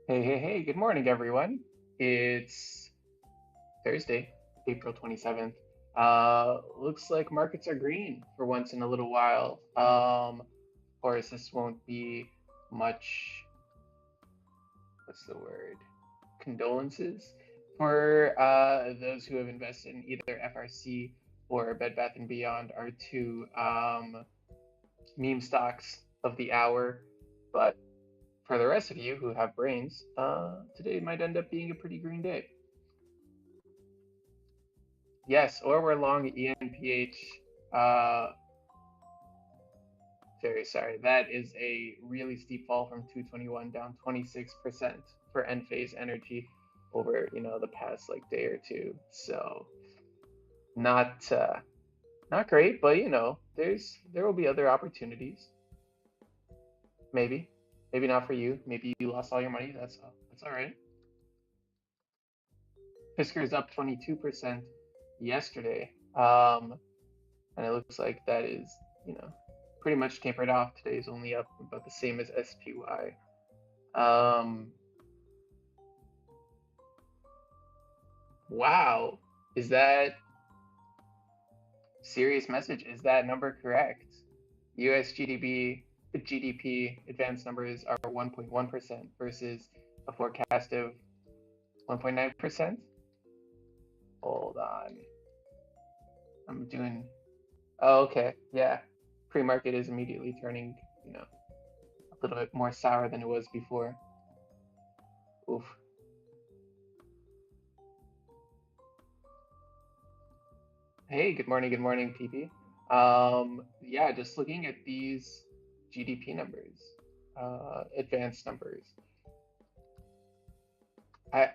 Hey, good morning, everyone. It's Thursday, April 27th. Looks like markets are green for once in a little while. Of course, this won't be much, what's the word? Condolences for those who have invested in either FRC or Bed Bath & Beyond, are two meme stocks of the hour. But for the rest of you who have brains, today might end up being a pretty green day. Yes, or we're long ENPH. Uh, Very sorry. That is a really steep fall from 221 down 26% for Enphase Energy over, the past like day or two. So not not great, but there will be other opportunities. Maybe. Maybe not for you. Maybe you lost all your money. That's all right. Fisker is up 22% yesterday. And it looks like that is, pretty much tapered off. Today's only up about the same as SPY. Um, wow, is that serious message? Is that number correct? US GDP advanced numbers are 1.1% versus a forecast of 1.9%. Hold on. I'm doing. Oh, okay. Yeah. Pre-market is immediately turning, a little bit more sour than it was before. Oof. Hey, good morning, PP. Yeah, just looking at these GDP numbers, advanced numbers. I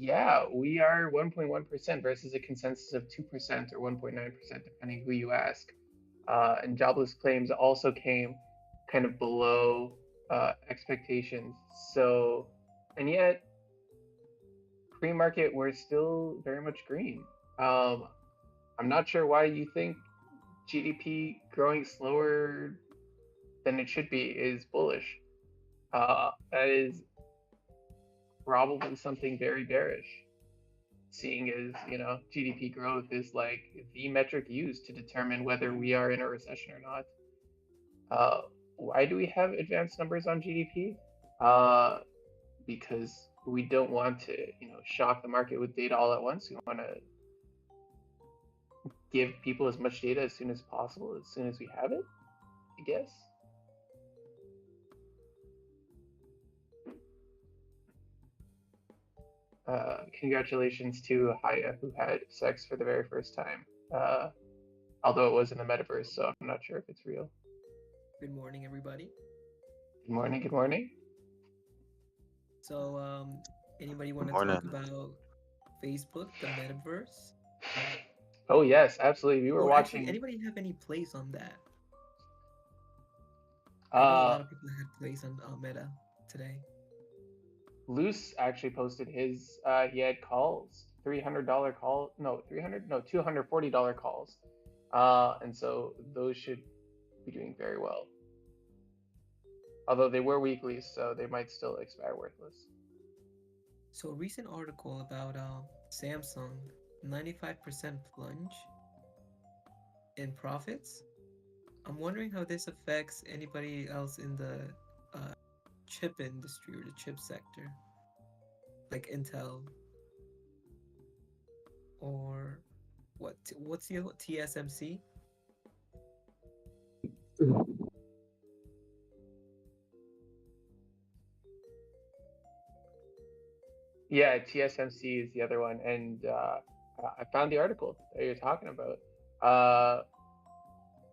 yeah, we are 1.1% versus a consensus of 2% or 1.9%, depending who you ask. And jobless claims also came kind of below expectations. So, and yet pre-market we're still very much green. Um, I'm not sure why you think GDP growing slower than it should be is bullish. That is probably something very bearish, seeing as, GDP growth is like the metric used to determine whether we are in a recession or not. Why do we have advanced numbers on GDP? Because we don't want to, shock the market with data all at once. We want to give people as much data as soon as possible, as soon as we have it, I guess. Congratulations to Haya, who had sex for the very first time. Although it was in the metaverse, so I'm not sure if it's real. Good morning, everybody. Good morning, good morning. So, anybody want to Morning. talk about Facebook, the metaverse? Oh yes, absolutely. We were Or actually, watching. anybody have any plays on that? I know a Uh, lot of people had plays on Meta today. Luce actually posted his. He had calls, $300 call. No, 300. No, $240 calls. And so those should be doing very well. Although they were weeklies, so they might still expire worthless. So, a recent article about Samsung, 95% plunge in profits. I'm wondering how this affects anybody else in the uh, chip industry or the chip sector, like Intel or what's the other TSMC? Yeah, TSMC is the other one, and I found the article that you're talking about. Uh,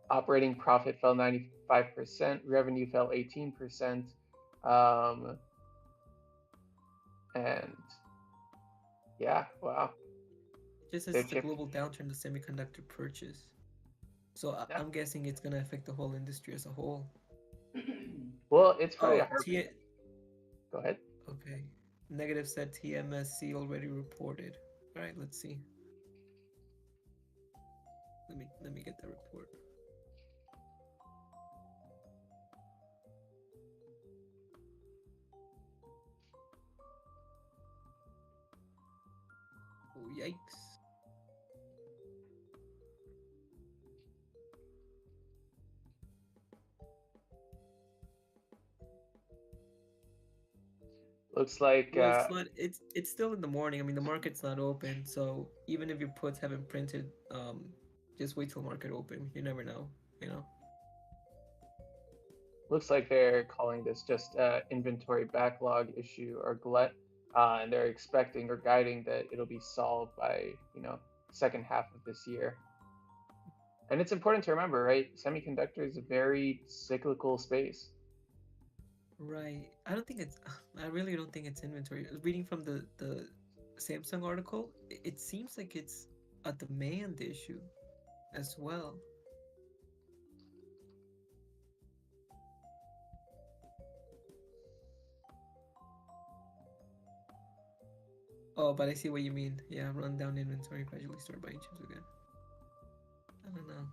Operating profit fell 95%, revenue fell 18%, um, and yeah, wow, Just their as the chip. global downturn in the semiconductor purchase. So Yeah. I'm guessing it's gonna affect the whole industry as a whole. Well, it's probably a Oh, hard. Go ahead. okay. Negative said TMSC already reported. All right, let's see. Let me get the report. Yikes. Looks like Well, it's still in the morning. I mean, the market's not open, so even if your puts haven't printed, just wait till market open. You never know, you know. looks like they're calling this just inventory backlog issue or glut, and they're expecting or guiding that it'll be solved by second half of this year. And it's important to remember, right? Semiconductor is a very cyclical space. Right. I don't think it's. I really don't think it's inventory. Reading from the Samsung article, it seems like it's a demand issue as well. Oh, but I see what you mean. Yeah, run down inventory, gradually start buying chips again. I don't know.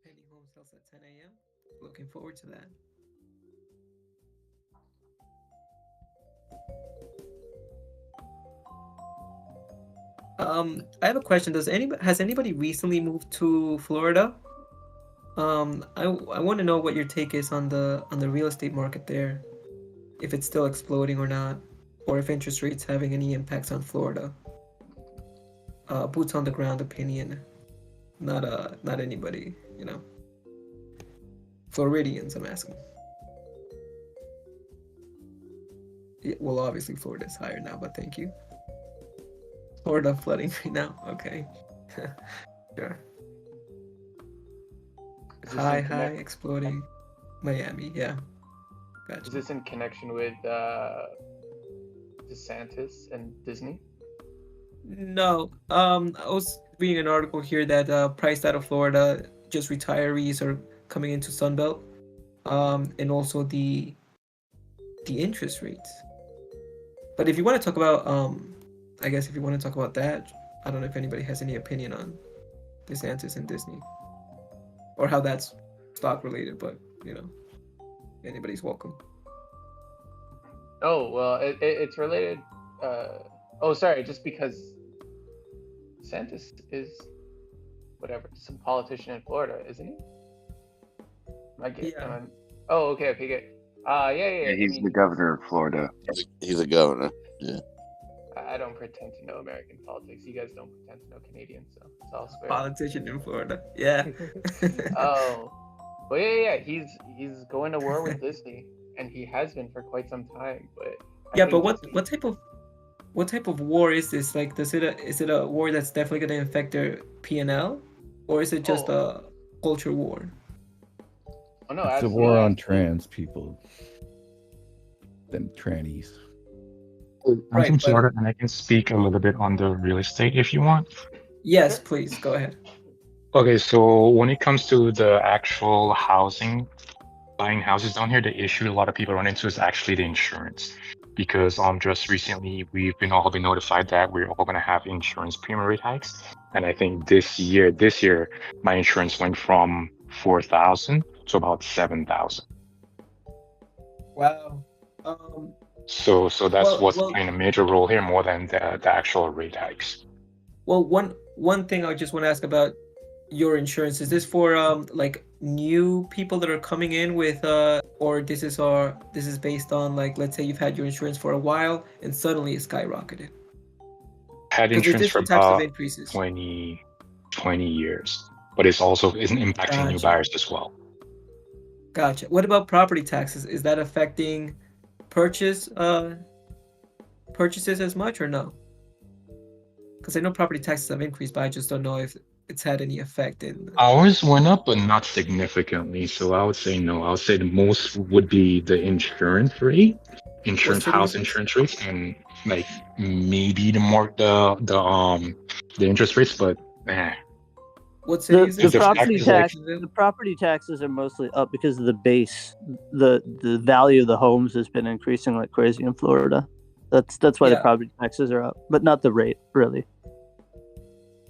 Penny home sells at 10 a.m. Looking forward to that. I have a question. Does anybody has anybody recently moved to Florida? I want to know what your take is on the real estate market there, if it's still exploding or not, or if interest rates having any impacts on Florida. Boots on the ground opinion, not anybody, you know. Floridians, I'm asking. Yeah, well, obviously Florida's higher now, but thank you. Florida flooding right now. Okay. Sure. High, exploding. Miami, yeah. Is Gotcha. this in connection with DeSantis and Disney? No. I was reading an article here that priced out of Florida, just retirees are coming into Sunbelt. And also the interest rates. But if you want to talk about I guess if you want to talk about that, I don't know if anybody has any opinion on DeSantis and Disney or how that's stock related, but you know, anybody's welcome. Oh well, it's related. Oh, sorry, just because DeSantis is whatever some politician in Florida, isn't he? Yeah. Oh, okay, good. Yeah. Yeah, I he's the mean, governor of Florida. He's a governor. Yeah. I don't pretend to know American politics. You guys don't pretend to know Canadian, so it's all fair. Politician in Florida. Yeah. Oh, well, yeah. He's going to war with Disney, and he has been for quite some time. But yeah, but what type of war is this? Like, is it a war that's definitely going to affect their P&L, or is it just a culture war? Oh no, it's absolutely, a war on trans people, them trannies. I'm from Florida, and I can speak a little bit on the real estate if you want. Yes, please go ahead. Okay, so when it comes to the actual housing, buying houses down here, the issue a lot of people run into is actually the insurance. Because just recently we've all been notified that we're all gonna have insurance premium rate hikes. And I think this year my insurance went from 4,000 to about 7,000. Wow. So that's what's playing a major role here more than the actual rate hikes. Well, one thing I just want to ask about your insurance, is this for like new people that are coming in with or this is based on, like, let's say you've had your insurance for a while and suddenly it skyrocketed? Had insurance for types of about increases? 20 years, but it's also isn't impacting new buyers as well. Gotcha. What about property taxes? Is that affecting purchases as much or no? Because I know property taxes have increased, but I just don't know if it's had any effect in. Ours went up, but not significantly. So I would say no. I would say the most would be the insurance rate, house insurance rates, and like maybe the interest rates, but What city is it? The property taxes are mostly up because of the base. The value of the homes has been increasing like crazy in Florida. That's why the property taxes are up, but not the rate, really.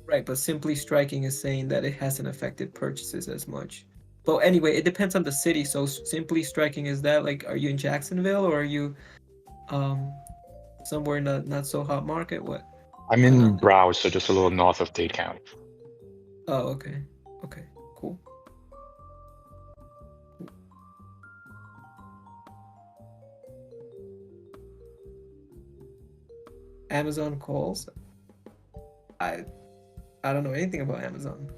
Right, but Simply Striking is saying that it hasn't affected purchases as much. But anyway, it depends on the city. So Simply Striking, is that like, are you in Jacksonville or are you um somewhere in a not so hot market? What? I'm Going in on there? Broward, so just a little north of Dade County. Oh, okay. Okay, cool. Amazon calls. I I don't know anything about Amazon.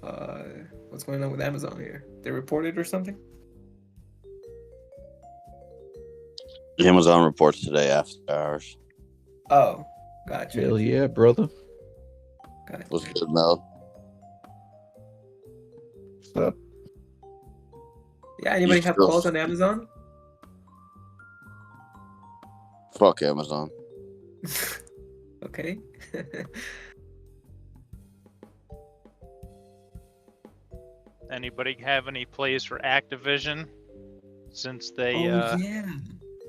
Uh, what's going on with Amazon here? They reported or something? Amazon reports today after hours. Oh, gotcha. Hell yeah, brother. Gotcha. What's good, Mel? What's up? Yeah, anybody You have still- calls on Amazon? Fuck Amazon. Okay. Anybody have any plays for Activision? Since they Oh yeah.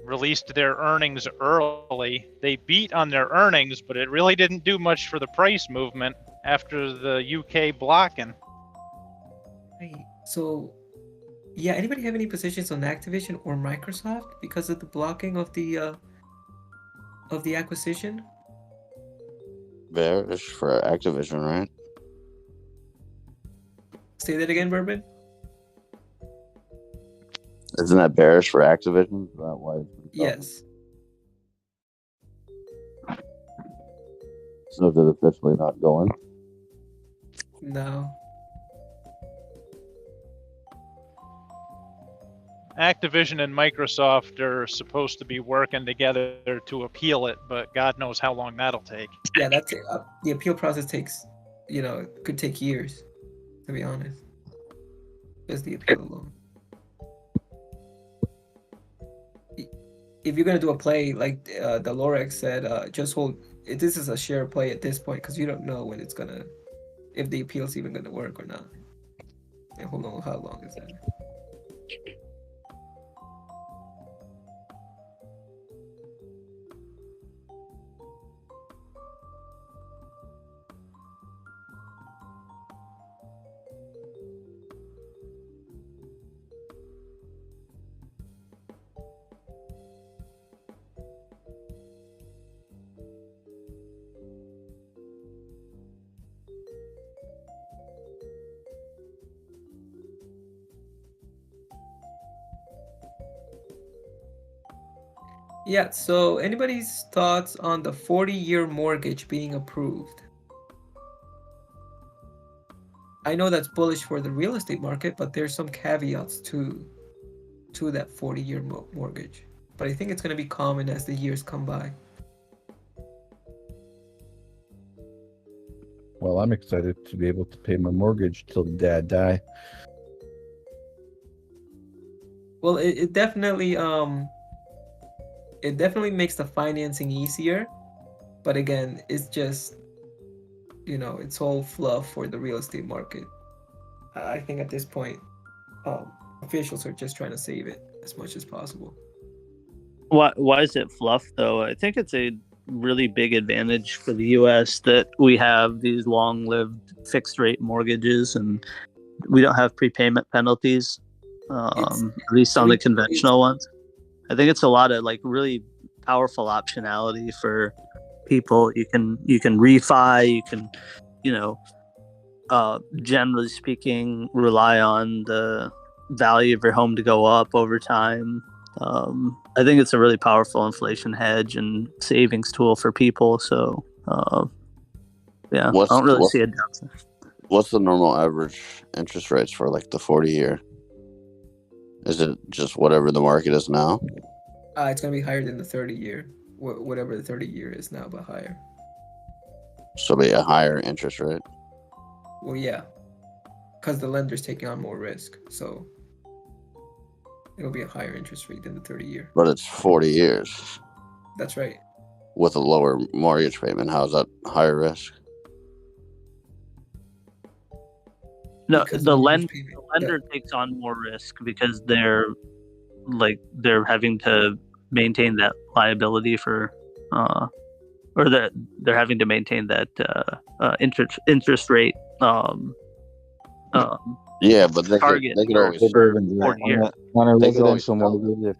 released their earnings early, they beat on their earnings, but it really didn't do much for the price movement after the UK blocking. Right. So, yeah, anybody have any positions on Activision or Microsoft because of the blocking of the acquisition? Bearish for Activision, right? Say that again, Bourbon. Isn't that bearish for Activision? Is that why? Yes. So they're officially not going. No. Activision and Microsoft are supposed to be working together to appeal it, but God knows how long that'll take. Yeah, that's it. The appeal process takes, could take years, to be honest. Just the appeal alone. If you're gonna do a play like the Lorex said, just hold. This is a share play at this point because you don't know when it's gonna, if the appeal's even gonna work or not. And hold on, how long is that? Yeah, so anybody's thoughts on the 40-year mortgage being approved? I know that's bullish for the real estate market, but there's some caveats to that 40-year mortgage. But I think it's going to be common as the years come by. Well, I'm excited to be able to pay my mortgage till Dad die. Well, it definitely makes the financing easier, but again, it's just, it's all fluff for the real estate market. I think at this point, officials are just trying to save it as much as possible. Why is it fluff though? I think it's a really big advantage for the U.S. that we have these long-lived fixed-rate mortgages and we don't have prepayment penalties, at least on the conventional ones. I think it's a lot of like really powerful optionality for people. You can refi. You can, generally speaking, rely on the value of your home to go up over time. I think it's a really powerful inflation hedge and savings tool for people. So, yeah, I don't really see a downside. What's the normal average interest rates for like the 40-year? Is it just whatever the market is now? It's going to be higher than the 30-year, whatever the 30-year is now, but higher. So be a higher interest rate. Well, yeah, because the lender's taking on more risk, so it'll be a higher interest rate than the 30-year. But it's 40 years. That's right. With a lower mortgage payment. How is that higher risk? No, Because the mortgage lender takes on more risk because they're having to maintain that liability for or that they're having to maintain that interest rate Yeah, but target they could for always Jay Bourbon, yeah, 40 years. on a they could always residential sell it. mortgage.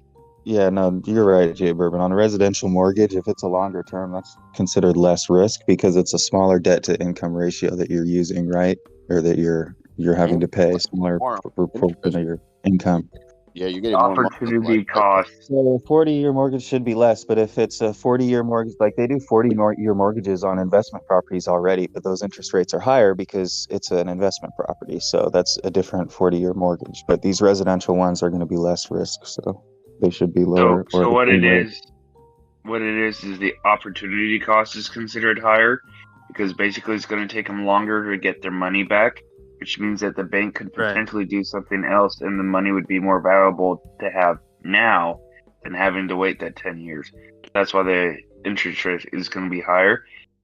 Yeah, no, you're right, Jay Bourbon. On a residential mortgage, if it's a longer term, that's considered less risk because it's a smaller debt to income ratio that you're using, right? Or that you're having to pay smaller More proportion interest. of your income. Yeah, you're getting more money. Opportunity Like, cost. So a 40-year mortgage should be less, but if it's a 40-year mortgage, like they do 40-year mortgages on investment properties already, but those interest rates are higher because it's an investment property. So that's a different 40-year mortgage. But these residential ones are going to be less risk, so they should be lower or So the what same it rate. is the opportunity cost is considered higher because basically it's going to take them longer to get their money back, which means that the bank could Right. potentially do something else and the money would be more valuable to have now than having to wait that 10 years. That's why the interest rate is going to be higher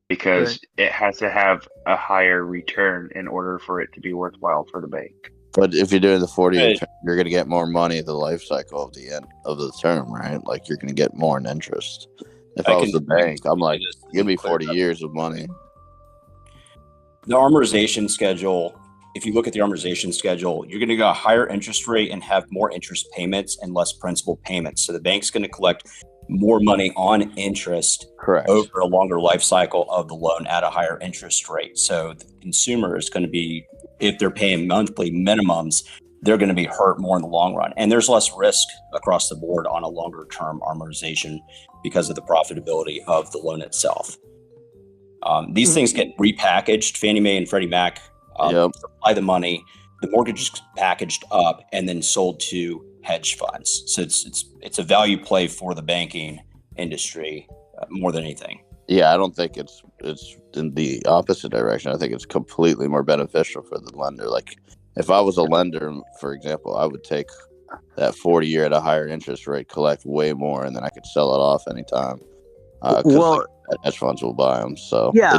because it has to have a higher return in order for it to be worthwhile for the bank. but if you're doing the 40-year Right. term, you're going to get more money the life cycle of the end of the term, right? Like you're going to get more in interest. If I was the bank, I'm like, give me 40 years of money. The amortization schedule, if you look at the amortization schedule, you're going to get a higher interest rate and have more interest payments and less principal payments. So the bank's going to collect more money on interest Correct. over a longer life cycle of the loan at a higher interest rate. So the consumer is going to be, if they're paying monthly minimums, they're going to be hurt more in the long run. And there's less risk across the board on a longer term amortization because of the profitability of the loan itself. These things get repackaged. Fannie Mae and Freddie Mac supply the money. The mortgage is packaged up and then sold to hedge funds. So it's a value play for the banking industry more than anything. Yeah, I don't think it's in the opposite direction. I think it's completely more beneficial for the lender. Like if I was a lender, for example, I would take that 40-year at a higher interest rate, collect way more, and then I could sell it off anytime. Well, hedge funds will buy them. So yeah,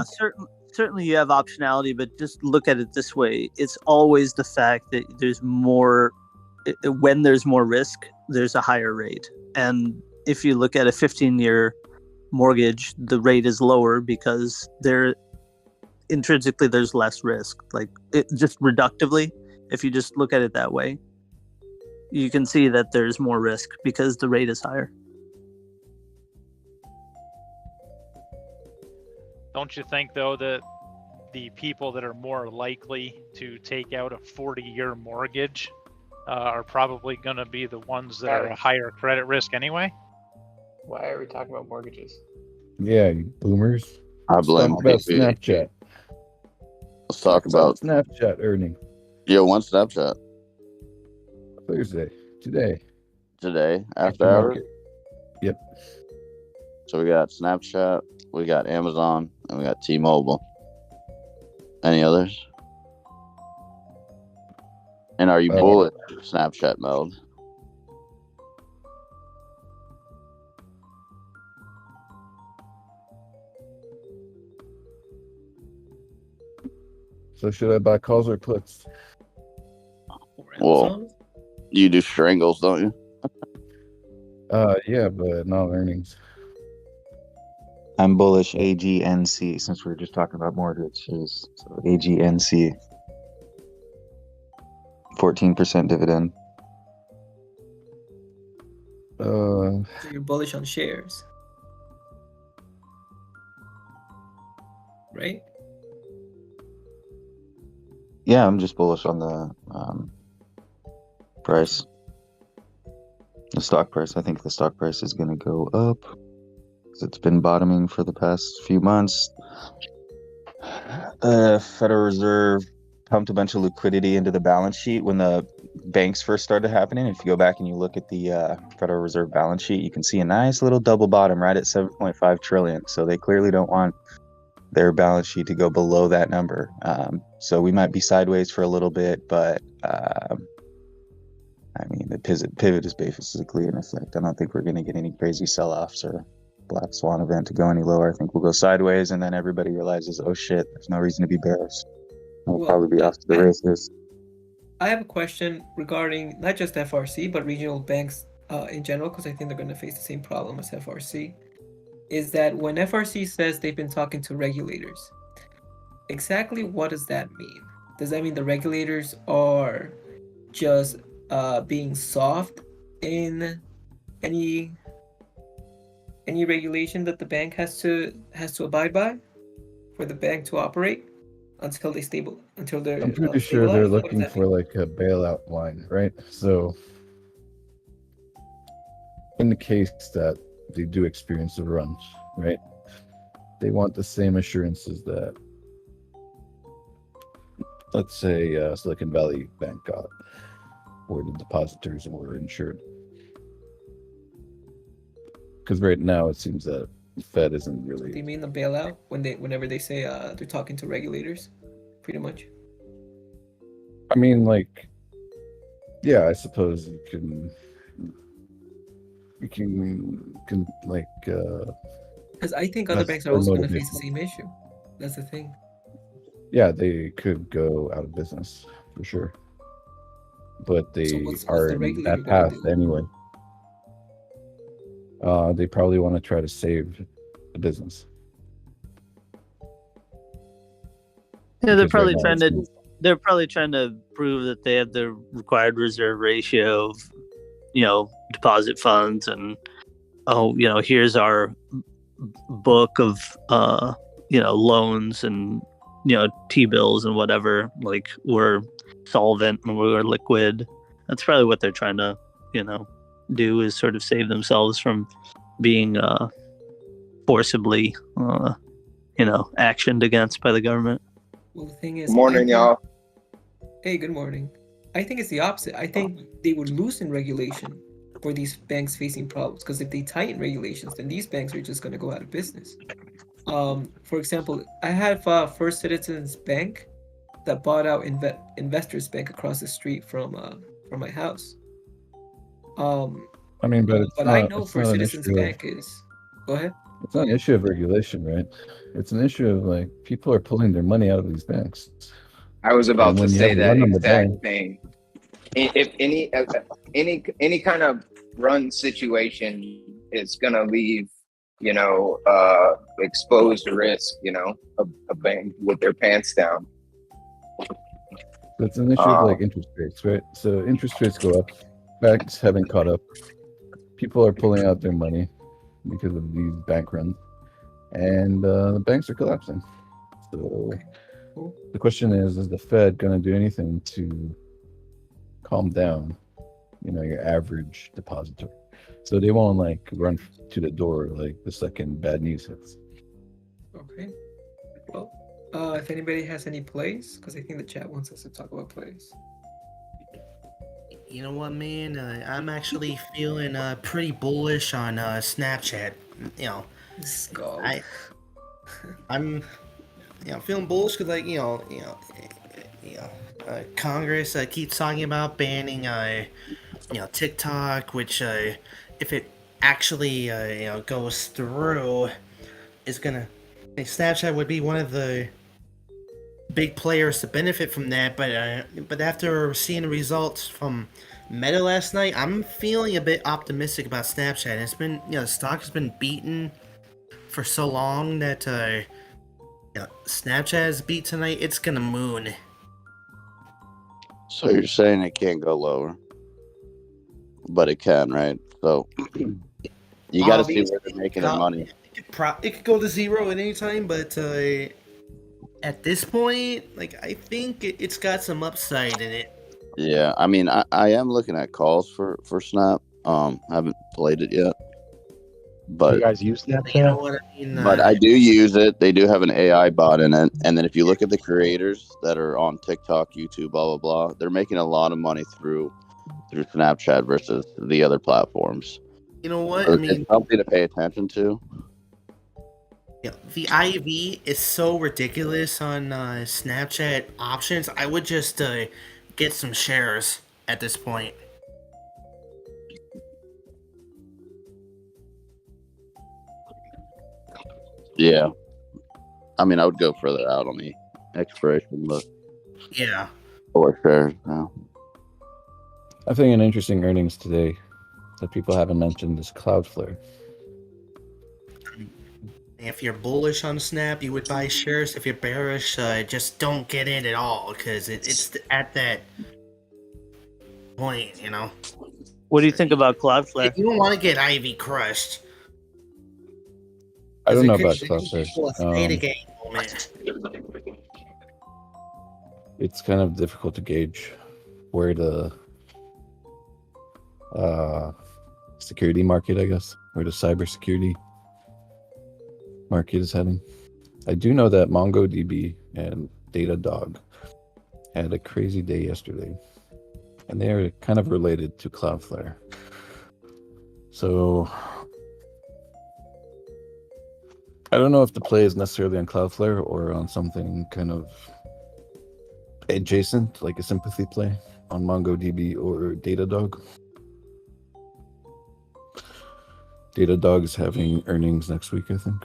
certainly you have optionality, but just look at it this way: it's always the fact that there's more. When there's more risk, there's a higher rate, and if you look at a 15-year mortgage, the rate is lower because intrinsically there's less risk. Like just reductively, if you just look at it that way, you can see that there's more risk because the rate is higher. Don't you think, though, that the people that are more likely to take out a 40-year mortgage are probably going to be the ones that are a higher credit risk anyway? Why are we talking about mortgages? Yeah, you boomers. I blame Let's talk about BP. Snapchat. Let's talk about Snapchat earning. Yeah, one Snapchat Thursday. Today. after hours. market. Yep. So we got Snapchat, we got Amazon, and we got T-Mobile. Any others? And are you bullish Snapchat mode? So should I buy calls or puts? Well, you do strangles, don't you? Yeah, but not earnings. I'm bullish AGNC since we were just talking about mortgages. So AGNC, 14% dividend. So you're bullish on shares, right? Yeah, I'm just bullish on the price. The stock price. I think the stock price is going to go up. It's been bottoming for the past few months. The Federal Reserve pumped a bunch of liquidity into the balance sheet when the banks first started happening. If you go back and you look at the Federal Reserve balance sheet, you can see a nice little double bottom right at 7.5 trillion. So they clearly don't want their balance sheet to go below that number. So we might be sideways for a little bit, but I mean, the pivot is basically in effect. I don't think we're going to get any crazy sell-offs or black swan event to go any lower. I think we'll go sideways, and then everybody realizes, oh shit, there's no reason to be bearish. We'll probably be off to the races. I have a question regarding not just FRC, but regional banks in general, because I think they're going to face the same problem as FRC. is that when FRC says they've been talking to regulators, exactly what does that mean? Does that mean the regulators are just being soft in any regulation that the bank has to abide by for the bank to operate until they're I'm pretty sure stabilized? they're What does looking that for mean? like a bailout line, right? So in the case that they do experience a run, right? They want the same assurances that, let's say, Silicon Valley Bank got, where the depositors were insured. Because right now it seems that the Fed isn't Do you really. mean the bailout whenever they say they're talking to regulators, pretty much? I mean, like, yeah, I suppose you can like Because I think other that's banks are their also going to face the motivation. same issue. That's the thing. Yeah, they could go out of business for sure, but So they what's are the in regulator that going path to do? anyway. They probably want to try to save the business. Yeah, they're Because right probably now trying it's to. not. They're probably trying to prove that they have the required reserve ratio of, deposit funds, and here's our book of loans and T-bills and whatever. Like, we're solvent and we're liquid. That's probably what they're trying to do, is sort of save themselves from being forcibly actioned against by the government. Well, the thing is, Good morning, y'all. Hey, good morning. I think it's the opposite. I think they would loosen regulation for these banks facing problems, because if they tighten regulations, then these banks are just going to go out of business. For example, I have First Citizens Bank that bought out Investors Bank across the street from my house. I mean, but But I know it's First not an Citizens issue of Bank is. Go ahead. it's not an issue of regulation, right? It's an issue of like people are pulling their money out of these banks, I was about and to when you have say a that run on the exact bank, thing. If any kind of run situation is gonna leave, exposed to risk, a bank with their pants down. it's an issue of like interest rates, right? So interest rates go up, banks haven't caught up, people are pulling out their money because of these bank runs, and the banks are collapsing. So Cool. the question is the Fed going to do anything to calm down, your average depositor? So they won't like run to the door like the second bad news hits. Okay. Well, if anybody has any plays, because I think the chat wants us to talk about plays. You know what, man? I'm actually feeling pretty bullish on Snapchat. Skull. I'm feeling bullish because Congress keeps talking about banning TikTok, which if it actually goes through, is gonna Snapchat would be one of the big players to benefit from that. But after seeing the results from Meta last night, I'm feeling a bit optimistic about Snapchat. It's been the stock has been beaten for so long that Snapchat is beat tonight. It's gonna moon. So you're saying it can't go lower, but it can, right? So you got to see where they're making their money. It could go to zero at any time, but at this point, I think it's got some upside in it. Yeah, I mean, I am looking at calls for Snap. Haven't played it yet, but you guys use Snapchat? You know what I mean? But I do use it. They do have an AI bot in it, and then if you look at the creators that are on TikTok, YouTube, blah blah blah, they're making a lot of money through Snapchat versus the other platforms. You know what? So I mean, it's something to pay attention to. Yeah, the IV is so ridiculous on Snapchat options. I would just get some shares at this point. Yeah, I mean, I would go further out on the expiration, but yeah, or shares now. I think an interesting earnings today that people haven't mentioned is Cloudflare. If you're bullish on Snap, you would buy shares. If you're bearish, just don't get in at all because it's at that point, you know. What do you think about Cloudflare? You don't want to get Ivy crushed. I don't know It about could Cloudflare. pull a theta gain moment. It's kind of difficult to gauge where the security market, I guess, where the cybersecurity market is heading. I do know that MongoDB and Datadog had a crazy day yesterday, and they are kind of related to Cloudflare. So I don't know if the play is necessarily on Cloudflare or on something kind of adjacent, like a sympathy play on MongoDB or Datadog. Datadog is having earnings next week, I think.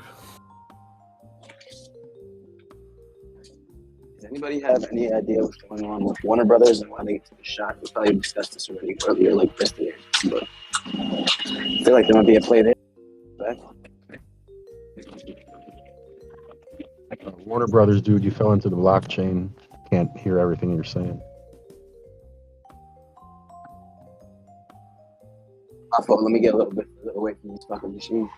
Does anybody have any idea what's going on with Warner Brothers and why they took a shot? We probably discussed this already earlier, like yesterday, but I feel like there might be a play there. Right? Warner Brothers, dude, you fell into the blockchain. Can't hear everything you're saying. My fault. Let me get a little bit further away from this fucking machine.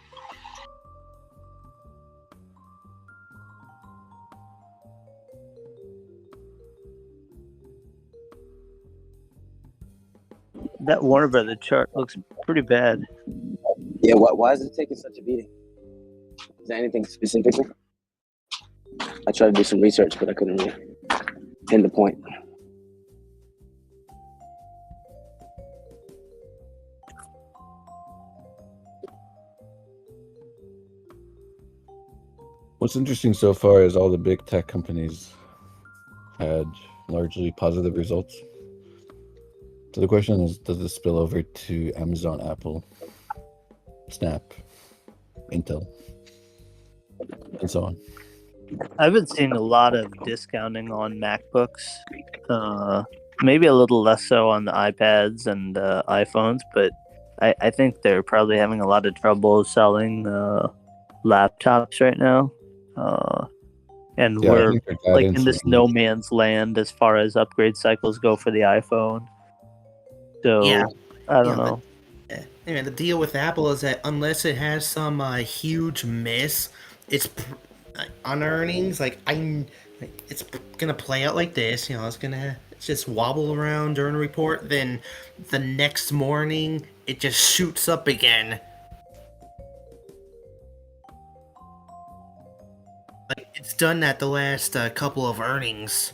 That Warner Brothers chart looks pretty bad. Yeah, why is it taking such a beating? Is there anything specific? I tried to do some research, but I couldn't really pin the point. What's interesting so far is all the big tech companies had largely positive results. So the question is, does this spill over to Amazon, Apple, Snap, Intel, and so on? I've been seeing a lot of discounting on MacBooks. Maybe a little less so on the iPads and iPhones, but I think they're probably having a lot of trouble selling laptops right now. And Yeah, I we're think their like in guidance this is no man's land as far as upgrade cycles go for the iPhone. So Yeah. I don't know. Anyway, the deal with Apple is that unless it has some huge miss, it's on earnings. It's gonna play out like this. You know, it's just wobble around during a report. Then the next morning, it just shoots up again. Like it's done that the last couple of earnings.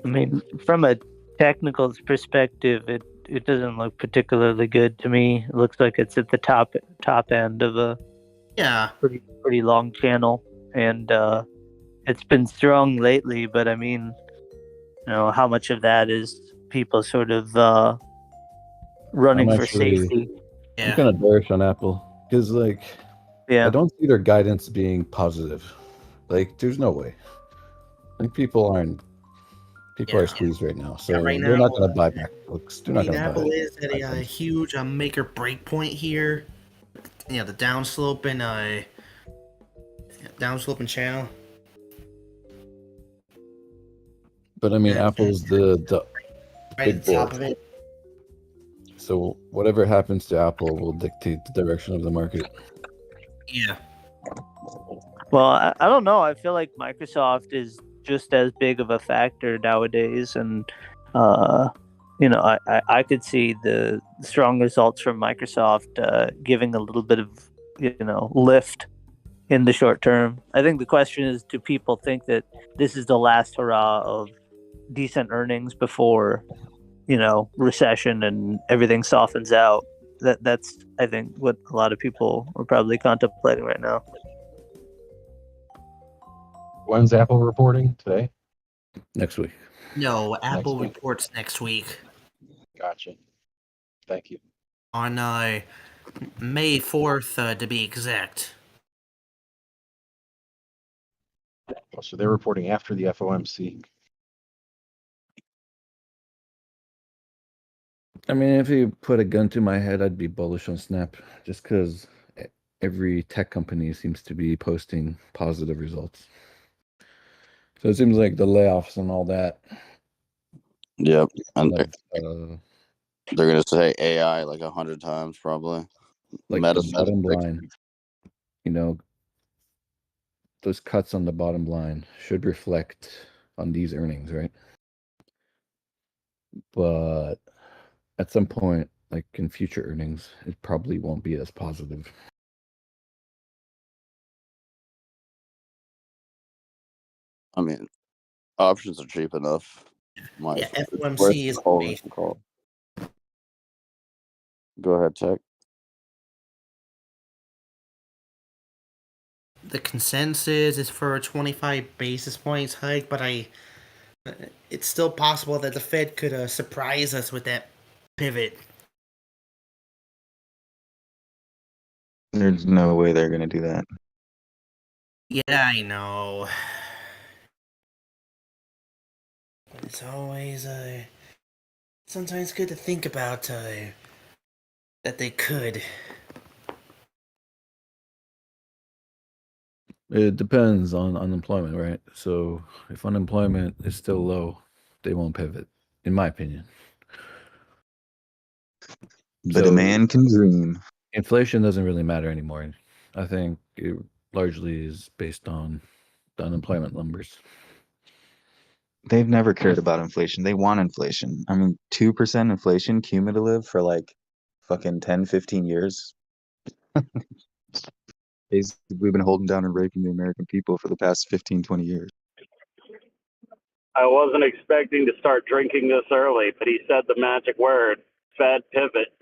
I mean, from a technical perspective, it doesn't look particularly good to me. It looks like it's at the top end of a pretty long channel, and it's been strong lately. But I mean, you know, how much of that is people sort of running for safety? I'm kind of bearish on Apple because, like, I don't see their guidance being positive. Like, there's no way. Like, people are squeezed right now, so right they're now, not going to buy MacBooks. They're not going to buy. Apple is at a huge make or break point here. You know, the downslope and channel. But I mean, Apple's the Right big at the top board. of it. So whatever happens to Apple will dictate the direction of the market. Yeah. Well, I don't know. I feel like Microsoft is just as big of a factor nowadays, and you know, I could see the strong results from Microsoft giving a little bit of, you know, lift in the short term. I think the question is, do people think that this is the last hurrah of decent earnings before, you know, recession and everything softens out? That's I think what a lot of people are probably contemplating right now. When's Apple reporting? Today? Next week. No, Apple week. reports next week. Gotcha. Thank you. On May 4th, to be exact. Oh, so they're reporting after the FOMC. I mean, if you put a gun to my head, I'd be bullish on Snap, just because every tech company seems to be posting positive results. So it seems like the layoffs and all that. Yep, and Like, they're gonna say AI like 100 times probably. like the bottom line, you know, those cuts on the bottom line should reflect on these earnings, right? But at some point, like in future earnings, it probably won't be as positive. I mean, options are cheap enough. Yeah, It's worth FOMC the is call. based. Go ahead, Tech. The consensus is for a 25 basis points hike, but it's still possible that the Fed could surprise us with that pivot. There's no way they're going to do that. Yeah, I know. It's always sometimes good to think about that they could. It depends on unemployment, right? So if unemployment is still low, they won't pivot, in my opinion. But a man can dream. Inflation doesn't really matter anymore. I think it largely is based on the unemployment numbers. They've never cared about inflation. They want inflation. I mean, 2% inflation cumulative for like fucking 10, 15 years. Basically, we've been holding down and raping the American people for the past 15, 20 years. I wasn't expecting to start drinking this early, but he said the magic word, Fed pivot.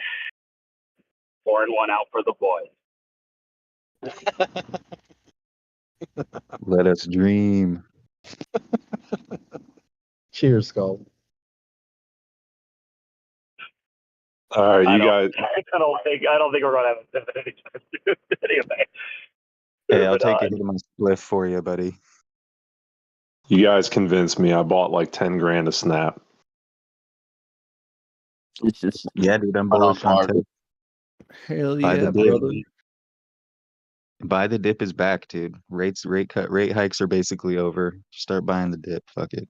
Pouring one out for the boys. Let us dream. Cheers, Skull. All right, you guys. I don't think we're gonna have a pivot anytime soon. Anyway. Hey, I'll take a hit of my spliff for you, buddy. You guys convinced me. I bought like 10 grand of Snap. Yeah, dude, I'm bullish on tech. Hell Buy yeah, the dip. brother. Buy the dip is back, dude. Rate hikes are basically over. Start buying the dip. Fuck it.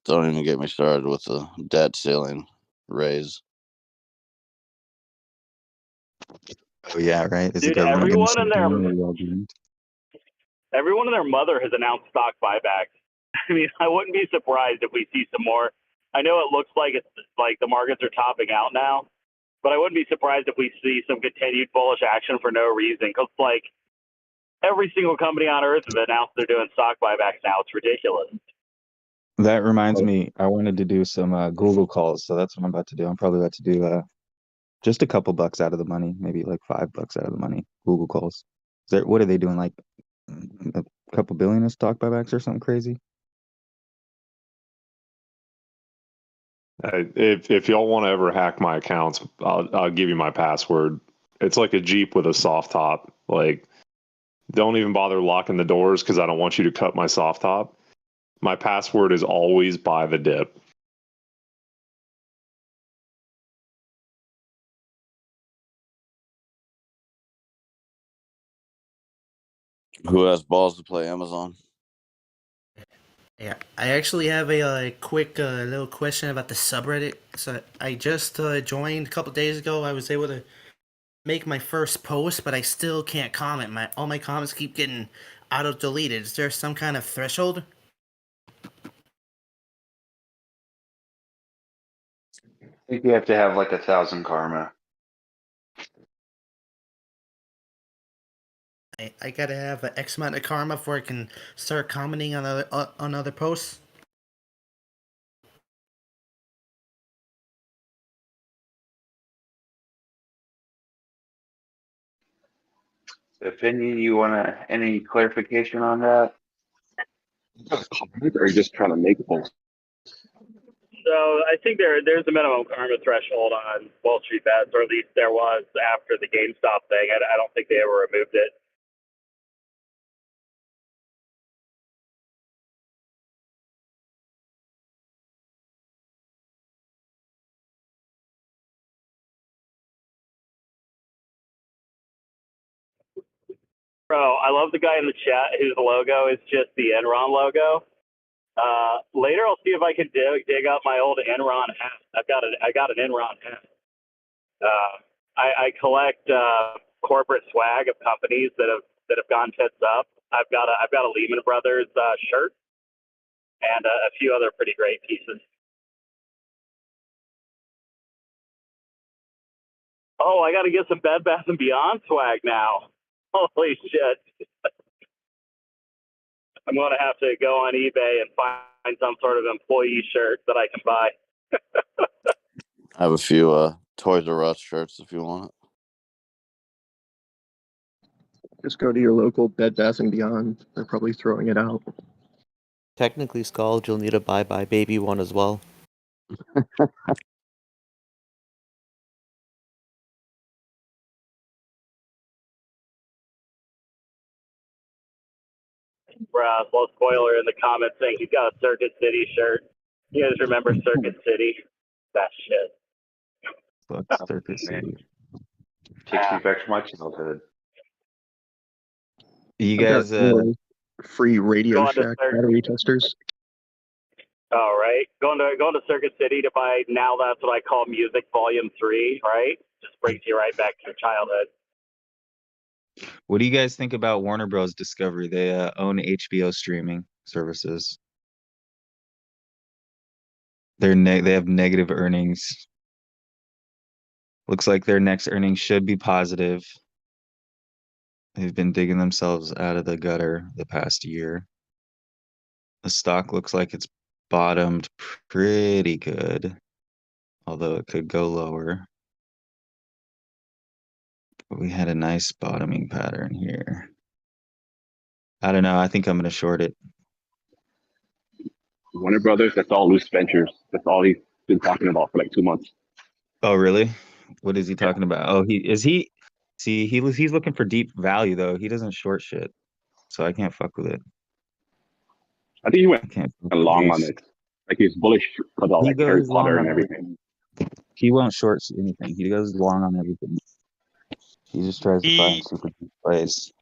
Don't even get me started with the debt ceiling raise. Oh yeah, right. Is Dude, the government going to everyone and their mother has announced stock buybacks. I mean, I wouldn't be surprised if we see some more. I know it looks like it's like the markets are topping out now, but I wouldn't be surprised if we see some continued bullish action for no reason. Because like every single company on earth has announced they're doing stock buybacks now. It's ridiculous. That reminds me, I wanted to do some Google calls, so that's what I'm about to do. I'm probably about to do just a couple bucks out of the money, maybe like $5 out of the money. Google calls. What are they doing? Like a couple billion in stock buybacks or something crazy? If y'all want to ever hack my accounts, I'll give you my password. It's like a Jeep with a soft top. Like, don't even bother locking the doors because I don't want you to cut my soft top. My password is always buy the dip. Who has balls to play Amazon? Yeah, I actually have a quick little question about the subreddit. So I just joined a couple days ago. I was able to make my first post, but I still can't comment. All my comments keep getting auto deleted. Is there some kind of threshold? I think you have to have like 1,000 karma. I gotta have an X amount of karma before I can start commenting on other posts. Opinion, you want any clarification on that? Or are you just trying to make posts? So I think there's a minimum karma threshold on WallStreetBets, or at least there was after the GameStop thing. I don't think they ever removed it. Bro, I love the guy in the chat whose logo is just the Enron logo. Later, I'll see if I can dig up my old Enron hat. I got an Enron hat. I collect corporate swag of companies that have gone tits up. I've got a Lehman Brothers shirt and a few other pretty great pieces. Oh, I got to get some Bed Bath & Beyond swag now. Holy shit. I'm going to have to go on eBay and find some sort of employee shirt that I can buy. I have a few Toys R Us shirts if you want it. Just go to your local Bed Bath & Beyond. They're probably throwing it out. Technically, Scald, you'll need a Bye Bye Baby one as well. Slow spoiler in the comments saying he's got a Circuit City shirt. You guys remember Circuit City? That shit. Fuck Circuit City. Takes me back to my childhood. You I've guys, got free Radio Going to Shack battery testers. All right, going to Circuit City to buy Now That's What I Call Music Volume 3. Right, just brings you right back to your childhood. what do you guys think about Warner Bros. Discovery? They own HBO streaming services. They have negative earnings. Looks like their next earnings should be positive. They've been digging themselves out of the gutter the past year. The stock looks like it's bottomed pretty good, although it could go lower. But we had a nice bottoming pattern here. I don't know. I think I'm going to short it. Warner Brothers, that's all loose ventures. That's all he's been talking about for like 2 months. Oh, really? What is he talking about? Oh, he's looking for deep value though. He doesn't short shit. So I can't fuck with it. I think he went can't long on it. Like he's bullish about He like Harry goes long Potter on and everything. He won't short anything. He goes long on everything. He just tries to find super deep plays.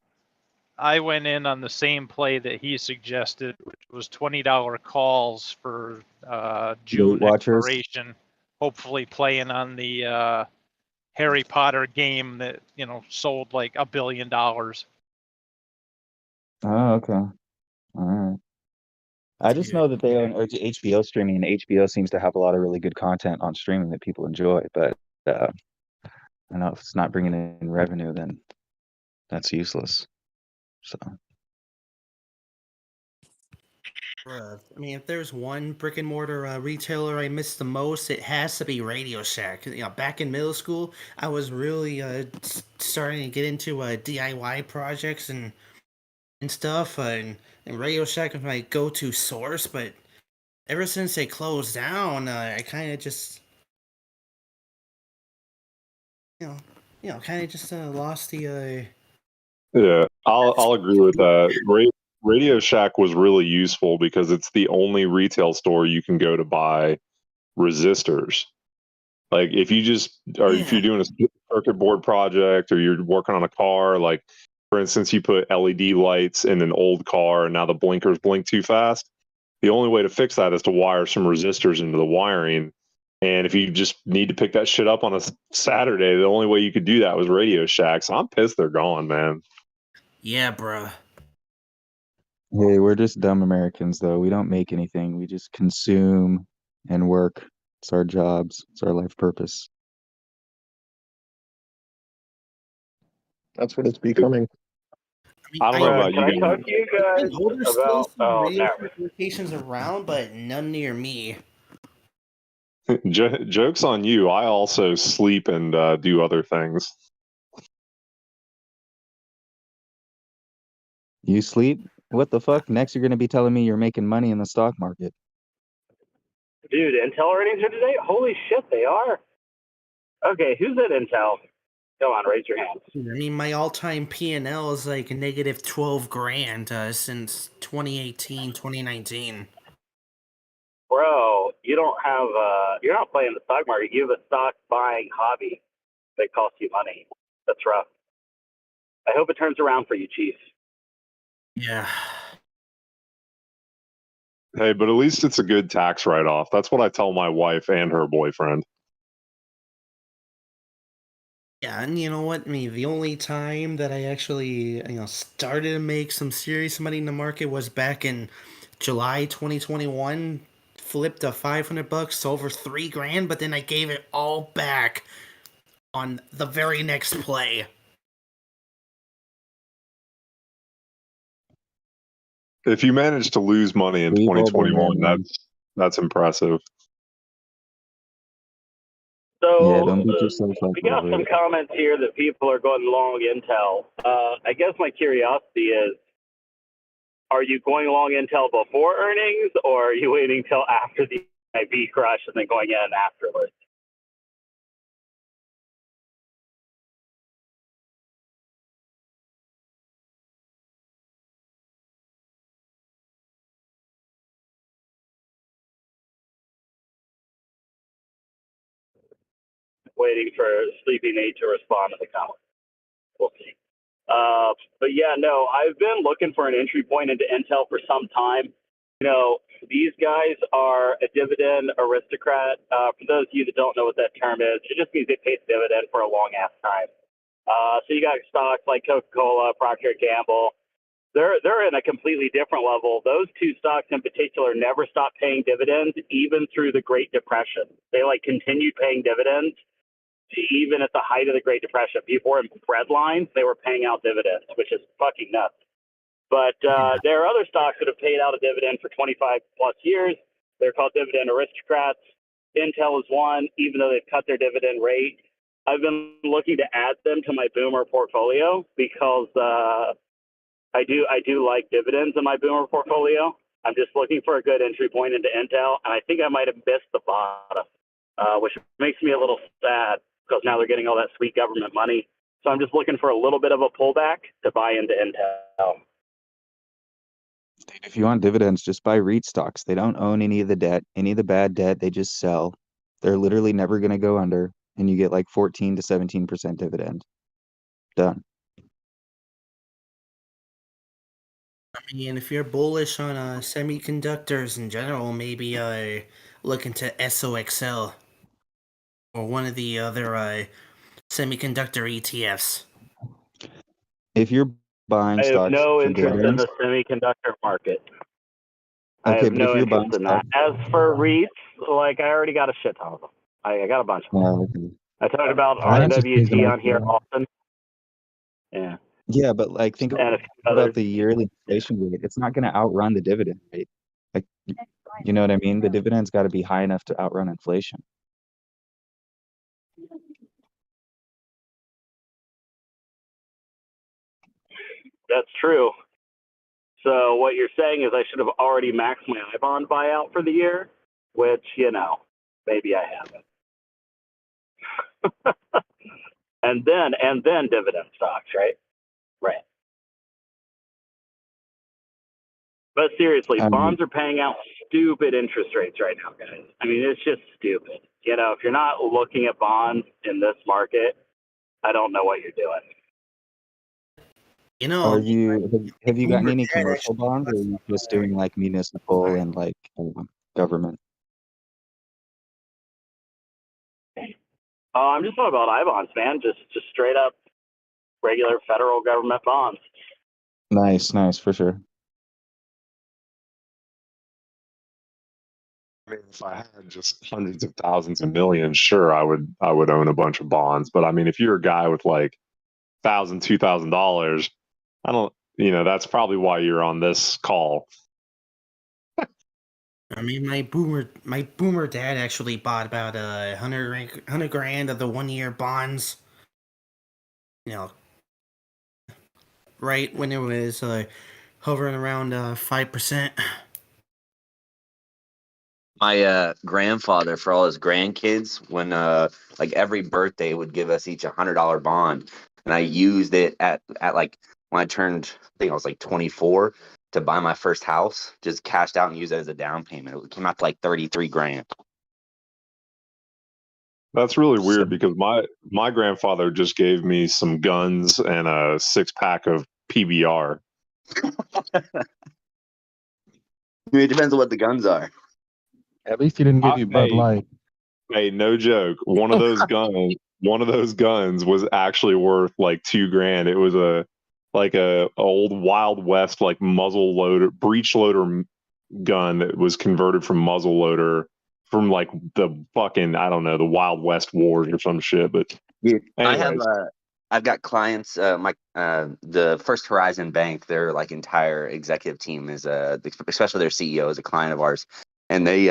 I went in on the same play that he suggested, which was $20 calls for June Watchers. expiration. Hopefully playing on the Harry Potter game that sold like $1 billion. Oh, okay. All right. I just know that they own HBO streaming, and HBO seems to have a lot of really good content on streaming that people enjoy. But I know if it's not bringing in revenue, then that's useless. So. I mean, if there's one brick and mortar retailer I miss the most, it has to be Radio Shack. Back in middle school, I was really starting to get into DIY projects and stuff, and Radio Shack was my go-to source. But ever since they closed down, I kind of just, lost the. Yeah, I'll agree with that. Radio Shack was really useful because it's the only retail store you can go to buy resistors. Like if you if you're doing a circuit board project or you're working on a car, like for instance, you put LED lights in an old car and now the blinkers blink too fast. The only way to fix that is to wire some resistors into the wiring. And if you just need to pick that shit up on a Saturday, the only way you could do that was Radio Shack. So I'm pissed they're gone, man. Yeah, bruh. Hey, we're just dumb Americans, though. We don't make anything. We just consume and work. It's our jobs. It's our life purpose. That's what it's becoming. I don't know about Can I you talk guys. to you guys There's still about? some Oh, Radio never. Shack locations around, but none near me. Joke's on you. I also sleep and do other things. You sleep? What the fuck? Next, you're going to be telling me you're making money in the stock market. Dude, Intel earnings are today? Holy shit, they are. Okay, who's at Intel? Come on, raise your hands. I mean, my all-time P&L is like a negative 12 grand since 2018, 2019. Bro, you don't have you're not playing the stock market. You have a stock buying hobby that costs you money. That's rough. I hope it turns around for you, Chief. Yeah. Hey, but at least it's a good tax write-off. That's what I tell my wife and her boyfriend. Yeah, and you know what? I mean, the only time that I actually, started to make some serious money in the market was back in July 2021. Flipped a $500 over $3,000, but then I gave it all back on the very next play. If you manage to lose money in We've all been 2021, there, man. that's impressive. Yeah, So don't beat yourself up we got over some it. comments here that people are going long Intel. I guess my curiosity is, are you going long Intel before earnings, or are you waiting till after the IV crush and then going in afterwards? Waiting for Sleepy Nate to respond to the comment. We'll see. But yeah, no, I've been looking for an entry point into Intel for some time. These guys are a dividend aristocrat. For those of you that don't know what that term is, it just means they pay dividend for a long ass time. So you got stocks like Coca-Cola, Procter & Gamble. They're in a completely different level. Those two stocks in particular never stopped paying dividends, even through the Great Depression. They continued paying dividends even at the height of the Great Depression. People were in bread lines; they were paying out dividends, which is fucking nuts. But there are other stocks that have paid out a dividend for 25 plus years. They're called dividend aristocrats. Intel is one, even though they've cut their dividend rate. I've been looking to add them to my boomer portfolio because I do like dividends in my boomer portfolio. I'm just looking for a good entry point into Intel, and I think I might have missed the bottom, which makes me a little sad because now they're getting all that sweet government money. So I'm just looking for a little bit of a pullback to buy into Intel. If you want dividends, just buy REIT stocks. They don't own any of the debt, any of the bad debt. They just sell. They're literally never going to go under, and you get like 14 to 17% dividend. Done. I mean, if you're bullish on semiconductors in general, maybe look into SOXL or one of the other semiconductor ETFs. If you're buying I have stocks no for interest in dividends, the semiconductor market. I okay, have but if no you're buying interest in that. stocks, As for REITs, I already got a shit ton of them. I got a bunch of them. okay. I talked about I anticipate the RWT on market here going. often. Yeah. Yeah, but like think And a few about others. the yearly inflation rate. It's not going to outrun the dividend rate. Like, you know what I mean? The dividend's got to be high enough to outrun inflation. That's true. So what you're saying is I should have already maxed my I-bond buyout for the year, which, maybe I haven't. and then dividend stocks, right? Right. But seriously, bonds are paying out stupid interest rates right now, guys. I mean, it's just stupid. If you're not looking at bonds in this market, I don't know what you're doing. Are you have you gotten any commercial bonds, or are you just doing like municipal and like government? I'm just talking about I-bonds, man. Just straight up regular federal government bonds. Nice, for sure. I mean, if I had just hundreds of thousands and millions, sure, I would own a bunch of bonds. But I mean, if you're a guy with like $1,000, $2,000, I don't. That's probably why you're on this call. I mean, my boomer dad actually bought about 100 grand of the 1-year bonds. Right when it was hovering around 5%. My grandfather, for all his grandkids, when like every birthday would give us each $100 bond, and I used it at like when I turned, I think I was like 24, to buy my first house. Just cashed out and used it as a down payment. It came out to like 33 grand. That's really weird because my grandfather just gave me some guns and a 6-pack of PBR. It depends on what the guns are. At least he didn't give you Bud Light. Hey, no joke. One of those guns was actually worth like $2,000. It was a old Wild West like muzzle loader, breech loader gun that was converted from muzzle loader from like the fucking, I don't know, the Wild West Wars or some shit. But I've got clients. The First Horizon Bank, their like entire executive team is especially their CEO is a client of ours, and they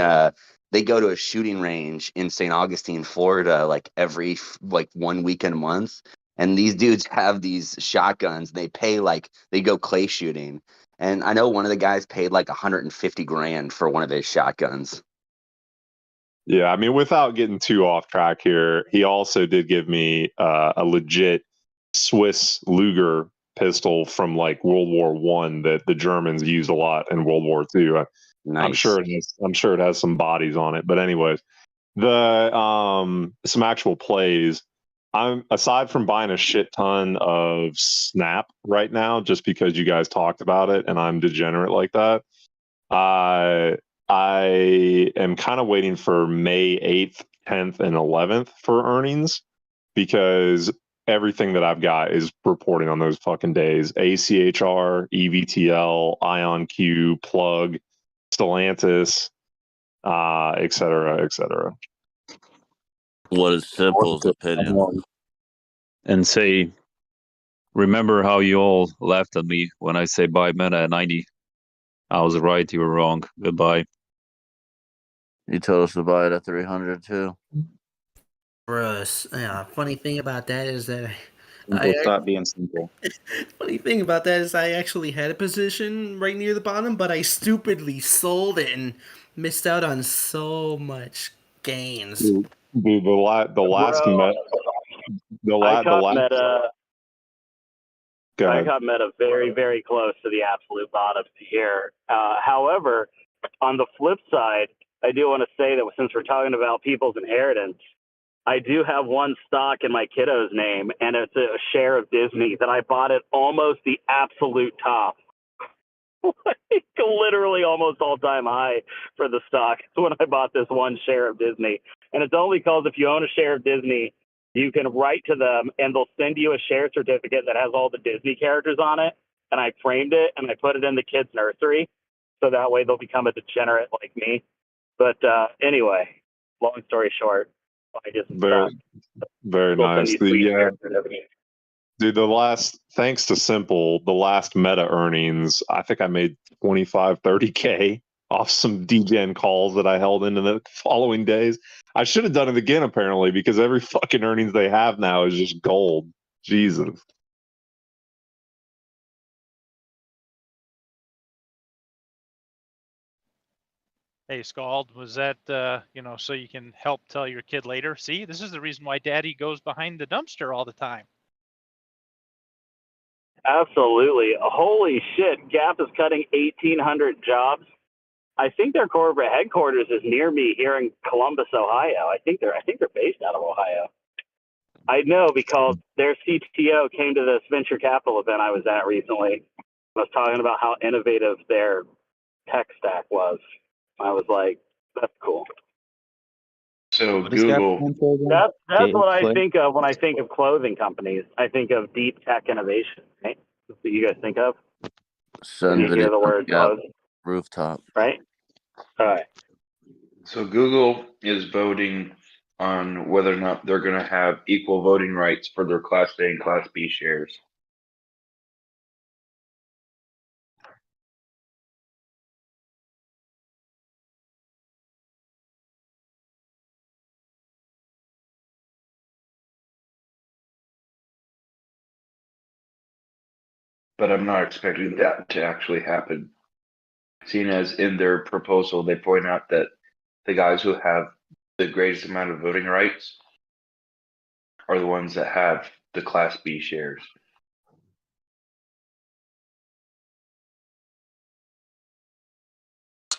go to a shooting range in St. Augustine, Florida, like every 1 weekend a month. And these dudes have these shotguns. They go clay shooting, and I know one of the guys paid like $150,000 for one of his shotguns. Yeah, I mean, without getting too off track here, he also did give me a legit Swiss Luger pistol from like World War One that the Germans used a lot in World War II. Nice. I'm sure it has some bodies on it. But anyways, the some actual plays. I'm aside from buying a shit ton of Snap right now, just because you guys talked about it, and I'm degenerate like that. I am kind of waiting for May 8th, 10th, and 11th for earnings because everything that I've got is reporting on those fucking days. ACHR, EVTL, IonQ, Plug, Stellantis, et cetera, et cetera. What is Simple's opinion? And say, remember how you all laughed at me when I say buy Meta at 90? I was right, you were wrong. Goodbye. You told us to buy it at 300 too. Russ, funny thing about that is that Stop being simple. funny thing about that is I actually had a position right near the bottom, but I stupidly sold it and missed out on so much gains. Dude, the last I caught last. Meta. Go I ahead. got Meta very, very close to the absolute bottom here. However, on the flip side, I do want to say that since we're talking about people's inheritance, I do have one stock in my kiddo's name, and it's a share of Disney that I bought at almost the absolute top. Like literally almost all-time high for the stock when I bought this one share of Disney. And it's only because if you own a share of Disney, you can write to them and they'll send you a share certificate that has all the Disney characters on it. And I framed it and I put it in the kids' nursery. So that way they'll become a degenerate like me. But anyway, long story short, I just Very nice. Dude, thanks to Simple, the last Meta earnings, I think I made 25, 30K off some DGen calls that I held into the following days. I should have done it again, apparently, because every fucking earnings they have now is just gold. Jesus. Hey, Scald, was that, so you can help tell your kid later? See, this is the reason why Daddy goes behind the dumpster all the time. Absolutely. Holy shit. Gap is cutting 1,800 jobs. I think their corporate headquarters is near me here in Columbus, Ohio. I think they're based out of Ohio. I know because their CTO came to this venture capital event I was at recently. I was talking about how innovative their tech stack was. I was like, that's cool. So Google. That's what I think of when I think of clothing companies. I think of deep tech innovation, right? That's what you guys think of. Send You hear the word clothing, rooftop. right? All right. So Google is voting on whether or not they're going to have equal voting rights for their Class A and Class B shares. But I'm not expecting that to actually happen. Seeing as in their proposal, they point out that the guys who have the greatest amount of voting rights are the ones that have the Class B shares.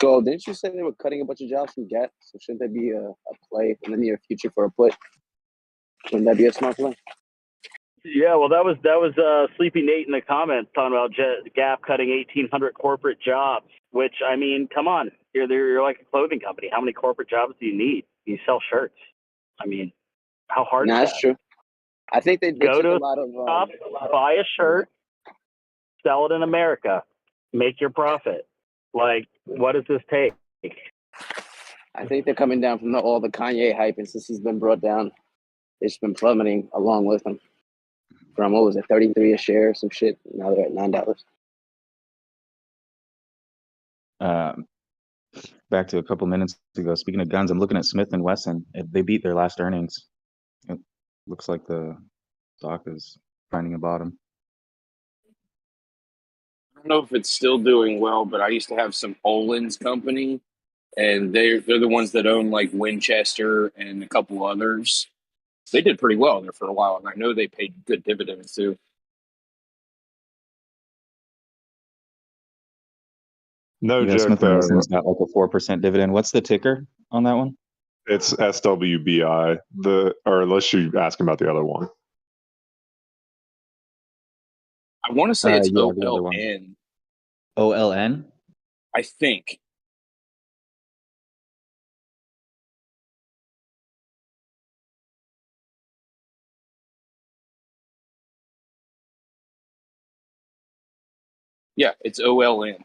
Skull, didn't you say they were cutting a bunch of jobs from Gap? So shouldn't that be a play in the near future for a put? Wouldn't that be a smart play? Yeah, well, that was Sleepy Nate in the comments talking about Gap cutting 1,800 corporate jobs. Which, I mean, come on, you're like a clothing company. How many corporate jobs do you need? You sell shirts. I mean, how hard is that? That's true. I think they Go took to a lot of shop, buy a shirt, sell it in America, make your profit. Like, what does this take? I think they're coming down from all the Kanye hype, and since he's been brought down, it's been plummeting along with him. From what was it, 33 a share, or some shit. Now they're at $9. Back to a couple minutes ago. Speaking of guns, I'm looking at Smith and Wesson. They beat their last earnings. It looks like the stock is finding a bottom. I don't know if it's still doing well, but I used to have some Olin's company, and they're the ones that own like Winchester and a couple others. They did pretty well there for a while, and I know they paid good dividends too. No Yeah, joke Smith and though. Wesson's got like a 4% dividend. What's the ticker on that one? It's SWBI. Or unless you ask about the other one. I want to say it's The other one. OLN. OLN? I think. Yeah, it's OLN.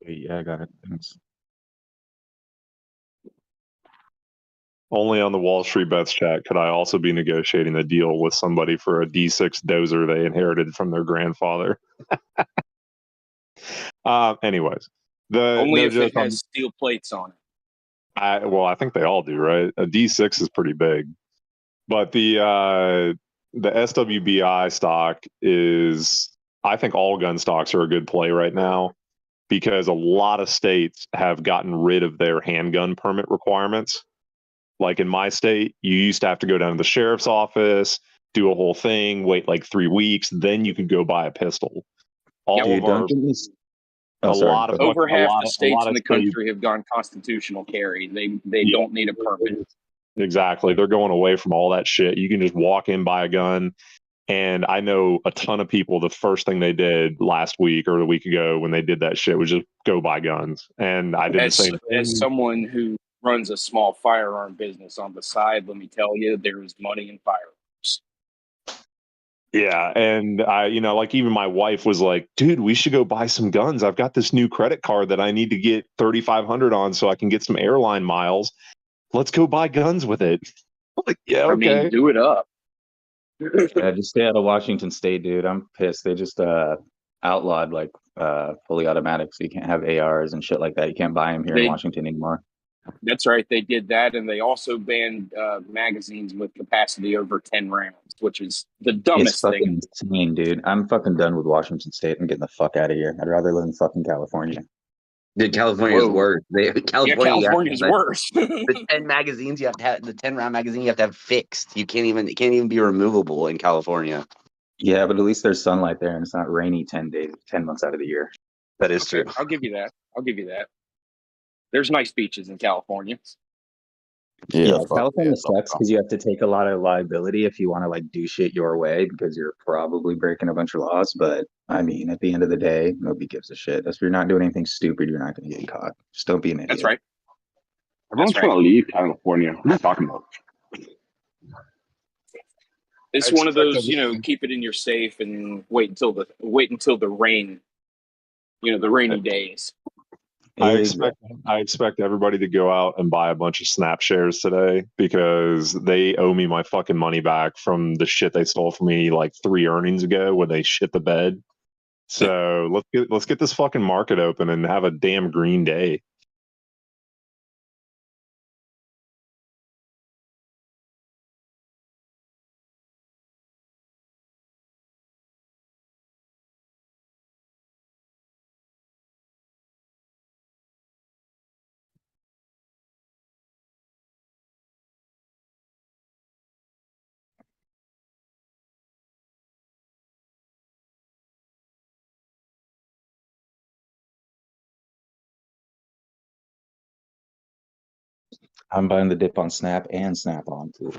Yeah, I got it. Thanks. Only on the Wall Street Bets chat could I also be negotiating a deal with somebody for a D6 dozer they inherited from their grandfather. Anyways, Only if it has steel plates on it. I think they all do, right? A D6 is pretty big, but the SWBI stock is. I think all gun stocks are a good play right now because a lot of states have gotten rid of their handgun permit requirements. Like in my state, you used to have to go down to the sheriff's office, do a whole thing, wait like 3 weeks, then you could go buy a pistol. All of our Over half the states in the states- country have gone constitutional carry. They don't need a permit. Exactly. They're going away from all that shit. You can just walk in, buy a gun. And I know a ton of people, the first thing they did last week or a week ago when they did that shit was just go buy guns. And I did the same thing. As someone who runs a small firearm business on the side, let me tell you, there is money in firearms. Yeah, and I, like even my wife was like, "Dude, we should go buy some guns. I've got this new credit card that I need to get 3,500 on so I can get some airline miles. Let's go buy guns with it." I'm like, yeah, okay. I mean, do it up. Yeah, just stay out of Washington State, dude. I'm pissed. They just outlawed like fully automatic, so you can't have ARs and shit like that. You can't buy them here in Washington anymore. That's right. They did that, and they also banned magazines with capacity over 10 rounds, which is the It's dumbest fucking thing. insane, dude. I'm fucking done with Washington State. I'm getting the fuck out of here. I'd rather live in fucking California. Dude, California is Whoa. worse. California is worse. The 10 magazines you have to have, the 10-round magazine you have to have fixed. It can't even be removable in California. Yeah, but at least there's sunlight there, and it's not rainy 10 months out of the year. That is true. I'll give you that. There's nice beaches in California. Yeah, California sucks because you have to take a lot of liability if you want to like do shit your way because you're probably breaking a bunch of laws. But I mean, at the end of the day, nobody gives a shit. If you're not doing anything stupid, you're not going to get caught. Just don't be an idiot. That's right. Everyone's trying to leave California. What are you talking about? It's one of those, keep it in your safe and wait until the rain, the rainy days. I expect everybody to go out and buy a bunch of Snap shares today because they owe me my fucking money back from the shit they stole from me like 3 earnings ago when they shit the bed. So let's get this fucking market open and have a damn green day. I'm buying the dip on Snap and Snap-on too.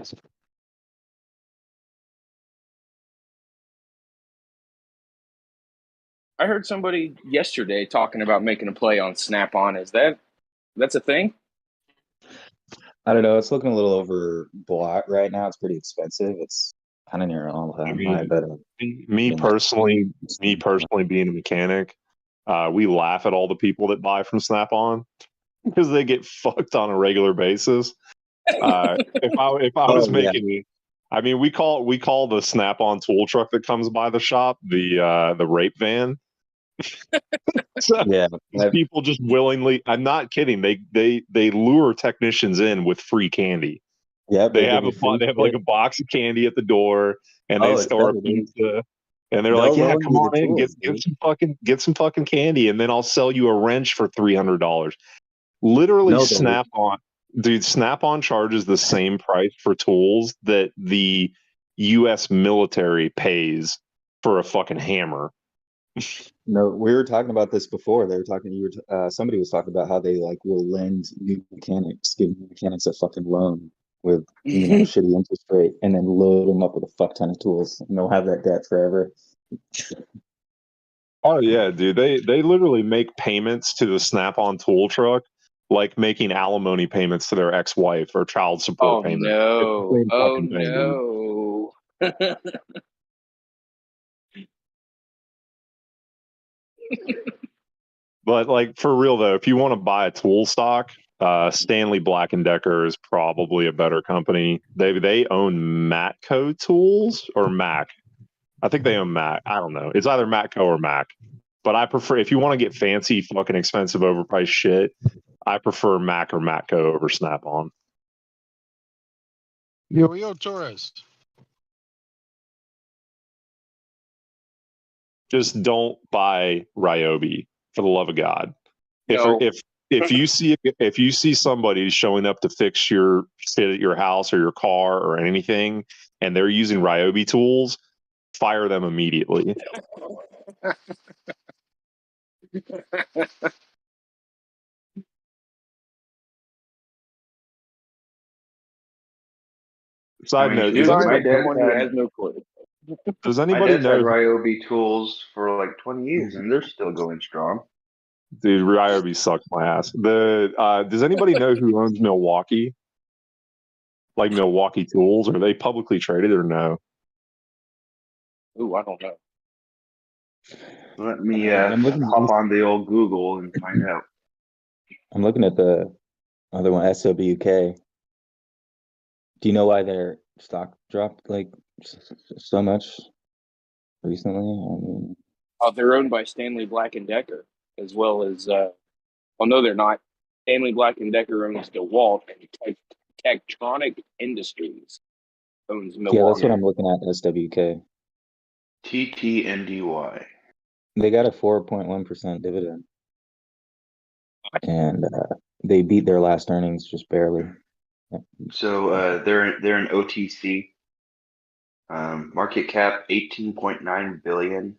I heard somebody yesterday talking about making a play on Snap-on. That's a thing? I don't know. It's looking a little overbought right now. It's pretty expensive. It's kind of near an all-time high. But me personally being a mechanic, we laugh at all the people that buy from Snap-on because they get fucked on a regular basis. If I was making, I mean, we call the Snap-on tool truck that comes by the shop the rape van. So yeah, people just willingly. I'm not kidding. They lure technicians in with free candy. Yeah, they have like a box of candy at the door, and they it's store better, dude. pizza, and they're like, They'll "Yeah, loan come you on the in, tools, get some fucking candy, and then I'll sell you a wrench for $300." Literally, No, Snap-on, dude. Snap-on charges the same price for tools that the U.S. military pays for a fucking hammer. No, we were talking about this before. They were talking. Somebody was talking about how they like will lend new mechanics, give new mechanics a fucking loan with shitty interest rate, and then load them up with a fuck ton of tools, and they'll have that debt forever. Oh yeah, dude. They literally make payments to the Snap-on tool truck like making alimony payments to their ex-wife or child support Oh payments. no! It's the same fucking thing, dude. No! But like for real though, if you want to buy a tool stock, Stanley Black and Decker is probably a better company. They own Matco Tools or Mac. I think they own Mac. I don't know. It's either Matco or Mac. But I prefer, if you want to get fancy, fucking expensive, overpriced shit, I prefer Mac or Matco over Snap-on. Yo, Torres. Just don't buy Ryobi, for the love of God. No. If you see somebody showing up to fix your shit at your house or your car or anything, and they're using Ryobi tools, fire them immediately. Side note: dude, does my anybody, dad Someone who has no clue. does my anybody dad's had know? Ryobi tools for like 20 years, and they're still going strong. Dude, Ryobi sucks my ass. Does anybody know who owns Milwaukee? Like Milwaukee Tools? Are they publicly traded or no? Ooh, I don't know. Let me I'm looking. hop on the old Google and find out. I'm looking at the other one, SWK. Do you know why their stock dropped like so much recently? I mean, They're owned by Stanley Black and Decker, as well as. Well, no, they're not. Stanley Black and Decker owns DeWalt, and Tectronic Industries owns yeah, Milwaukee. that's what I'm looking at. SWK. TTNDY. They got a 4.1% dividend, and they beat their last earnings just barely. So they're an OTC. Market cap 18.9 billion.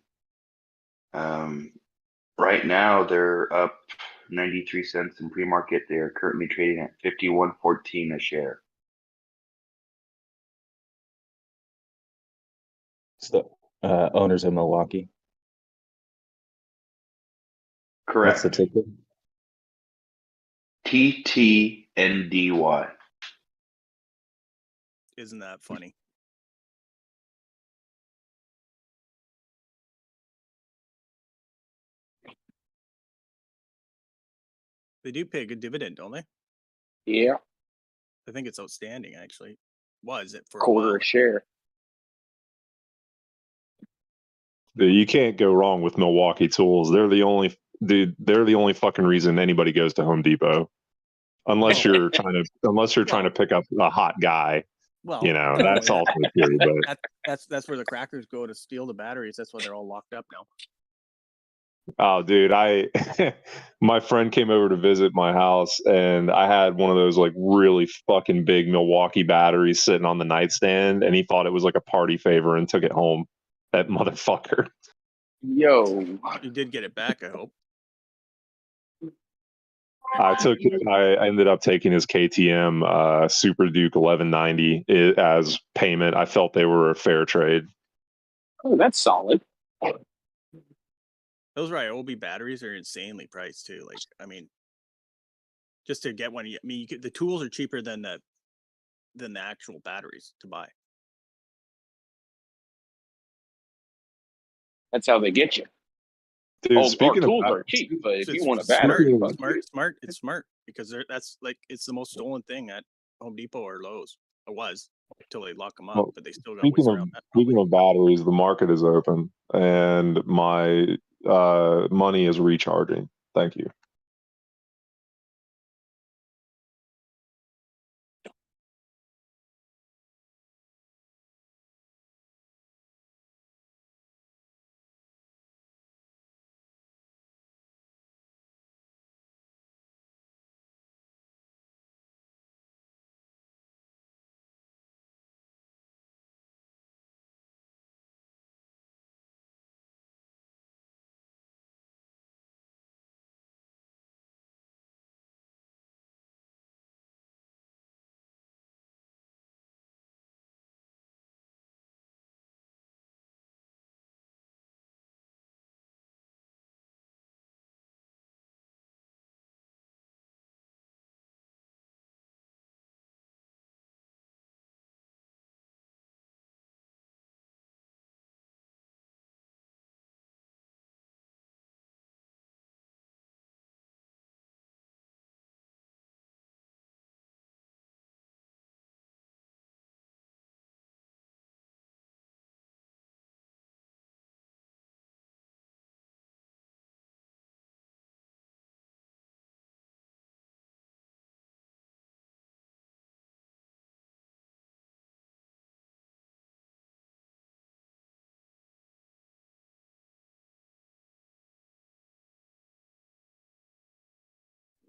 Right now they're up 93 cents in pre-market. They are currently trading at 51.14 a share. It's the owners of Milwaukee. Correct. What's the ticker? TTNDY. Isn't that funny? They do pay a good dividend, don't they? Yeah. I think it's outstanding, actually. Was it for a Quarter while? a share. You can't go wrong with Milwaukee Tools. They're the only fucking reason anybody goes to Home Depot. Unless you're trying to pick up a hot guy. Well, that's also true. But that's where the crackers go to steal the batteries. That's why they're all locked up now. oh, dude, my friend came over to visit my house, and I had one of those like really fucking big Milwaukee batteries sitting on the nightstand, and he thought it was like a party favor and took it home. That motherfucker. Yo. You did get it back, I hope. I ended up taking his KTM Super Duke 1190 as payment. I felt they were a fair trade. Oh, that's solid. Those Ryobi batteries are insanely priced too. Like, I mean, just to get one, I mean, the tools are cheaper than the actual batteries to buy. That's how they get you. Dude, Our tools are cheap, but if you want a battery, It's smart because that's like it's the most stolen thing at Home Depot or Lowe's. It was until they lock them up, Well, but they still got ways around that. speaking of batteries, the market is open and my money is recharging. Thank you.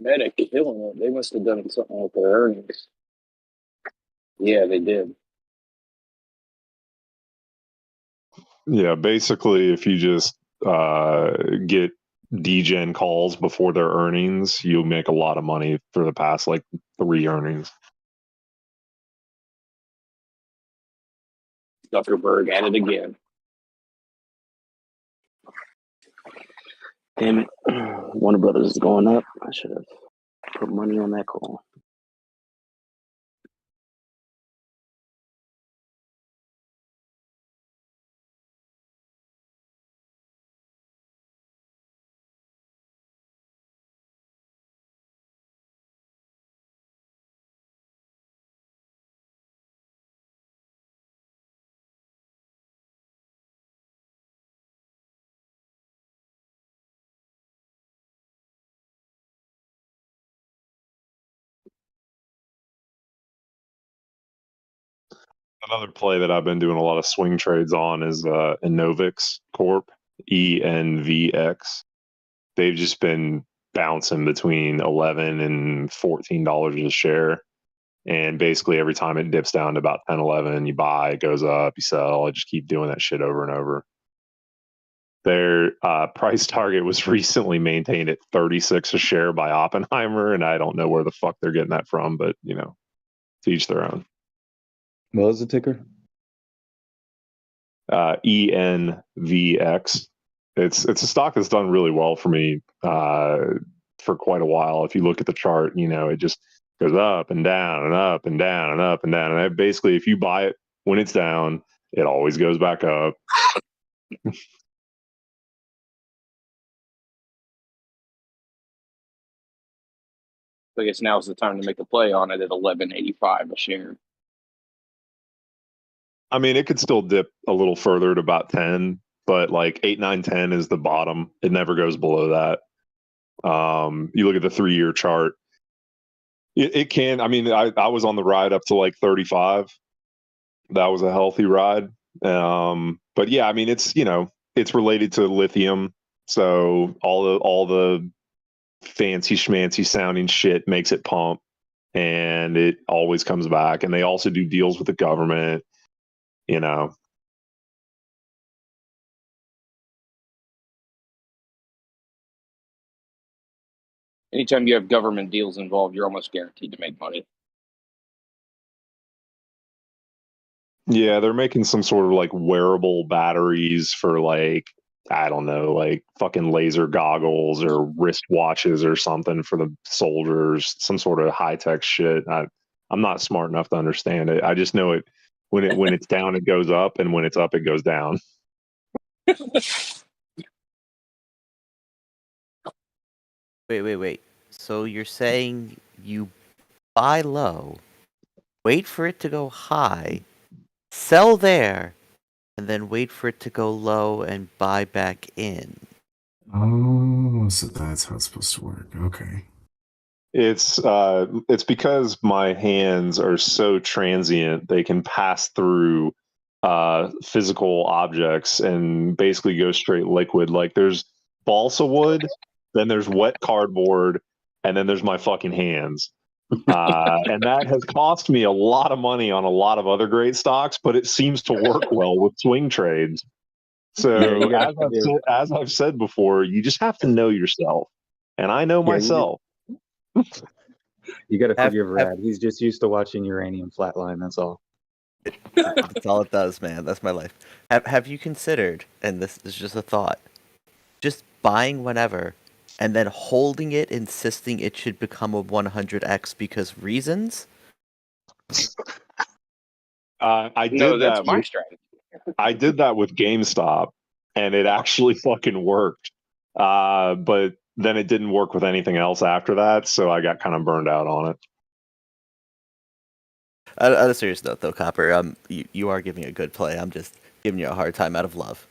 Meta killing it. They must have done something with their earnings. Yeah, they did. Yeah, basically, if you just get degen calls before their earnings, you'll make a lot of money for the past like 3 earnings. Zuckerberg at it again. Damn it. Warner Brothers is going up. I should have put money on that call. Another play that I've been doing a lot of swing trades on is Enovix Corp, ENVX. They've just been bouncing between $11 and $14 a share. And basically every time it dips down to about 10, 11, you buy, it goes up, you sell. I just keep doing that shit over and over. Their price target was recently maintained at 36 a share by Oppenheimer, and I don't know where the fuck they're getting that from, but you know, to each their own. What was the ticker? ENVX. It's a stock that's done really well for me for quite a while. If you look at the chart, you know, it just goes up and down and up and down and up and down. And basically, if you buy it when it's down, it always goes back up. I guess now's the time to make a play on it at 11.85 a share. I mean, it could still dip a little further to about 10, but like 8, 9, 10 is the bottom. It never goes below that. You look at the 3-year chart. It can. I mean, I was on the ride up to like 35. That was a healthy ride. But yeah, I mean, it's, you know, it's related to lithium. So all the fancy schmancy sounding shit makes it pump, and it always comes back. And they also do deals with the government, you know. anytime you have government deals involved, you're almost guaranteed to make money. Yeah, they're making some sort of like wearable batteries for like, I don't know, like fucking laser goggles or wrist watches or something for the soldiers, some sort of high tech shit. I'm not smart enough to understand it. I just know it when it's down it goes up, and when it's up it goes down. Wait. So you're saying you buy low, wait for it to go high, sell there, and then wait for it to go low and buy back in. Oh, so that's how it's supposed to work. Okay. It's because my hands are so transient they can pass through physical objects and basically go straight liquid. Like there's balsa wood, then there's wet cardboard, and then there's my fucking hands. And that has cost me a lot of money on a lot of other great stocks, but it seems to work well with swing trades. So as I've said before, you just have to know yourself, and I know myself. You got to forgive Rad. He's just used to watching uranium flatline. That's all. That's all it does, man. That's my life. Have you considered, and this is just a thought, just buying whenever and then holding it, insisting it should become a 100x because reasons? I did No, that's that. my strategy. I did that with GameStop, and it actually fucking worked. But then it didn't work with anything else after that, so I got kind of burned out on it. On a serious note, though, Copper, you are giving a good play. I'm just giving you a hard time out of love.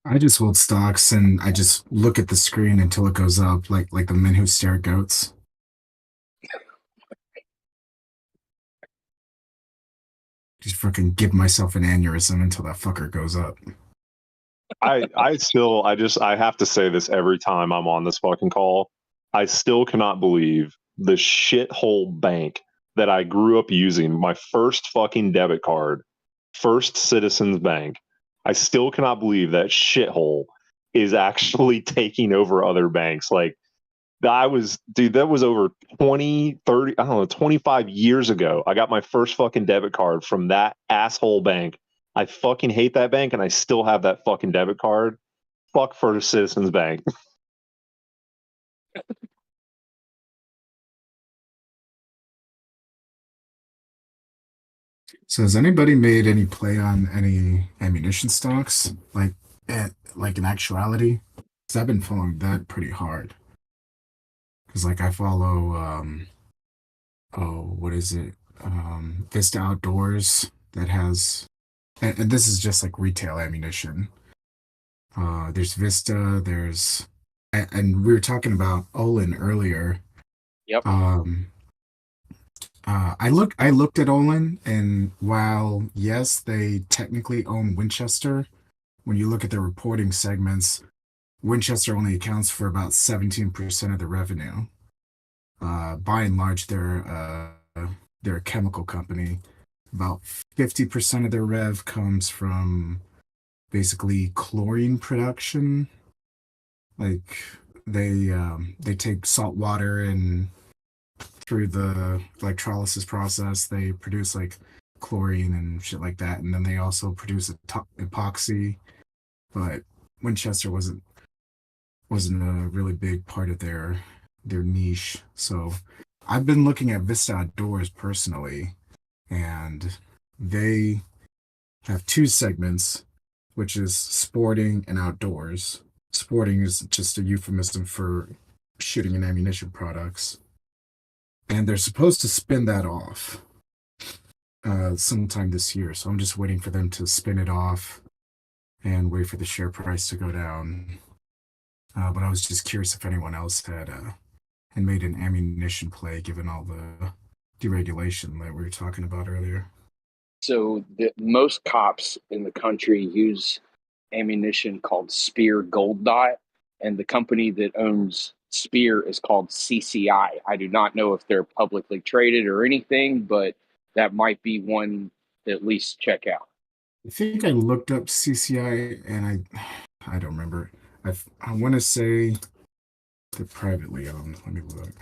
I just hold stocks and I just look at the screen until it goes up, like the men who stare at goats. Just fucking give myself an aneurysm until that fucker goes up. I have to say this every time I'm on this fucking call. I still cannot believe the shithole bank that I grew up using, my first fucking debit card, First Citizens Bank. I still cannot believe that shithole is actually taking over other banks. Like, that was over 20, 30, I don't know, 25 years ago. I got my first fucking debit card from that asshole bank. I fucking hate that bank, and I still have that fucking debit card. Fuck First Citizens Bank. So has anybody made any play on any ammunition stocks? Like in actuality? Because I've been following that pretty hard. Because like I follow what is it? Vista Outdoors that has and this is just like retail ammunition. There's Vista, and we were talking about Olin earlier. Yep. I looked at Olin, and while yes, they technically own Winchester, when you look at their reporting segments, Winchester only accounts for about 17% of the revenue. By and large, they're a chemical company. About 50% of their rev comes from basically chlorine production. Like they take salt water and through the electrolysis process, they produce like chlorine and shit like that, and then they also produce epoxy. But Winchester wasn't a really big part of their niche. So I've been looking at Vista Outdoors personally, and they have two segments, which is sporting and outdoors. Sporting is just a euphemism for shooting and ammunition products. And they're supposed to spin that off sometime this year. So I'm just waiting for them to spin it off and wait for the share price to go down. But I was just curious if anyone else had made an ammunition play, given all the deregulation that we were talking about earlier. So most cops in the country use ammunition called Spear Gold Dot, and the company that owns Spear is called CCI. I do not know if they're publicly traded or anything, but that might be one to at least check out. I think I looked up CCI, and I don't remember. I want to say They're privately owned. Let me look.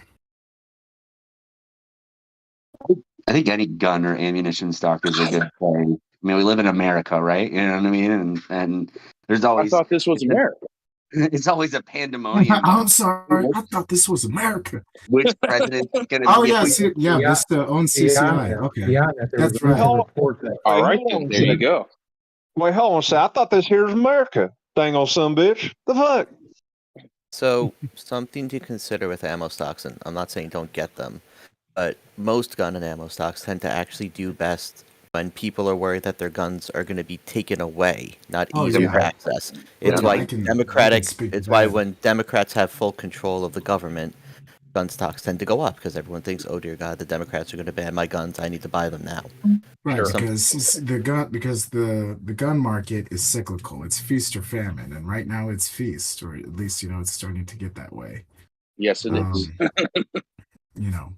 I think any gun or ammunition stock is a good play. I mean, we live in America, right? You know what I mean? And there's I always thought this was America. it's always a pandemonium. I'm sorry. I thought this was America. Which president's gonna Oh be? yeah, yeah. This owns CCI. Okay, that's right. All right, then there you go. Wait, hold on a second. I thought this here's America. Dang on some bitch. The fuck? So something to consider with ammo stocks, and I'm not saying don't get them, but most gun and ammo stocks tend to actually do best when people are worried that their guns are going to be taken away, not Oh, easier yeah. to access. It's Yeah, why I can Democratic. speak to It's why that. when Democrats have full control of the government, gun stocks tend to go up because everyone thinks, "Oh dear God, the Democrats are going to ban my guns. I need to buy them now." Right, Some- because the gun market is cyclical. It's feast or famine, and right now it's feast, or at least it's starting to get that way. Yes, it is. You know,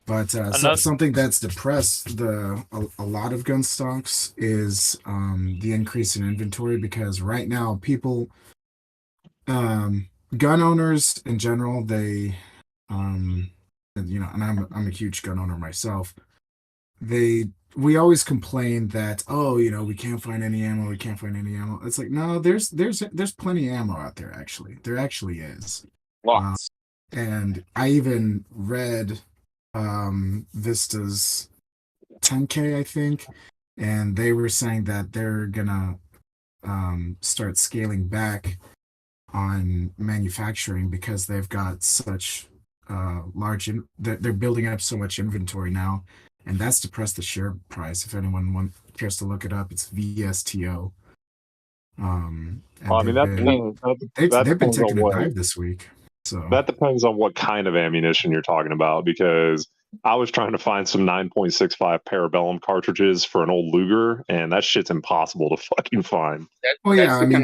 but Another- something that's depressed a lot of gun stocks is the increase in inventory, because right now people, gun owners in general, they and I'm a huge gun owner myself. We always complain that, oh, we can't find any ammo, we can't find any ammo. It's like, no, there's plenty of ammo out there. Actually, there actually is. Lots. And I even read Vista's 10K, I think, and they were saying that they're gonna start scaling back on manufacturing because they've got such they're building up so much inventory now, and that's depressed the share price. If anyone cares to look it up, it's VSTO. And Well, I mean, they've been depends on taking a what dive this week. So that depends on what kind of ammunition you're talking about, because I was trying to find some 9.65 Parabellum cartridges for an old Luger, and that shit's impossible to fucking find. well, yeah, I mean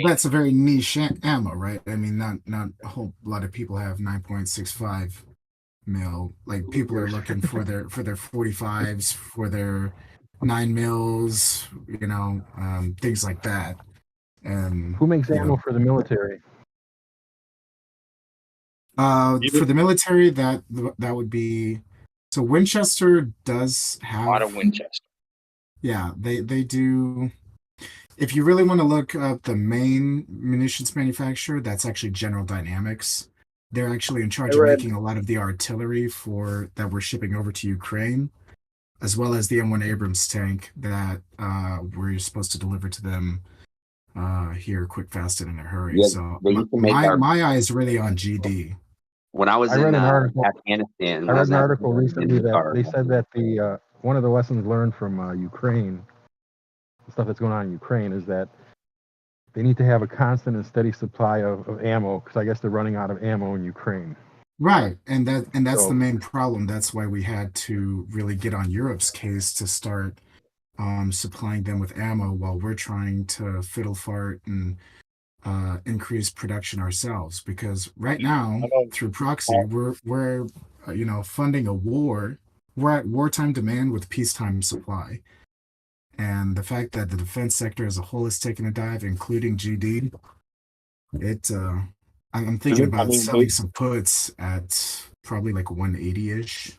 that's a very niche ammo, right? I mean, not a whole lot of people have 9.65 mil. Like, people are looking for their 45s, for their 9 mils, things like that. And Who makes ammo for the military? for the military, that would be, so Winchester does have A lot of Winchester. Yeah, they do. If you really want to look up the main munitions manufacturer, that's actually General Dynamics. They're actually in charge of making a lot of the artillery that we're shipping over to Ukraine, as well as the M1 Abrams tank that we're supposed to deliver to them here quick, fast, and in a hurry. Yeah, So they used to make our- my eye is really on GD. When I was I read in an article. Afghanistan, I when read was an in article Afghanistan, recently that our- they said that the one of the lessons learned from Ukraine, the stuff that's going on in Ukraine, is that they need to have a constant and steady supply of ammo, because I guess they're running out of ammo in Ukraine. Right, and that's So- the main problem. That's why we had to really get on Europe's case to start supplying them with ammo, while we're trying to fiddle fart and increase production ourselves. Because right now, through proxy, we're funding a war. We're at wartime demand with peacetime supply, and the fact that the defense sector as a whole is taking a dive, including GD, I'm thinking about selling some puts at probably like 180-ish.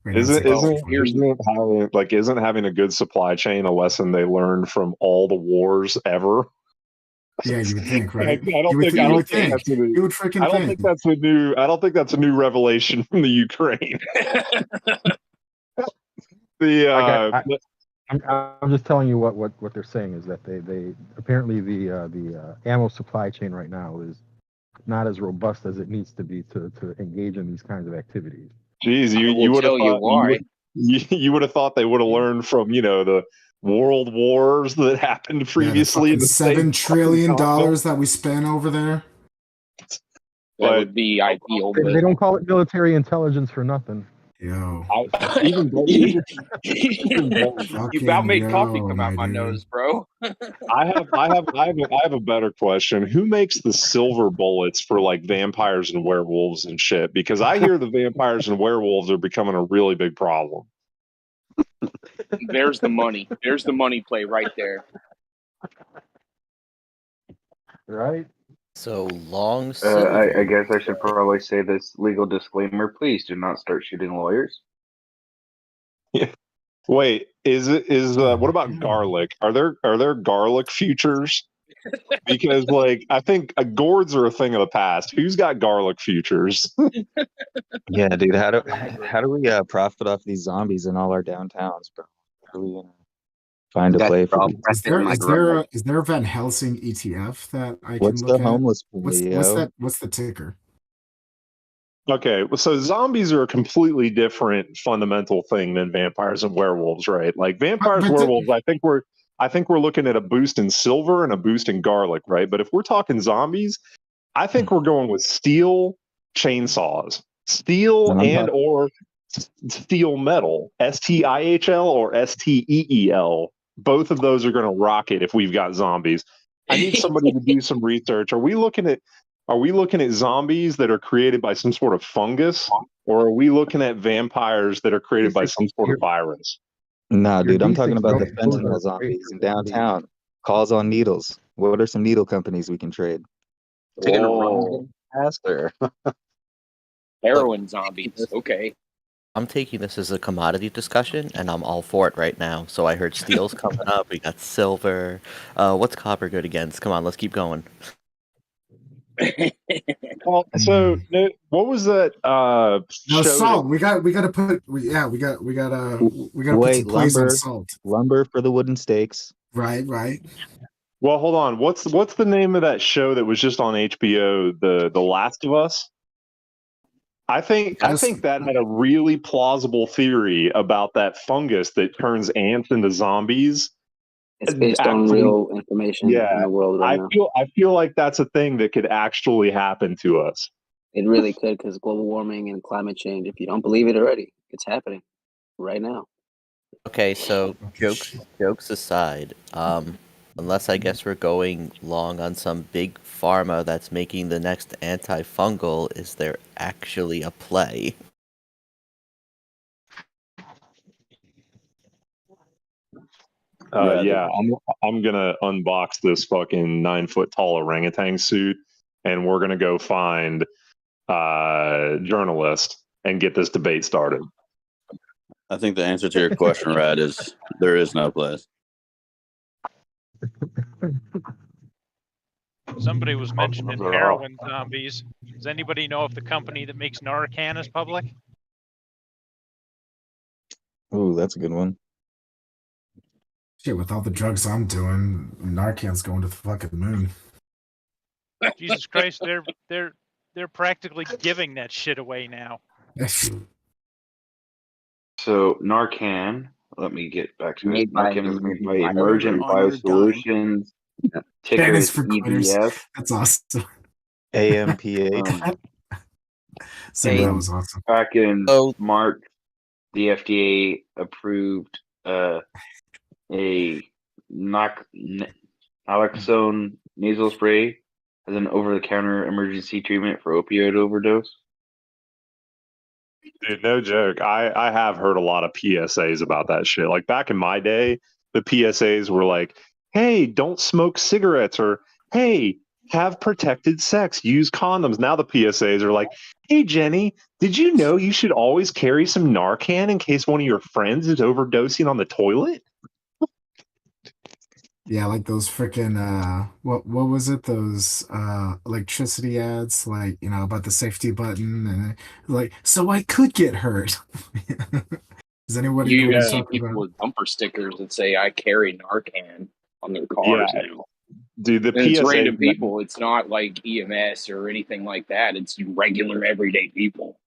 Right now, it's like Isn't having a good supply chain a lesson they learned from all the wars ever? Yeah, you would think, right? I don't think that's a new revelation from the Ukraine. I'm just telling you what they're saying is that they apparently the ammo supply chain right now is not as robust as it needs to be to engage in these kinds of activities. Geez, you would have thought you would have thought they would have learned from the world wars that happened previously. Yeah, the $7 trillion that we spent over there. That would be ideal. They don't call it military intelligence for nothing. Yo, you about made coffee come out my nose, bro. I have a better question. Who makes the silver bullets for like vampires and werewolves and shit? Because I hear the vampires and werewolves are becoming a really big problem. There's the money. There's the money play right there. Right. So long silver. I guess I should probably say this legal disclaimer. Please do not start shooting lawyers. Yeah. Wait, what about garlic? Are there garlic futures? Because like I think gourds are a thing of the past. Who's got garlic futures? Yeah, dude. How do we profit off these zombies in all our downtowns, bro? How are we gonna find a Got play for all these? pressed in my garage. Is there a Van Helsing ETF that I can What's the look at? homeless play, yo? What's the ticker? Okay, well, so zombies are a completely different fundamental thing than vampires and werewolves, right? Like vampires, But werewolves, I think we're looking at a boost in silver and a boost in garlic, right? But if we're talking zombies, I think we're going with steel chainsaws, steel And I'm and or steel metal, STIHL or STEEL. Both of those are going to rock it if we've got zombies. I need somebody to do some research. Are we looking at zombies that are created by some sort of fungus, or are we looking at vampires that are created by some sort of virus? Nah, Your dude. I'm talking basic about the zombies, those fentanyl are zombies in basic zombies. downtown. Calls on needles. What are some needle companies we can trade? They're gonna run Whoa. faster. Heroin zombies. Okay. I'm taking this as a commodity discussion, and I'm all for it right now. So I heard steel's coming up. We got silver. What's copper good against? Come on, let's keep going. Well, so what was that No, show? salt. We got to put. We got to put Wait, some plays on lumber. salt. Lumber for the wooden stakes. Right. Well, hold on. What's the name of that show that was just on HBO? The Last of Us. I think that had a really plausible theory about that fungus that turns ants into zombies. It's based on real information in the world right now. I feel like that's a thing that could actually happen to us. It really could, because global warming and climate change. If you don't believe it already, it's happening right now. Okay, so jokes aside, unless I guess we're going long on some big pharma that's making the next antifungal, is there actually a play? Yeah, I'm gonna unbox this fucking 9-foot tall orangutan suit, and we're gonna go find journalist and get this debate started. I think the answer to your question, Rad, is there is no place. Somebody was mentioning heroin zombies. Does anybody know if the company that makes Narcan is public? Ooh, that's a good one. Shit, with all the drugs I'm doing, Narcan's going to the fucking moon. Jesus Christ, they're practically giving that shit away now. So Narcan, let me get back to it. Made by Narcan is made by Emergent Emergent on your Biosolutions. Ticker That is is for quitters. EBF. That's awesome. AMPA. So that was awesome. Back in March, the FDA approved a naloxone nasal spray as an over-the-counter emergency treatment for opioid overdose. Dude, no joke. I have heard a lot of PSAs about that shit. Like back in my day, the PSAs were like, hey, don't smoke cigarettes, or hey, have protected sex, use condoms. Now the PSAs are like, hey, Jenny, did you know you should always carry some Narcan in case one of your friends is overdosing on the toilet? Yeah, like those freaking what was it? Those electricity ads, like, you know, about the safety button, and like, so I could get hurt. Does anybody know You what I'm see talking people about? with bumper stickers that say "I carry Narcan" on their cars now. Dude, the And it's PSA random people. It's not like EMS or anything like that. It's regular, everyday people.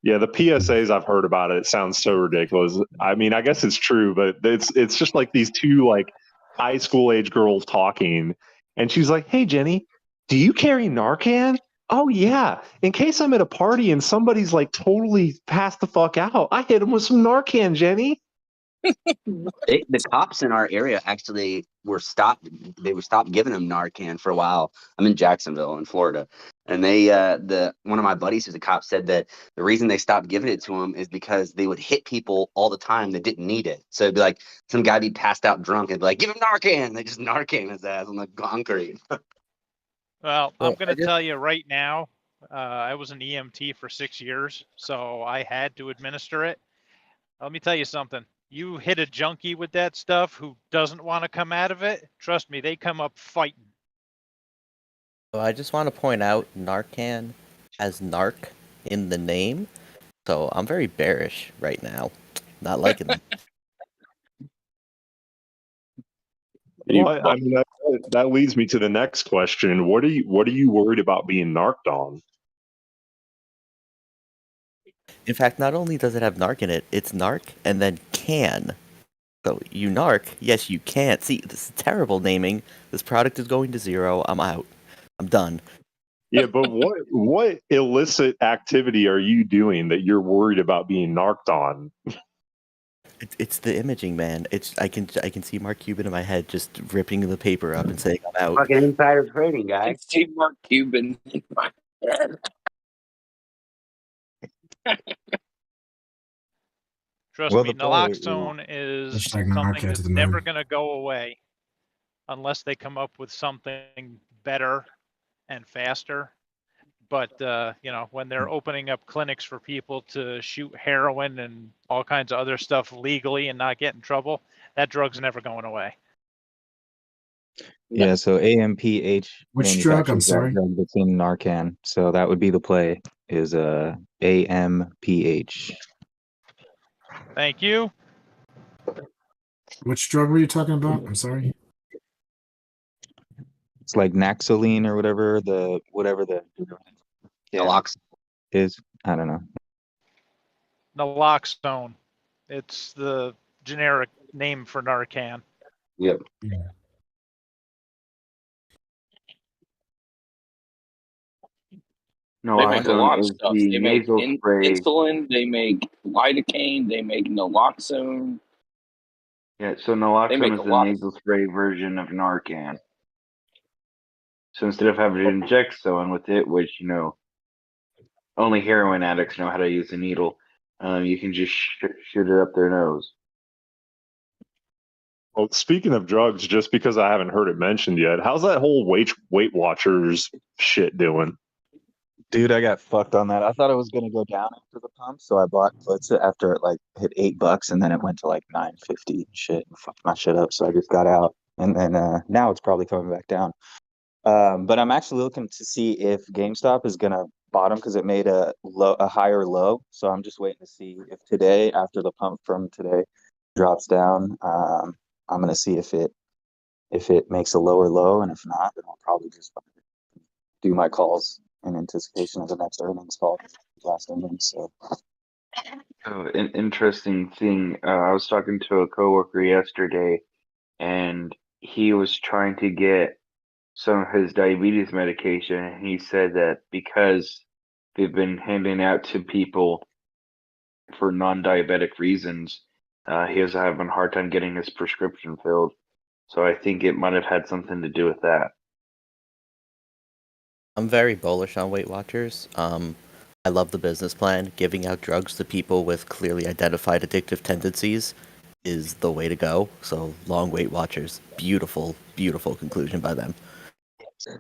Yeah, the PSAs I've heard about it sounds so ridiculous. I mean, I guess it's true, but it's just like these two like high school age girls talking, and she's like, "Hey, Jenny, do you carry Narcan?" "Oh yeah, in case I'm at a party and somebody's like totally passed the fuck out, I hit them with some Narcan, Jenny." The cops in our area actually were stopped. They were stopped giving them Narcan for a while. I'm in Jacksonville, in Florida, and one of my buddies who's a cop said that the reason they stopped giving it to them is because they would hit people all the time that didn't need it. So it'd be like some guy be passed out drunk and be like, "Give him Narcan." They just Narcan his ass on the concrete. Well, So I'm going I to just tell you right now, I was an EMT for 6 years, so I had to administer it. Let me tell you something. You hit a junkie with that stuff who doesn't want to come out of it. Trust me, they come up fighting. so I just want to point out Narcan has narc in the name, so I'm very bearish right now. Not liking them. Well, I mean, that leads me to the next question. What are you worried about being narked on? In fact, not only does it have narc in it, it's narc and then can. So you narc, yes, you can't. See, this is terrible naming. This product is going to zero. I'm out. I'm done. Yeah, but what illicit activity are you doing that you're worried about being narked on? It's the imaging, man. I can see Mark Cuban in my head just ripping the paper up and saying I'm out. Fucking insider trading, I guy. can see Mark Cuban in my head. Trust Well, me, the play, you know, naloxone is Hashtag something Narcan to that's the never moon. going to go away unless they come up with something better and faster. But when they're opening up clinics for people to shoot heroin and all kinds of other stuff legally and not get in trouble, that drug's never going away. yeah. So AMPH Which drug? I'm manufactures that sorry. drug that's in Narcan. So that would be the play. Is AMPH. Thank you. Which drug were you talking about? I'm sorry. It's like Naxoline or whatever the Naloxone. is. I don't know. Naloxone. It's the generic name for Narcan. Yep. No, They make a lot of is stuff. the They make nasal spray. insulin. They make lidocaine. They make naloxone. Yeah, so They naloxone make a is the lot of. nasal spray version of Narcan. So instead of having to inject someone with it, which only heroin addicts know how to use a needle, you can just shoot it up their nose. Well, speaking of drugs, just because I haven't heard it mentioned yet, how's that whole Weight Watchers shit doing? Dude, I got fucked on that. I thought it was gonna go down after the pump, so I bought puts it after it like hit $8, and then it went to like 9.50 and shit, and fucked my shit up. So I just got out, and then now it's probably coming back down. But I'm actually looking to see if GameStop is gonna bottom because it made a higher low. So I'm just waiting to see if today, after the pump from today, drops down. I'm gonna see if it makes a lower low, and if not, then I'll probably just do my calls in anticipation of the next earnings call, last earnings. So So an interesting thing, I was talking to a coworker yesterday, and he was trying to get some of his diabetes medication, and he said that because they've been handing out to people for non-diabetic reasons, he was having a hard time getting his prescription filled. So I think it might have had something to do with that. I'm very bullish on Weight Watchers. I love the business plan. Giving out drugs to people with clearly identified addictive tendencies is the way to go. So long Weight Watchers, beautiful, beautiful conclusion by them.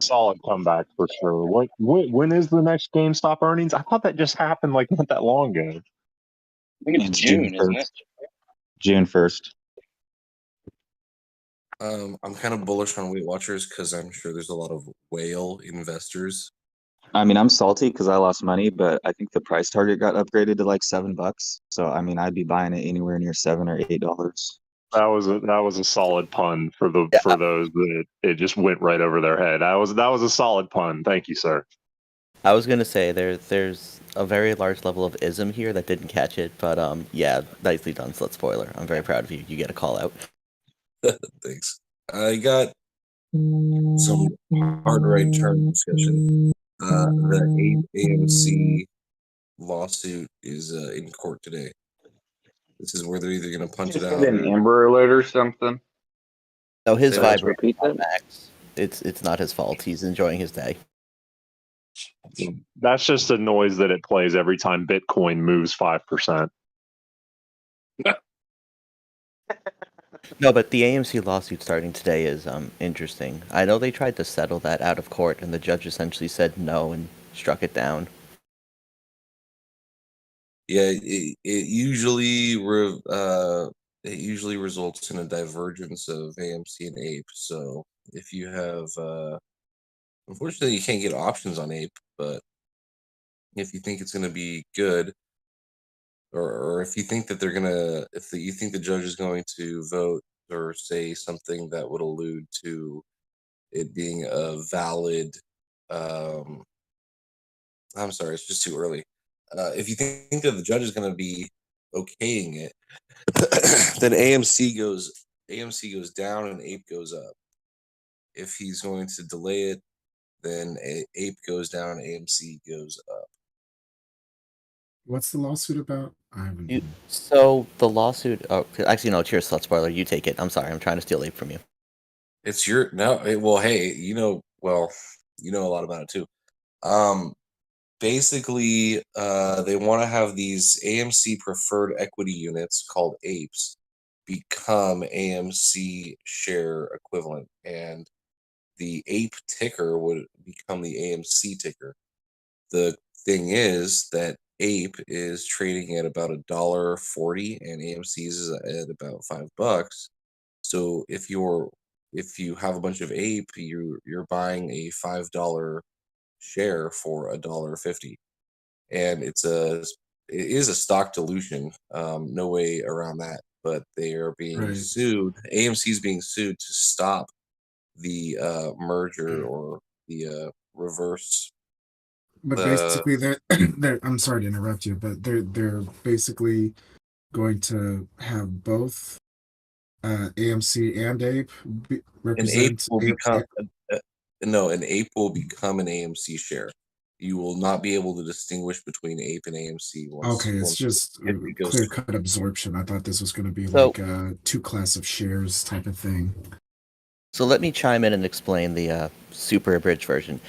Solid comeback for sure. When is the next GameStop earnings? I thought that just happened like not that long ago. I think it's June, isn't it? June 1st. I'm kind of bullish on Weight Watchers because I'm sure there's a lot of whale investors. I mean, I'm salty because I lost money, but I think the price target got upgraded to like $7. So I mean, I'd be buying it anywhere near $7 or $8. That was a solid pun for those that it just went right over their head. That was a solid pun. Thank you, sir. I was gonna say there's a very large level of ism here that didn't catch it, but yeah, nicely done, Slut Spoiler. I'm very proud of you. You get a call out. Thanks. I got some hard right turn discussion. The AMC lawsuit is in court today. This is where they're either going to punch it out. An Amber Alert or something. No, his Say that, vibrator repeat that? max. It's not his fault. He's enjoying his day. That's just a noise that it plays every time Bitcoin moves 5%. No, but the AMC lawsuit starting today is interesting. I know they tried to settle that out of court, and the judge essentially said no and struck it down. Yeah, it usually results in a divergence of AMC and Ape. So if you have unfortunately you can't get options on Ape, but if you think it's going to be good, or if you think that you think the judge is going to vote or say something that would allude to it being a valid, um, I'm sorry, it's just too early. If you think that the judge is going to be okaying it, then AMC goes down and Ape goes up. If he's going to delay it, then Ape goes down, AMC goes up. What's the lawsuit about? I haven't. So the lawsuit. Oh, actually, no. Cheers, slut spoiler. You take it. I'm sorry. I'm trying to steal Ape from you. It's your no. Well, hey, you know a lot about it too. Basically, they want to have these AMC preferred equity units called APEs become AMC share equivalent, and the APE ticker would become the AMC ticker. The thing is that Ape is trading at about $1.40 and AMC's is at about $5. So if you have a bunch of Ape, you're buying a $5 share for $1.50, and it is a stock dilution. No way around that. But they are being Right. sued. AMC is being sued to stop the merger or the reverse. But basically, they're. I'm sorry to interrupt you, but they're basically going to have both AMC and Ape An ape represent will become AMC. no, an ape will become an AMC share. You will not be able to distinguish between Ape and AMC Okay, it's once just it goes clear cut absorption. I thought this was going to be So- like a two class of shares type of thing. So let me chime in and explain the super abridged version.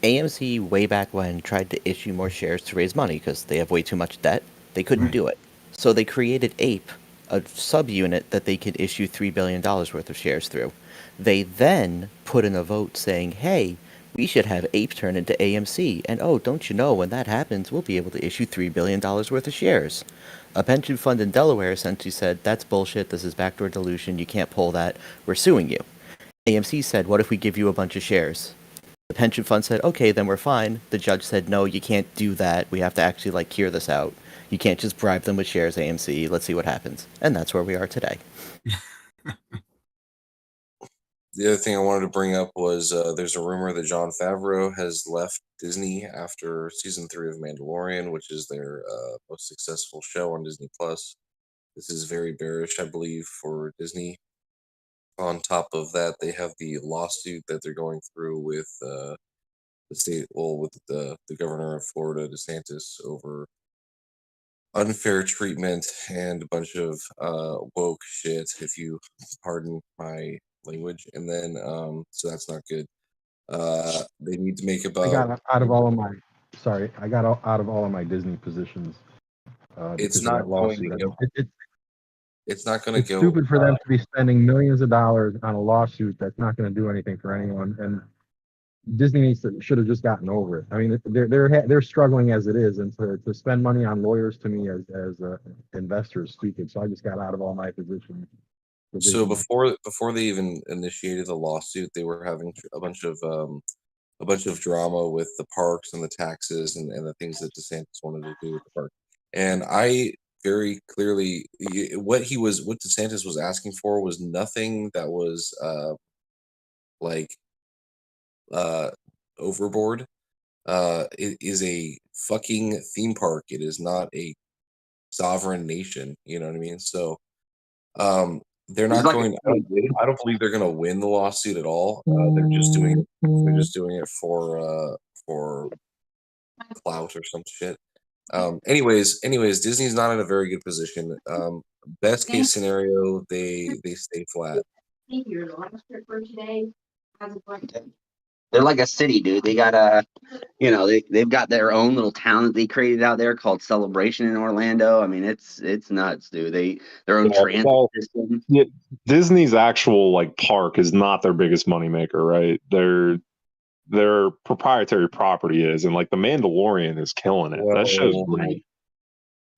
AMC way back when tried to issue more shares to raise money because they have way too much debt. They couldn't Right. do it. So they created APE, a subunit that they could issue $3 billion worth of shares through. They then put in a vote saying, hey, we should have APE turn into AMC. And oh, don't you know, when that happens, we'll be able to issue $3 billion worth of shares. A pension fund in Delaware essentially said, that's bullshit, this is backdoor dilution, you can't pull that, we're suing you. AMC said, what if we give you a bunch of shares? The pension fund said, okay, then we're fine. The judge said, no, you can't do that. We have to actually hear this out. You can't just bribe them with shares, AMC. Let's see what happens. And that's where we are today. The other thing I wanted to bring up was there's a rumor that Jon Favreau has left Disney after season 3 of Mandalorian, which is their most successful show on Disney Plus. This is very bearish, I believe, for Disney. On top of that, they have the lawsuit that they're going through with the governor of Florida, DeSantis, over unfair treatment and a bunch of woke shit, if you pardon my language. And then so that's not good. They need to make I about got out of all of my I got out of all of my Disney positions it's because of not that going to lawsuit. go it's not going to It's go stupid for them to be spending millions of dollars on a lawsuit that's not going to do anything for anyone. And Disney should have just gotten over it. I mean, they're struggling as it is, and to spend money on lawyers to me as investors stupid. So I just got out of all my positions. so before they even initiated the lawsuit, they were having a bunch of drama with the parks and the taxes and the things that DeSantis wanted to do with the park. And I very clearly what DeSantis was asking for was nothing that was like overboard. It is a fucking theme park. It is not a sovereign nation. You know what I mean? So they're It's not like going. I don't believe they're going to win the lawsuit at all. They're just doing it for clout or some shit. Anyways, Disney's not in a very good position. Best case scenario, they stay flat. They're like a city, dude. They got they've got their own little town that they created out there called Celebration in Orlando. I mean, it's nuts, dude. Their own Yeah, transit well, system. yeah, Disney's actual like park is not their biggest moneymaker, right? Their proprietary property is, and like the Mandalorian is killing it. That show's Well, great.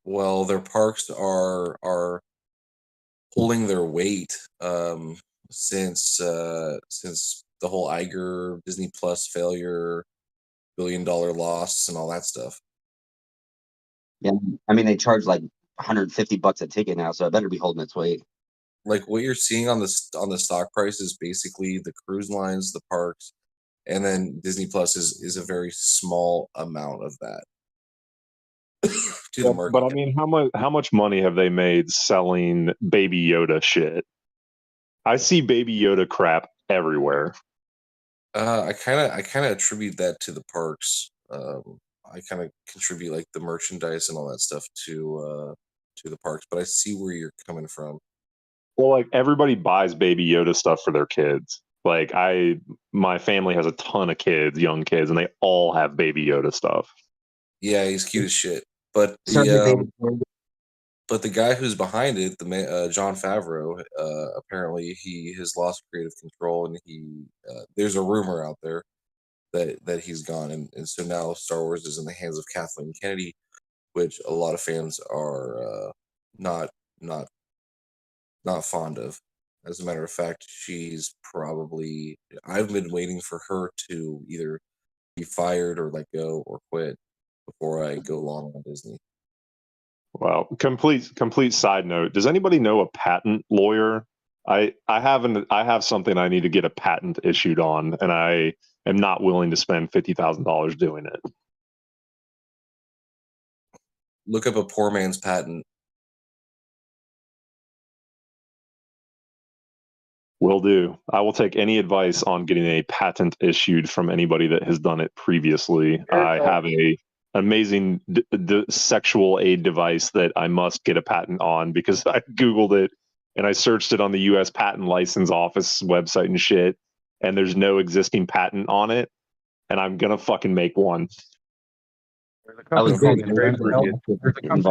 well, their parks are pulling their weight since the whole Iger Disney Plus failure, $1 billion loss, and all that stuff. Yeah, I mean they charge like $150 a ticket now, so it better be holding its weight. Like what you're seeing on the stock price is basically the cruise lines, the parks, and then Disney Plus is a very small amount of that to the Yeah, market but I cap. mean, how much money have they made selling Baby Yoda shit? I see Baby Yoda crap everywhere. I kind of attribute that to the parks. I kind of contribute like the merchandise and all that stuff to the parks, but I see where you're coming from. Well, like everybody buys Baby Yoda stuff for their kids. Like my family has a ton of kids, young kids, and they all have Baby Yoda stuff. Yeah, he's cute as shit. But Certainly, but the guy who's behind it, John Favreau, apparently he has lost creative control, and there's a rumor out there that he's gone, and so now Star Wars is in the hands of Kathleen Kennedy, which a lot of fans are not not not fond of. As a matter of fact, I've been waiting for her to either be fired or let go or quit before I go long on Disney. Well, complete side note. Does anybody know a patent lawyer? I have something I need to get a patent issued on, and I am not willing to spend $50,000 doing it. Look up a poor man's patent. Will do. I will take any advice on getting a patent issued from anybody that has done it previously. I have a amazing sexual aid device that I must get a patent on because I Googled it and I searched it on the U.S. Patent License Office website and shit, and there's no existing patent on it, and I'm gonna fucking make one. There's a company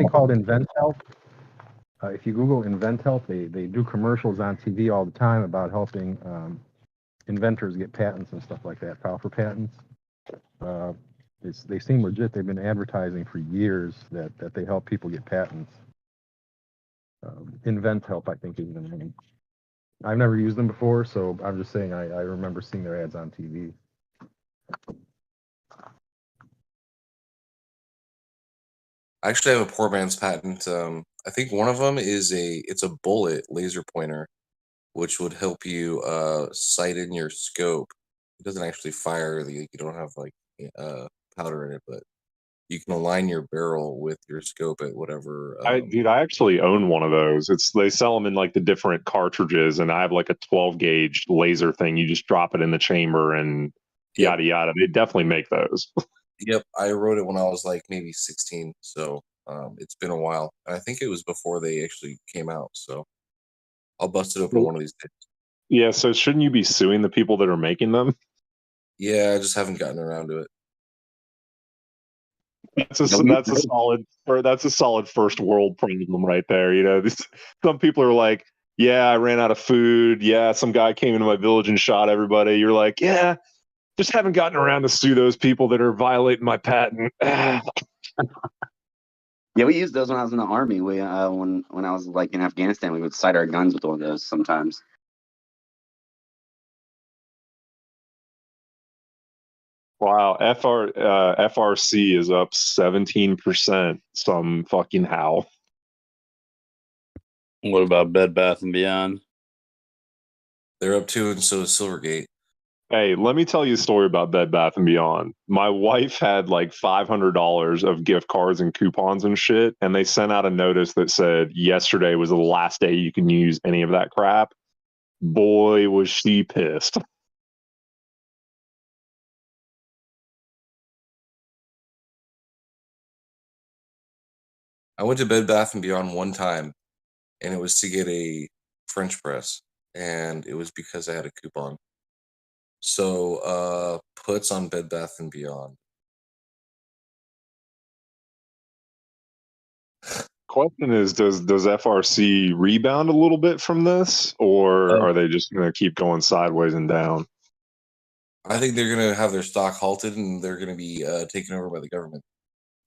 called Invent Health. If you Google Invent Health, they do commercials on TV all the time about helping inventors get patents and stuff like that, file for patents. They seem legit. They've been advertising for years that they help people get patents. Invent Help, I think, is the name. I've never used them before, so I'm just saying I remember seeing their ads on TV. I actually have a poor man's patent. I think one of them is it's a bullet laser pointer, which would help you sight in your scope. It doesn't actually fire. You don't have like powder in it, but you can align your barrel with your scope at whatever. Dude, I actually own one of those. They sell them in like the different cartridges, and I have like a 12 gauge laser thing. You just drop it in the chamber and yada yada. They definitely make those. Yep, I wrote it when I was like maybe 16, so it's been a while. And I think it was before they actually came out, so I'll bust it open one of these days. Yeah, so shouldn't you be suing the people that are making them? Yeah, I just haven't gotten around to it. That's a solid first world problem right there. You know, some people are like, "Yeah, I ran out of food. Yeah, some guy came into my village and shot everybody." You're like, "Yeah, just haven't gotten around to sue those people that are violating my patent." Yeah, we used those when I was in the army. We when I was like in Afghanistan, we would sight our guns with one of those sometimes. Wow, FRC is up 17%. Some fucking how. What about Bed Bath and Beyond? They're up too, and so is Silvergate. Hey, let me tell you a story about Bed Bath and Beyond. My wife had like $500 of gift cards and coupons and shit, and they sent out a notice that said yesterday was the last day you can use any of that crap. Boy, was she pissed. I went to Bed Bath and Beyond one time, and it was to get a French press, and it was because I had a coupon. So puts on Bed Bath and Beyond. Question is, does FRC rebound a little bit from this, or are they just going to keep going sideways and down? I think they're going to have their stock halted, and they're going to be taken over by the government,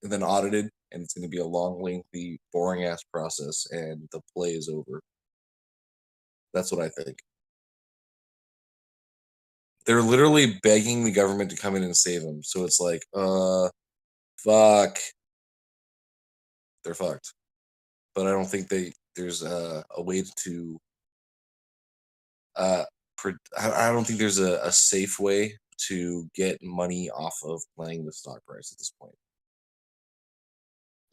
and then audited, and it's going to be a long, lengthy, boring ass process, and the play is over. That's what I think. They're literally begging the government to come in and save them. So it's like, fuck. They're fucked. But I don't think there's a way to I don't think there's a safe way to get money off of playing the stock price at this point.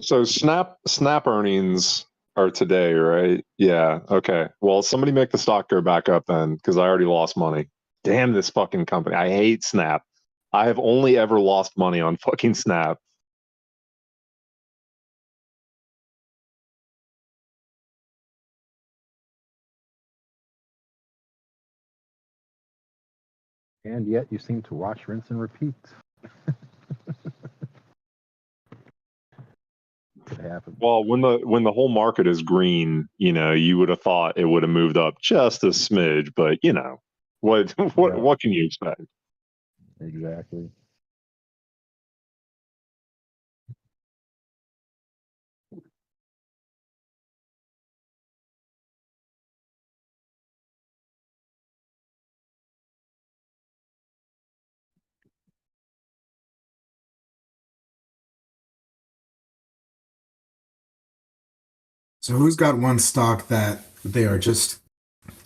So Snap earnings are today, right? Yeah. Okay. Well, somebody make the stock go back up then, because I already lost money. Damn this fucking company. I hate Snap. I have only ever lost money on fucking Snap. And yet you seem to watch, rinse, and repeat. Could happen. Well, when the whole market is green, you would have thought it would have moved up just a smidge, but what can you expect? Exactly. So who's got one stock that they are just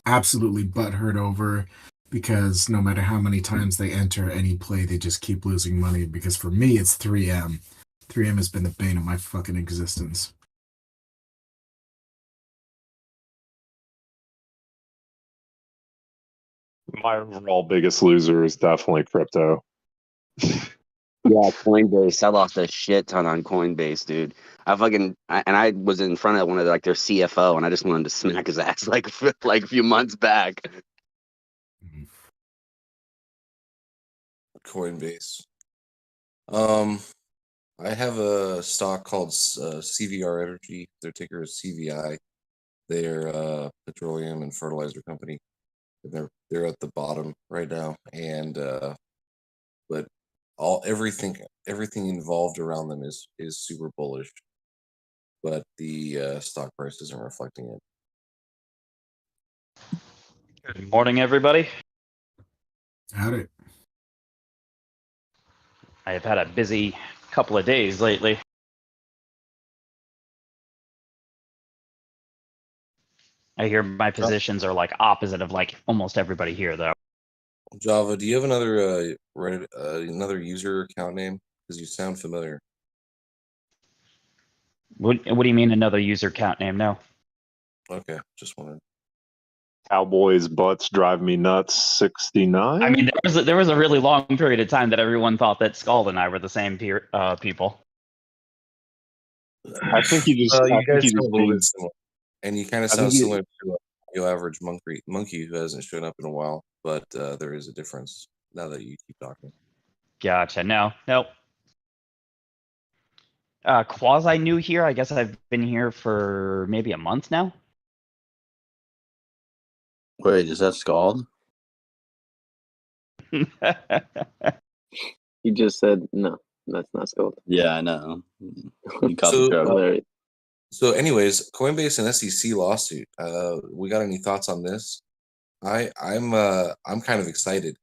absolutely butthurt over because no matter how many times they enter any play, they just keep losing money? Because for me, it's 3M. 3M has been the bane of my fucking existence. My overall biggest loser is definitely crypto. Yeah, Coinbase. I lost a shit ton on Coinbase, dude. I was in front of one of their CFO, and I just wanted to smack his ass like a few months back. Coinbase. I have a stock called CVR Energy. Their ticker is CVI. They're a petroleum and fertilizer company. They're at the bottom right now, and but everything involved around them is super bullish, but the stock price isn't reflecting it. Good morning, everybody. Howdy. I have had a busy couple of days lately. I hear my positions are opposite of almost everybody here, though. Java, do you have another Reddit, another user account name? Because you sound familiar. What do you mean another user account name? No. Okay, just wondering. Cowboys butts drive me nuts. 69. I mean, there was a really long period of time that everyone thought that Scald and I were the same people. I think you just. You I think guys you sound a just little need- bit similar, and you kind of I think sound similar to your average monkey who hasn't shown up in a while. But there is a difference now that you keep talking. Gotcha. No. Quasi new here. I guess I've been here for maybe a month now. Wait, is that Scald? He just said no. That's not Scald. Yeah, I know. You caught the joke. So, anyways, Coinbase and SEC lawsuit. We got any thoughts on this? I'm kind of excited.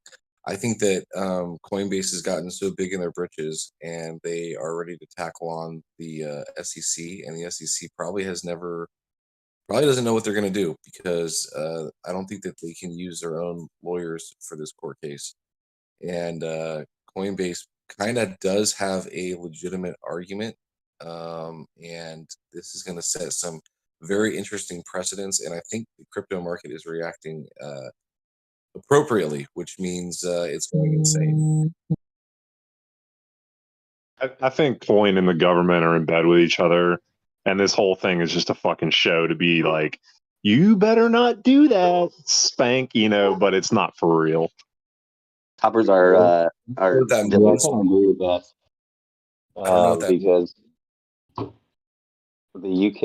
I think that Coinbase has gotten so big in their britches, and they are ready to tackle on the SEC, and the SEC probably doesn't know what they're going to do, because I don't think that they can use their own lawyers for this court case. And Coinbase kind of does have a legitimate argument, and this is going to set some very interesting precedents. And I think the crypto market is reacting appropriately, which means it's going insane. I think Coin and the government are in bed with each other, and this whole thing is just a fucking show to be like, you better not do that, spank, but it's not for real. Toppers are what that Yeah, I means. kind of agree with that. I don't know what that Because the UK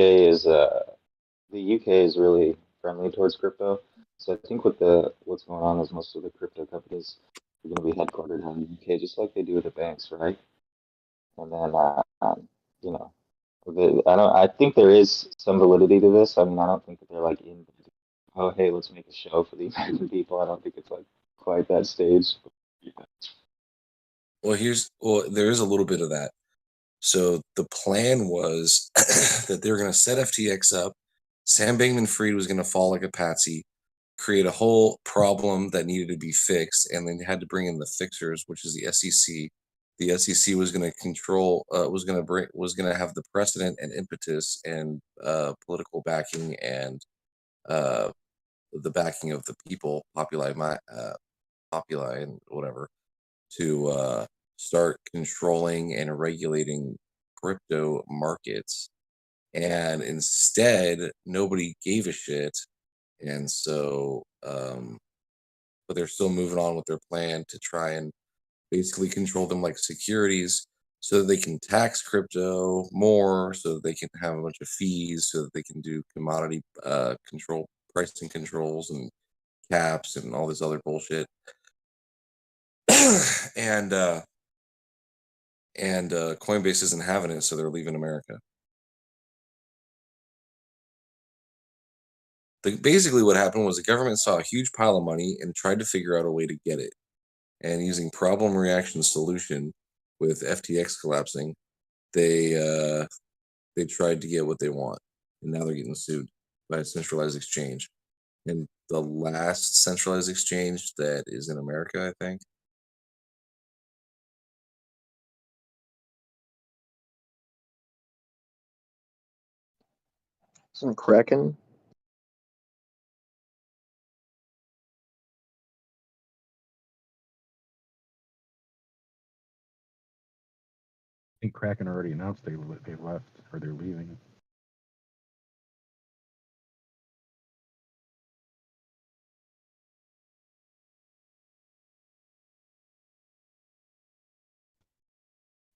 is really friendly towards crypto. So I think what's going on is most of the crypto companies are going to be headquartered in the UK, just like they do with the banks, right? And then you know, I think there is some validity to this. I mean, I don't think that they're like oh hey, let's make a show for the American people. I don't think it's like quite that stage. Well, there is a little bit of that. So the plan was that they were going to set FTX up. Sam Bankman-Fried was going to fall like a patsy, create a whole problem that needed to be fixed, and then had to bring in the fixers, which is the SEC. The SEC was going to control, was going to have the precedent and impetus and political backing and the backing of the people, populi and whatever, to start controlling and regulating crypto markets. And instead, nobody gave a shit. And so, but they're still moving on with their plan to try and basically control them like securities so that they can tax crypto more, so that they can have a bunch of fees, so that they can do commodity control, pricing controls and caps and all this other bullshit. and Coinbase isn't having it, so they're leaving America. Basically, what happened was the government saw a huge pile of money and tried to figure out a way to get it. And using problem reaction solution with FTX collapsing, they tried to get what they want, and now they're getting sued by a centralized exchange. And the last centralized exchange that is in America, I think. Some Kraken. I think Kraken already announced they left or they're leaving.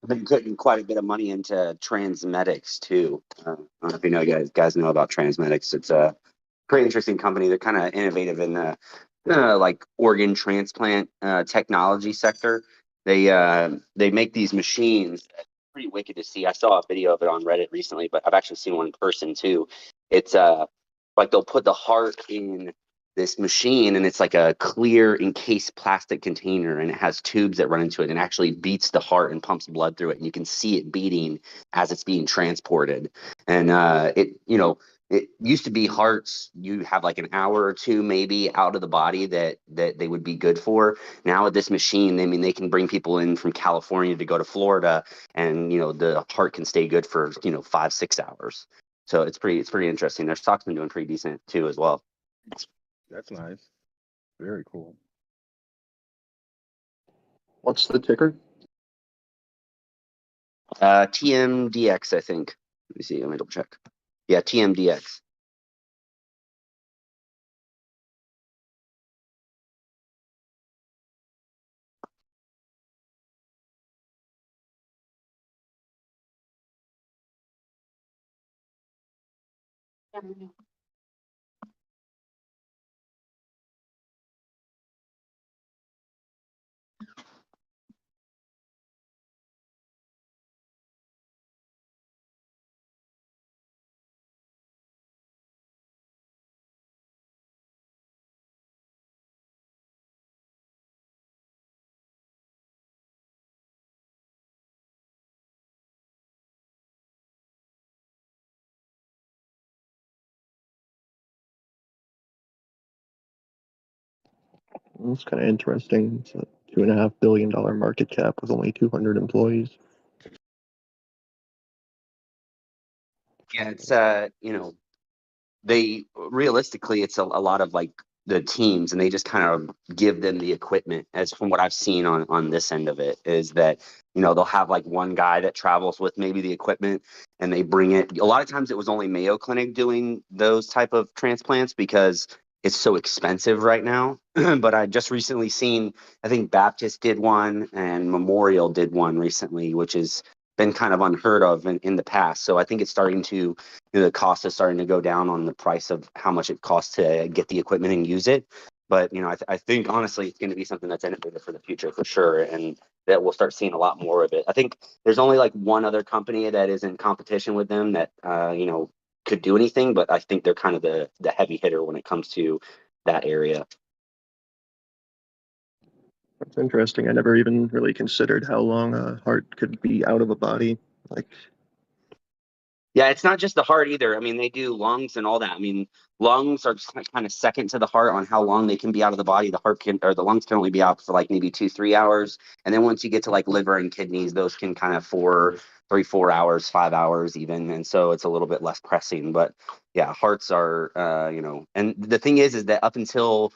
I've been putting quite a bit of money into Transmedics too. I don't know if you know guys know about Transmedics. It's a pretty interesting company. They're kind of innovative in the like organ transplant technology sector. They make these machines. Pretty wicked to see. I saw a video of it on Reddit recently, but I've actually seen one in person too. It's like they'll put the heart in this machine and it's like a clear encased plastic container and it has tubes that run into it and actually beats the heart and pumps blood through it and you can see it beating as it's being transported. And it used to be hearts you have like an hour or two maybe out of the body that they would be good for. Now with this machine, I mean, they can bring people in from California to go to Florida and the heart can stay good for 5-6 hours. So it's pretty interesting. Their stock's been doing pretty decent too as well. That's nice. Very cool. What's the ticker? TMDX, I think. Let me see. Let me double check. Yeah, TMDX. It's kind of interesting. It's a $2.5 billion market cap with only 200 employees. Yeah, it's they realistically it's a lot of like the teams and they just kind of give them the equipment. As from what I've seen on this end of it is that they'll have like one guy that travels with maybe the equipment and they bring it. A lot of times it was only Mayo Clinic doing those type of transplants because it's so expensive right now. But I just recently seen, I think Baptist did one and Memorial did one recently, which has been kind of unheard of in the past. So I think it's starting to, you know, the cost is starting to go down on the price of how much it costs to get the equipment and use it. But, you know, I think honestly, it's going to be something that's innovative for the future for sure. And that we'll start seeing a lot more of it. I think there's only like one other company that is in competition with them that, you know, could do anything, but I think they're kind of the heavy hitter when it comes to that area. That's interesting. I never even really considered how long a heart could be out of a body. Like, Yeah, it's not just the heart either. I mean, they do lungs and all that. I mean, lungs are just kind of second to the heart on how long they can be out of the body. The heart can, or the lungs can only be out for like maybe 2-3 hours. And then once you get to like liver and kidneys, those can kind of 4 hours, 5 hours even. And so it's a little bit less pressing. But yeah, hearts are, you know, and the thing is that up until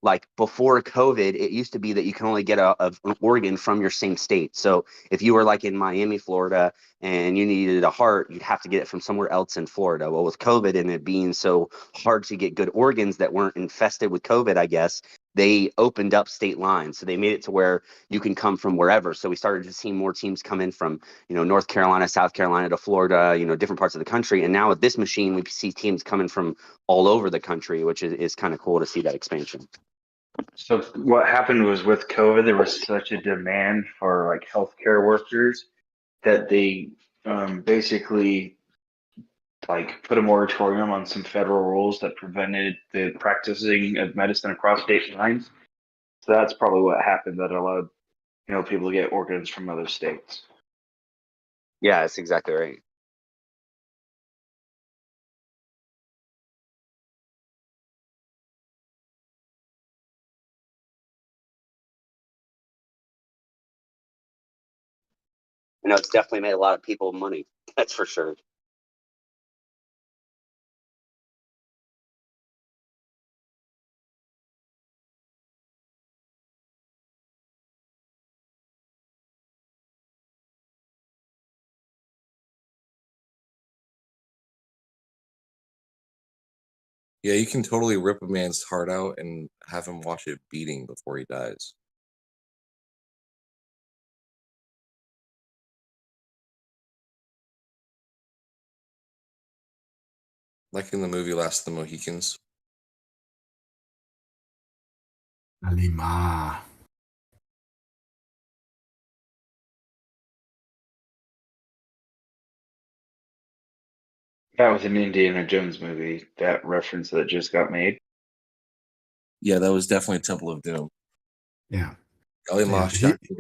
like before COVID, it used to be that you can only get an organ from your same state. So if you were like in Miami, Florida, and you needed a heart, you'd have to get it from somewhere else in Florida. Well, with COVID and it being so hard to get good organs that weren't infested with COVID, I guess, they opened up state lines. So they made it to where you can come from wherever. So we started to see more teams come in from, you know, North Carolina, South Carolina to Florida, you know, different parts of the country. And now with this machine, we see teams coming from all over the country, which is kind of cool to see that expansion. So what happened was with COVID, there was such a demand for like healthcare workers that they basically like put a moratorium on some federal rules that prevented the practicing of medicine across state lines. So that's probably what happened that allowed, you know, people to get organs from other states. Yeah, that's exactly right. You know, it's definitely made a lot of people money. That's for sure. Yeah, you can totally rip a man's heart out and have him watch it beating before he dies. Like in the movie Last of the Mohicans. Alima. That was an Indiana Jones movie, that reference that just got made. Yeah, that was definitely Temple of Doom. Yeah. Kalima Shakti.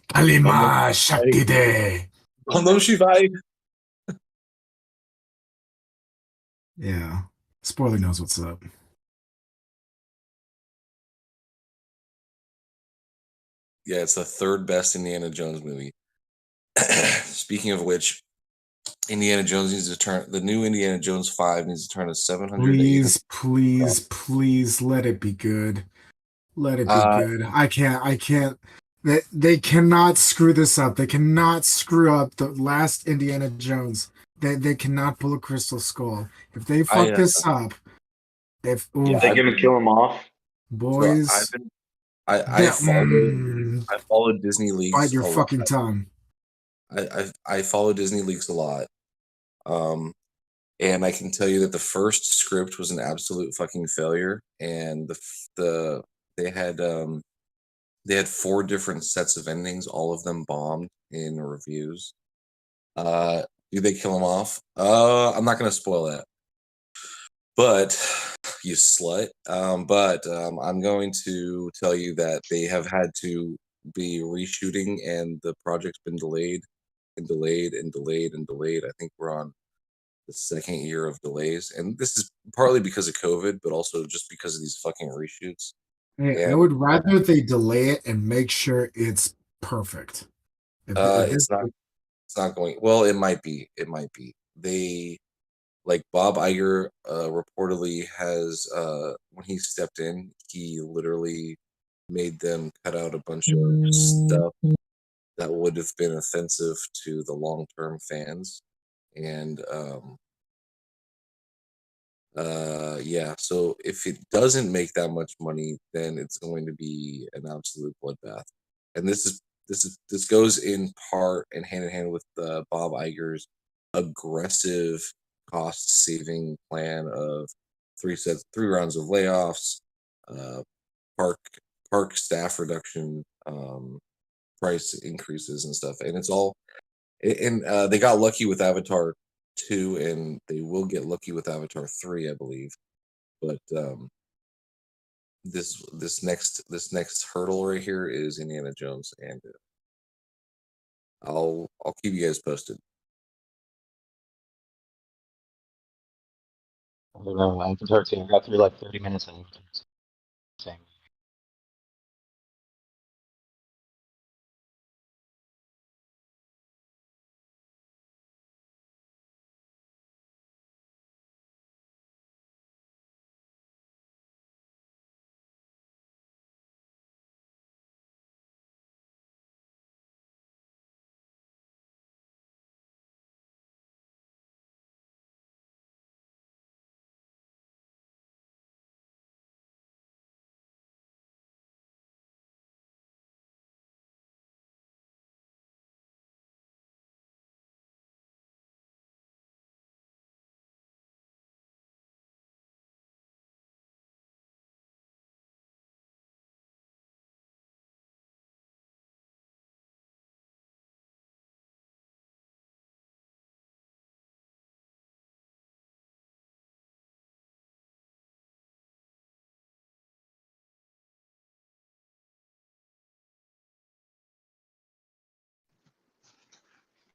Kalima Shakti De. Om Shivai. Yeah. Spoiler knows what's up. Yeah, it's the third best Indiana Jones movie. Speaking of which, Indiana Jones needs to turn the new Indiana Jones 5 needs to turn a 700 Please let it be good. Let it be good. I can't they cannot screw this up. They cannot screw up the last Indiana Jones. They cannot pull a Crystal Skull. If they fuck this up, if Are they gonna kill him off? boys, So I follow Disney bite Leaks your a lot. fucking tongue. I follow Disney Leaks a lot. And I can tell you that the first script was an absolute fucking failure, and they had 4 different sets of endings, all of them bombed in reviews. Do they kill him off? I'm not gonna spoil that, but you slut. I'm going to tell you that they have had to be reshooting, and the project's been delayed and delayed and delayed and delayed. I think we're on the second year of delays, and this is partly because of COVID, but also just because of these fucking reshoots. Hey, I And would rather they delay it and make sure it's perfect. it's not going well. It might be. They, like, Bob Iger reportedly has when he stepped in, he literally made them cut out a bunch of stuff that would have been offensive to the long-term fans, and Yeah. So if it doesn't make that much money, then it's going to be an absolute bloodbath. And this goes in part and hand in hand with Bob Iger's aggressive cost saving plan of three rounds of layoffs, uh, park staff reduction, price increases and stuff. And it's all, and they got lucky with Avatar 2, and they will get lucky with Avatar 3, I believe. But this next hurdle right here is Indiana Jones, and I'll keep you guys posted. I don't know. I can start to. I got through like 30 minutes and same.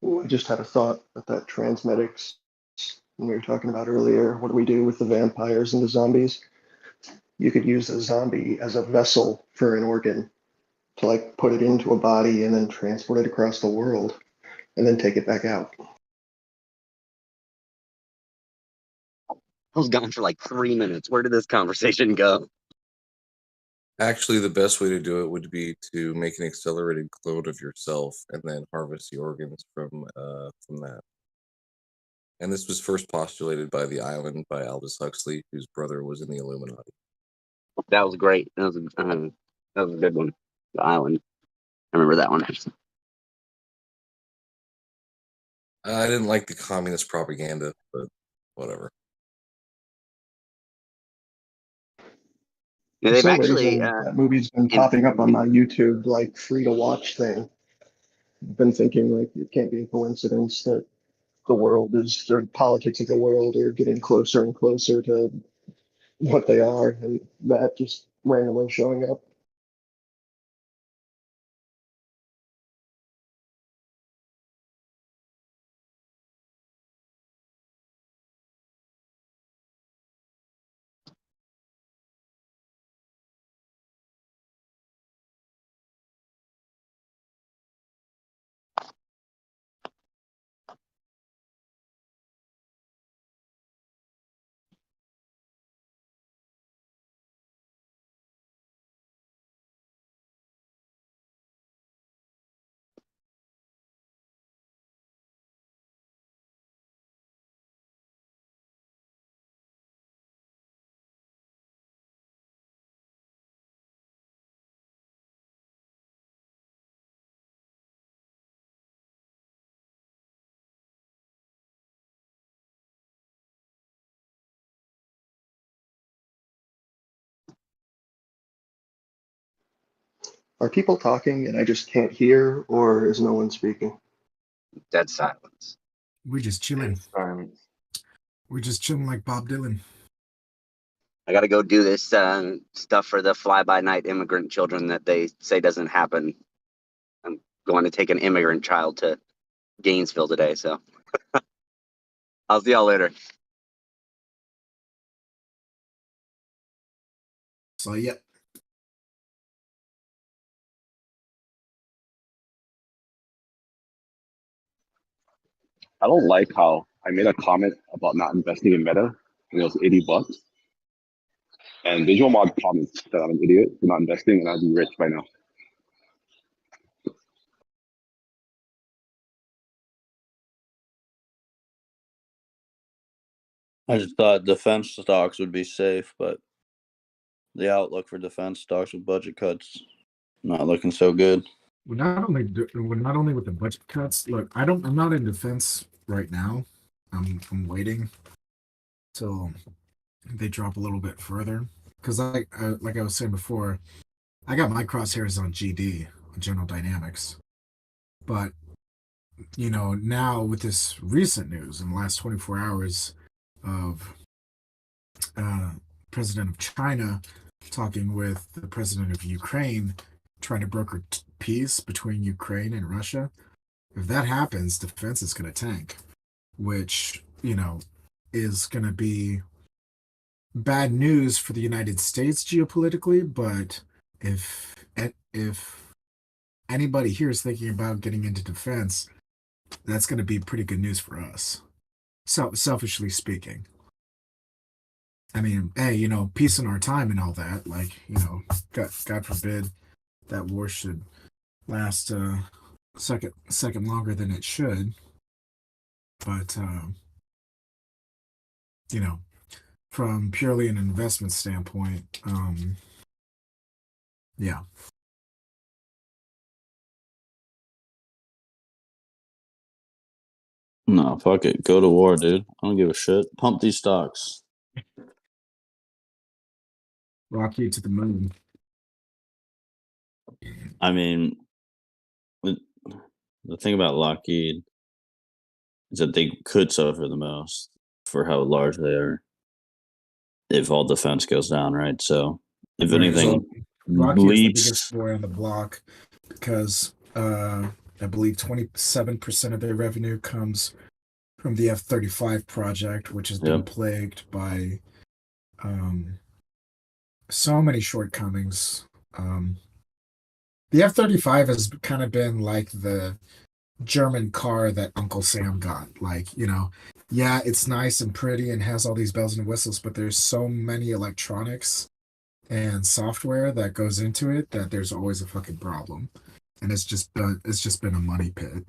Ooh, I just had a thought with that transmedics we were talking about earlier. What do we do with the vampires and the zombies? You could use a zombie as a vessel for an organ to like put it into a body and then transport it across the world and then take it back out. I was gone for like 3 minutes. Where did this conversation go? Actually, the best way to do it would be to make an accelerated clone of yourself and then harvest the organs from that. And this was first postulated by The Island by Aldous Huxley, whose brother was in the Illuminati. That was great. That was a good one. The Island. I remember that one. I didn't like the communist propaganda, but whatever. Yeah, For they've some actually reason, that movie's been in popping up on my YouTube like free to watch thing. I've been thinking like it can't be a coincidence that the world is, or politics of the world are getting closer and closer to what they are, and that just randomly showing up. Are people talking and I just can't hear, or is no one speaking? dead silence. We're just chilling. Silence. We're just chilling like Bob Dylan. I got to go do this stuff for the fly-by-night immigrant children that they say doesn't happen. I'm going to take an immigrant child to Gainesville today, so I'll see y'all later. So yeah. I don't like how I made a comment about not investing in Meta, and it was $80. And Visual Mod comments that I'm an idiot for not investing, and I'd be rich by now. I just thought defense stocks would be safe, but the outlook for defense stocks with budget cuts not looking so good. Well, not only with the budget cuts. Look, I'm not in defense right now. I'm waiting till they drop a little bit further because like I was saying before, I got my crosshairs on GD, General Dynamics, but now with this recent news in the last 24 hours of president of China talking with the president of Ukraine, trying to broker peace between Ukraine and Russia. If that happens, defense is going to tank, which is going to be bad news for the United States geopolitically. But if anybody here is thinking about getting into defense, that's going to be pretty good news for us. So selfishly speaking. I mean, hey, peace in our time and all that. Like, God forbid that war should last second longer than it should. But from purely an investment standpoint, yeah. No, fuck it. Go to war, dude. I don't give a shit. Pump these stocks. Rock you to the moon. I mean, the thing about Lockheed is that they could suffer the most for how large they are if all defense goes down, right? So, if anything, Lockheed is the leaps. biggest boy on the block because I believe 27% of their revenue comes from the F-35 project, which has been plagued by so many shortcomings. The F-35 has kind of been like the German car that Uncle Sam got. Like, yeah, it's nice and pretty and has all these bells and whistles, but there's so many electronics and software that goes into it that there's always a fucking problem. And it's just been a money pit.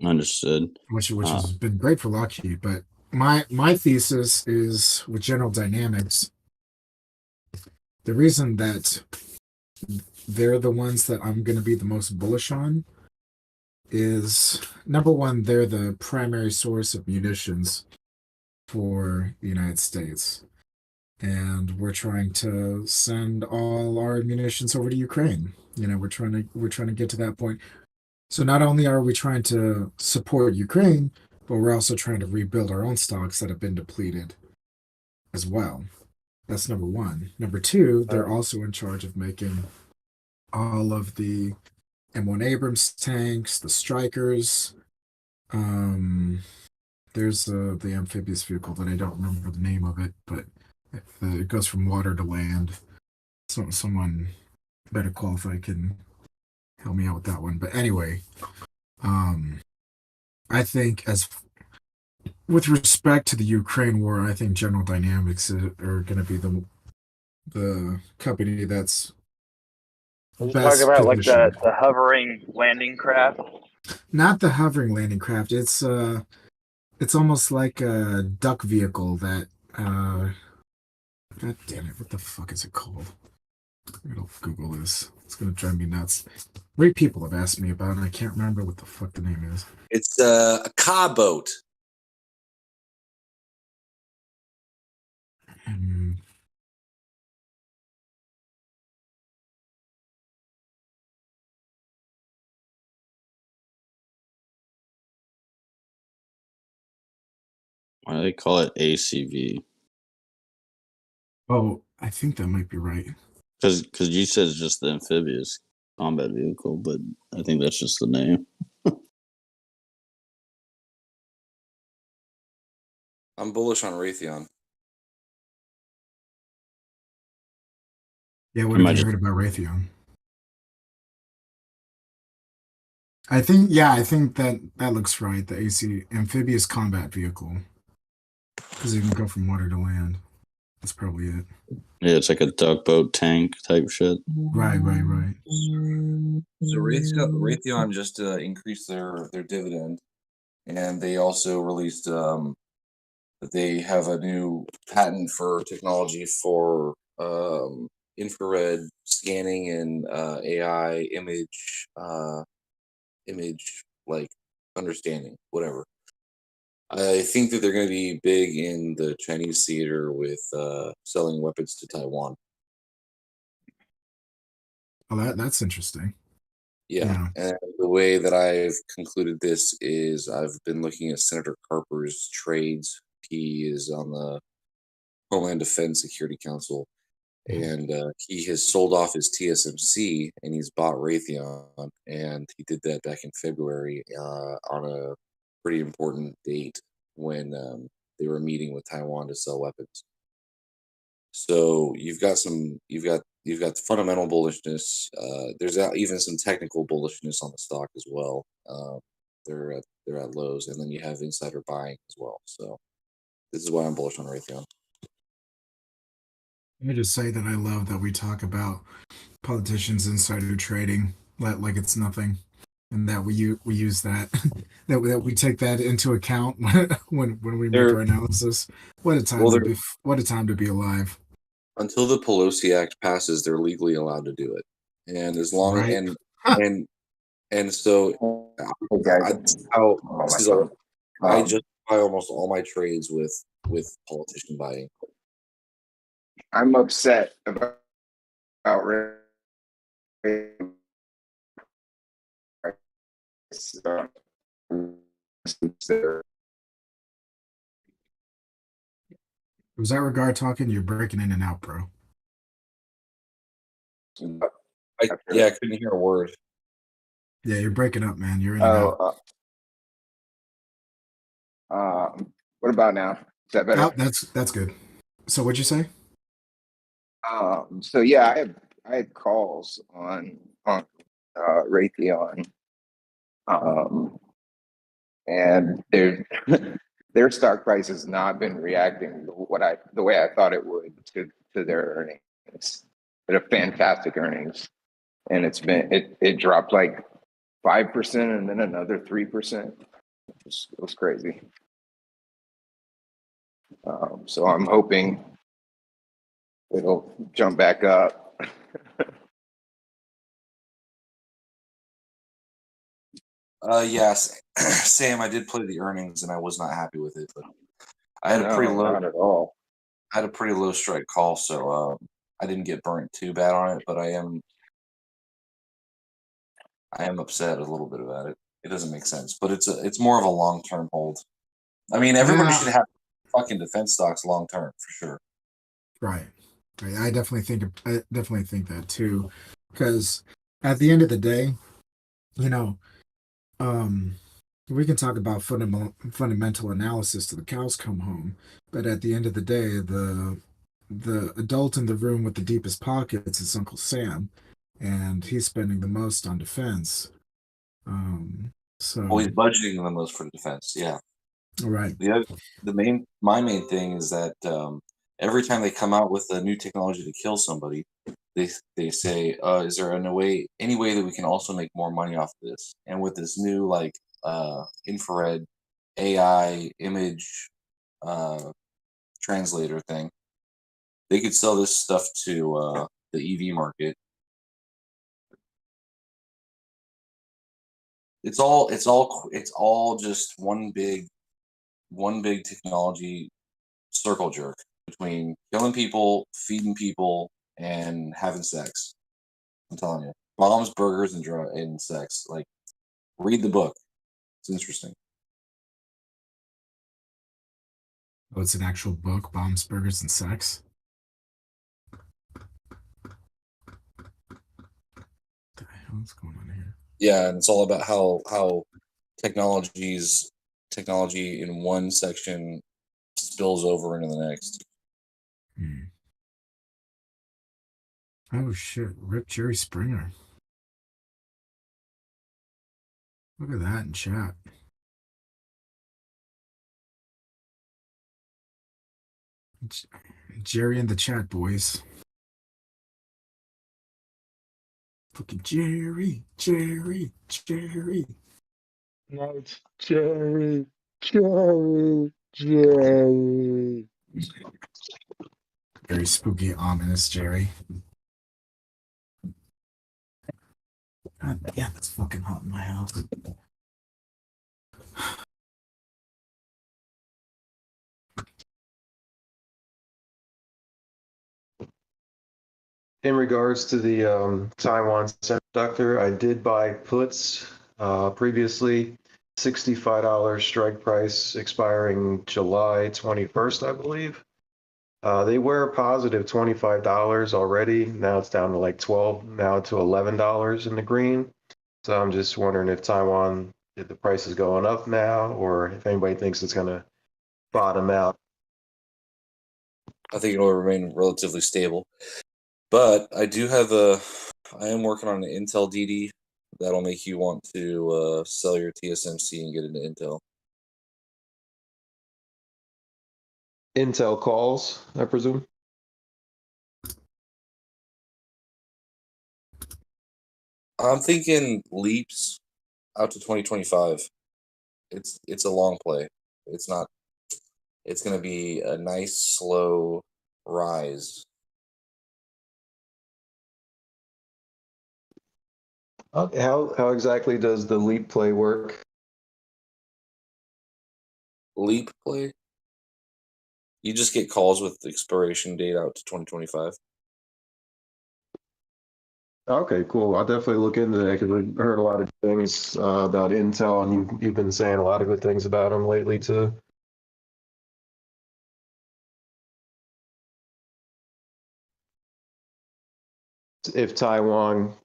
Understood. Which has been great for Lockheed. But my thesis is with General Dynamics, the reason that they're the ones that I'm going to be the most bullish on is, number one, they're the primary source of munitions for the United States. And we're trying to send all our munitions over to Ukraine. We're trying to get to that point. So not only are we trying to support Ukraine, but we're also trying to rebuild our own stocks that have been depleted as well. That's number one. Number two, they're also in charge of making all of the M1 Abrams tanks, the Strikers. There's the amphibious vehicle that I don't remember the name of it, but it goes from water to land. So someone better qualified can help me out with that one. But anyway, I think with respect to the Ukraine war, I think General Dynamics are going to be the company that's talk about like the hovering landing craft. Not the hovering landing craft. It's almost like a duck vehicle that God damn it, what the fuck is it called? I'm gonna Google this. It's gonna drive me nuts. Great people have asked me about it. I can't remember what the fuck the name is. It's a car boat. Why do they call it ACV? Oh, I think that might be right. Because you said it's just the amphibious combat vehicle, but I think that's just the name. I'm bullish on Raytheon. Yeah, what have you heard about Raytheon? I think that looks right. The AC amphibious combat vehicle, because you can go from water to land. That's probably it. Yeah, it's like a duck boat tank type shit. Right. So Raytheon just increased their dividend and they also released that they have a new patent for technology for infrared scanning and AI image like understanding, whatever. I think that they're going to be big in the Chinese theater with selling weapons to Taiwan. Oh, that's interesting. Yeah, and the way that I've concluded this is I've been looking at Senator Carper's trades. He is on the Homeland Defense Security Council, and he has sold off his TSMC and he's bought Raytheon, and he did that back in February on a pretty important date when they were meeting with Taiwan to sell weapons. So you've got fundamental bullishness. There's even some technical bullishness on the stock as well. They're at lows, and then you have insider buying as well. So this is why I'm bullish on Raytheon. Let me just say that I love that we talk about politicians insider trading like it's nothing, and that we use that that we take that into account when we make our analysis. What a time what a time to be alive. Until the Pelosi Act passes, they're legally allowed to do it, and as long and so I justify almost all my trades with politician buying. I'm upset about Was that regard talking? You're breaking in and out, bro. I couldn't hear a word. Yeah, you're breaking up, man. You're in and out. What about now? Is that better? Oh, that's good. So what'd you say? So yeah, I had calls on Raytheon, and their stock price has not been reacting the way I thought it would to their earnings. They're fantastic earnings, and it dropped like 5% and then another 3%. It was crazy. So I'm hoping it'll jump back up. Yes, Sam, I did play the earnings and I was not happy with it, but I had a pretty low, not at all. I had a pretty low strike call, so I didn't get burnt too bad on it, but I am upset a little bit about it. It doesn't make sense, but it's more of a long-term hold. I mean, everybody should have fucking defense stocks long-term for sure. Right. I definitely think that too, because at the end of the day, you know, we can talk about fundamental analysis till the cows come home, but at the end of the day, the adult in the room with the deepest pockets is Uncle Sam, and he's spending the most on defense. So Well, he's budgeting the most for defense. Yeah. Right. My main thing is that every time they come out with a new technology to kill somebody, they say, "Is there any way that we can also make more money off of this?" And with this new infrared AI image translator thing, they could sell this stuff to the EV market. It's all just one big technology circle jerk between killing people, feeding people, and having sex. I'm telling you, bombs, burgers, and sex. Like, read the book. It's interesting. Oh, it's an actual book, Bombs, Burgers, and Sex. What the hell's going on here? Yeah, and it's all about how technology in one section spills over into the next. Oh shit! Rip Jerry Springer. Look at that in chat. Jerry in the chat, boys. Fucking Jerry. No, it's Jerry. Jerry. Very spooky, ominous, Jerry. God, yeah, it's fucking hot in my house. In regards to the Taiwan semiconductor, I did buy puts previously, $65 strike price expiring July 21st, I believe. They were positive $25 already. Now it's down to like 12, now to $11 in the green. So I'm just wondering if Taiwan, if the price is going up now, or if anybody thinks it's going to bottom out. I think it'll remain relatively stable. But I am working on an Intel DD that'll make you want to sell your TSMC and get into Intel. Intel calls, I presume. I'm thinking leaps out to 2025. It's a long play. It's not. It's going to be a nice slow rise. How exactly does the leap play work? Leap play. You just get calls with expiration date out to 2025. Okay, cool. I'll definitely look into that because I've heard a lot of things about Intel, and you've been saying a lot of good things about them lately too. If Taiwan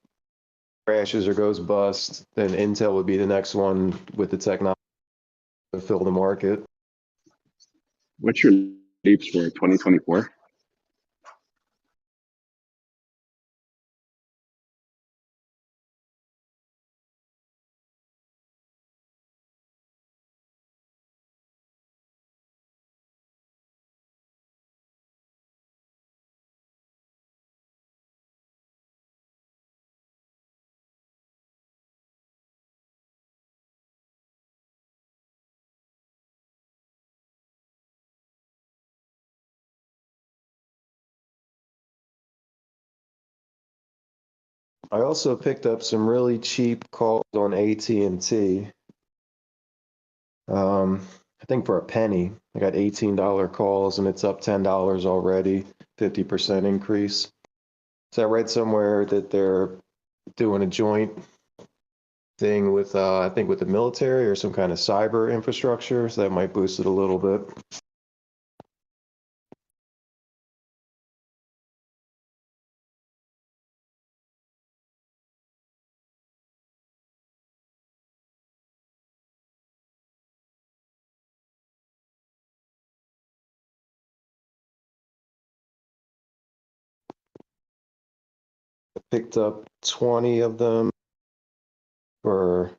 crashes or goes bust, then Intel would be the next one with the technology to fill the market. What's your leaps for 2024? I also picked up some really cheap calls on AT&T. I think for a penny, I got $18 calls and it's up $10 already, 50% increase. So I read somewhere that they're doing a joint thing with, I think with the military or some kind of cyber infrastructure, so that might boost it a little bit. I picked up 20 of them for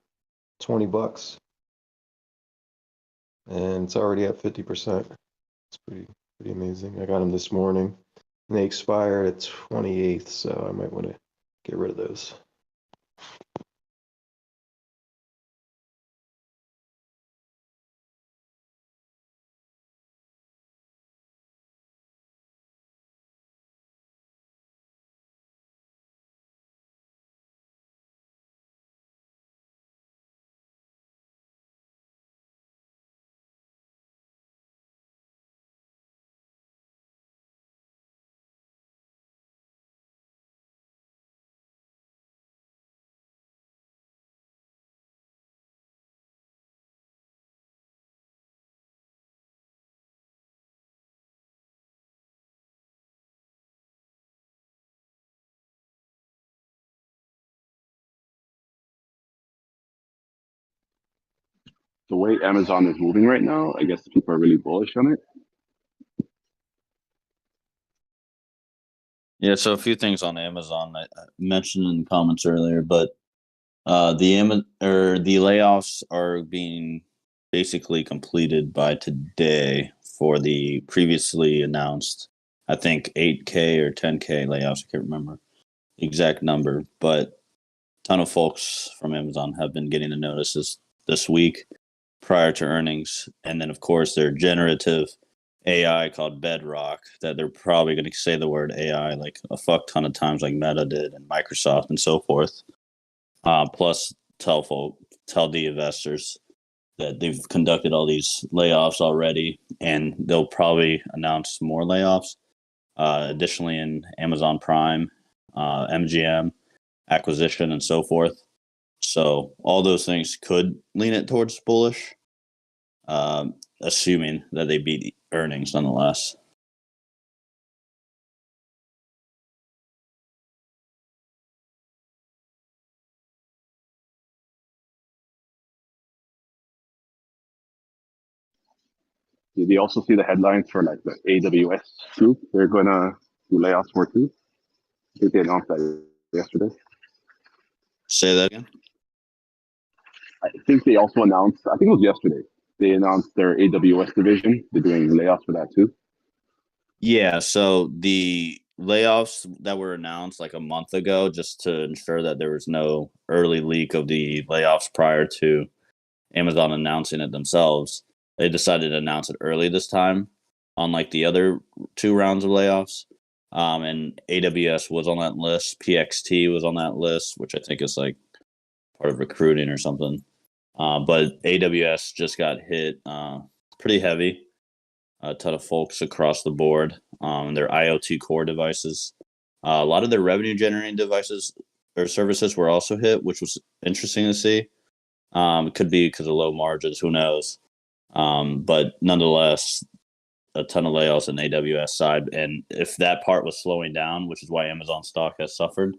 $20, and it's already at 50%. It's pretty amazing. I got them this morning, and they expire at 28th, so I might want to get rid of those. The way Amazon is moving right now, I guess people are really bullish on it. Yeah, so a few things on Amazon I mentioned in the comments earlier, but the layoffs are being basically completed by today for the previously announced, I think 8K or 10K layoffs. I can't remember the exact number, but a ton of folks from Amazon have been getting the notices this week prior to earnings. And then, of course, their generative AI called Bedrock that they're probably going to say the word AI like a fuck ton of times, like Meta did and Microsoft and so forth. Plus, tell the investors that they've conducted all these layoffs already, and they'll probably announce more layoffs. Additionally, in Amazon Prime, MGM acquisition, and so forth. So all those things could lean it towards bullish, assuming that they beat earnings nonetheless. Did you also see the headlines for like the AWS group? They're gonna do layoffs for too. I think they announced that yesterday. Say that again. I think they also announced. I think it was yesterday. They announced their AWS division. They're doing layoffs for that too. Yeah, so the layoffs that were announced like a month ago, just to ensure that there was no early leak of the layoffs prior to Amazon announcing it themselves, they decided to announce it early this time, unlike the other 2 rounds of layoffs. And AWS was on that list. PXT was on that list, which I think is like part of recruiting or something. But AWS just got hit pretty heavy. A ton of folks across the board. Their IoT core devices, a lot of their revenue generating devices or services were also hit, which was interesting to see. It could be because of low margins, who knows? But nonetheless, a ton of layoffs on AWS side. And if that part was slowing down, which is why Amazon stock has suffered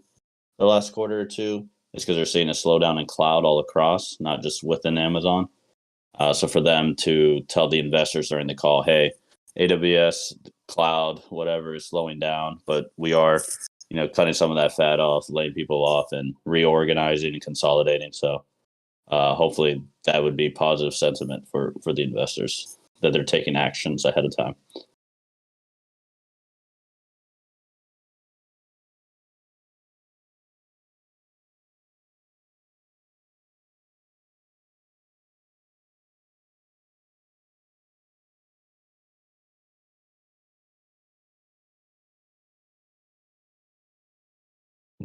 the last quarter or two, it's because they're seeing a slowdown in cloud all across, not just within Amazon. So for them to tell the investors during the call, hey, AWS, cloud, whatever is slowing down, but we are, cutting some of that fat off, laying people off, and reorganizing and consolidating. So hopefully that would be positive sentiment for the investors that they're taking actions ahead of time.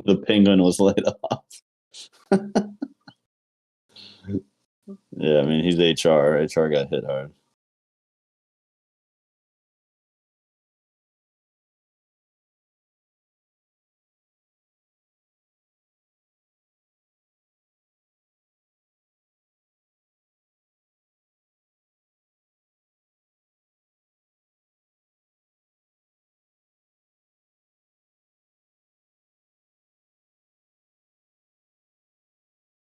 The penguin was laid off. Yeah, I mean, he's HR. HR got hit hard.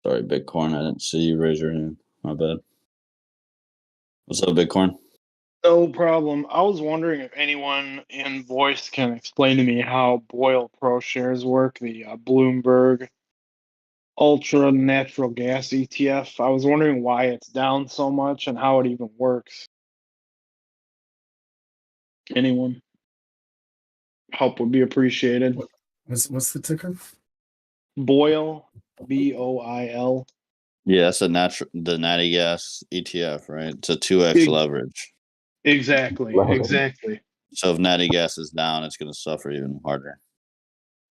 Sorry, Bitcoin. I didn't see you raise your hand. My bad. What's up, Bitcoin? No problem. I was wondering if anyone in voice can explain to me how Boyle Pro shares work, the Bloomberg Ultra Natural Gas ETF. I was wondering why it's down so much and how it even works. Anyone? Help would be appreciated. What's the ticker? Boyle, BOIL. Yeah, that's the natty gas ETF, right? It's a 2x leverage. Exactly. Exactly. So if natty gas is down, it's going to suffer even harder,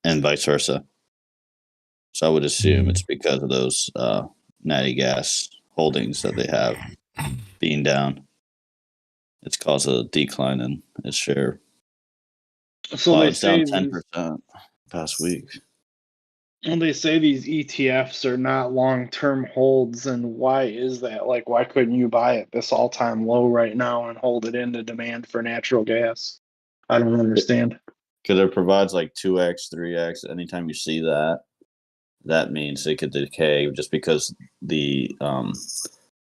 and vice versa. So I would assume it's because of those natty gas holdings that they have being down. It's caused a decline in its share. So they it's down say 10% past week. And they say these ETFs are not long-term holds, and why is that? Like, why couldn't you buy it this all-time low right now and hold it into demand for natural gas? I don't understand. Because it provides like 2x, 3x. Anytime you see that, that means it could decay just because the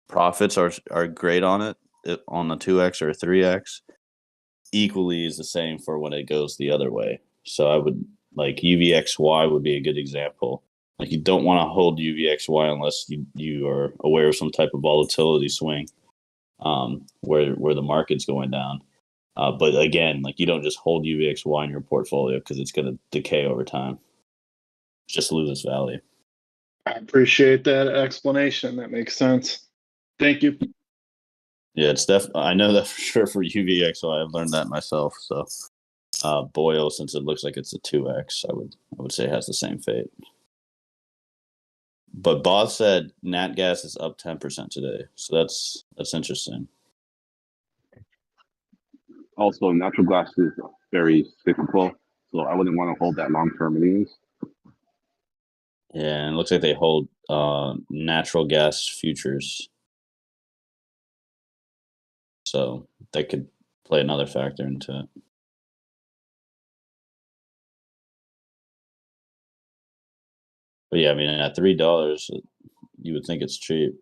profits are great on it on the 2x or 3x. Equally is the same for when it goes the other way. So I would like UVXY would be a good example. Like you don't want to hold UVXY unless you are aware of some type of volatility swing where the market's going down. But again, like you don't just hold UVXY in your portfolio because it's going to decay over time. It just loses value. I appreciate that explanation. That makes sense. Thank you. Yeah, it's I know that for sure for UVXY. I've learned that myself. So, Boyle, since it looks like it's a 2x, I would say has the same fate. But Boz said Nat Gas is up 10% today, so that's interesting. Also, natural gas is very cyclical, so I wouldn't want to hold that long term anyways. Yeah, and it looks like they hold natural gas futures, so that could play another factor into it. But yeah, I mean, at $3, you would think it's cheap.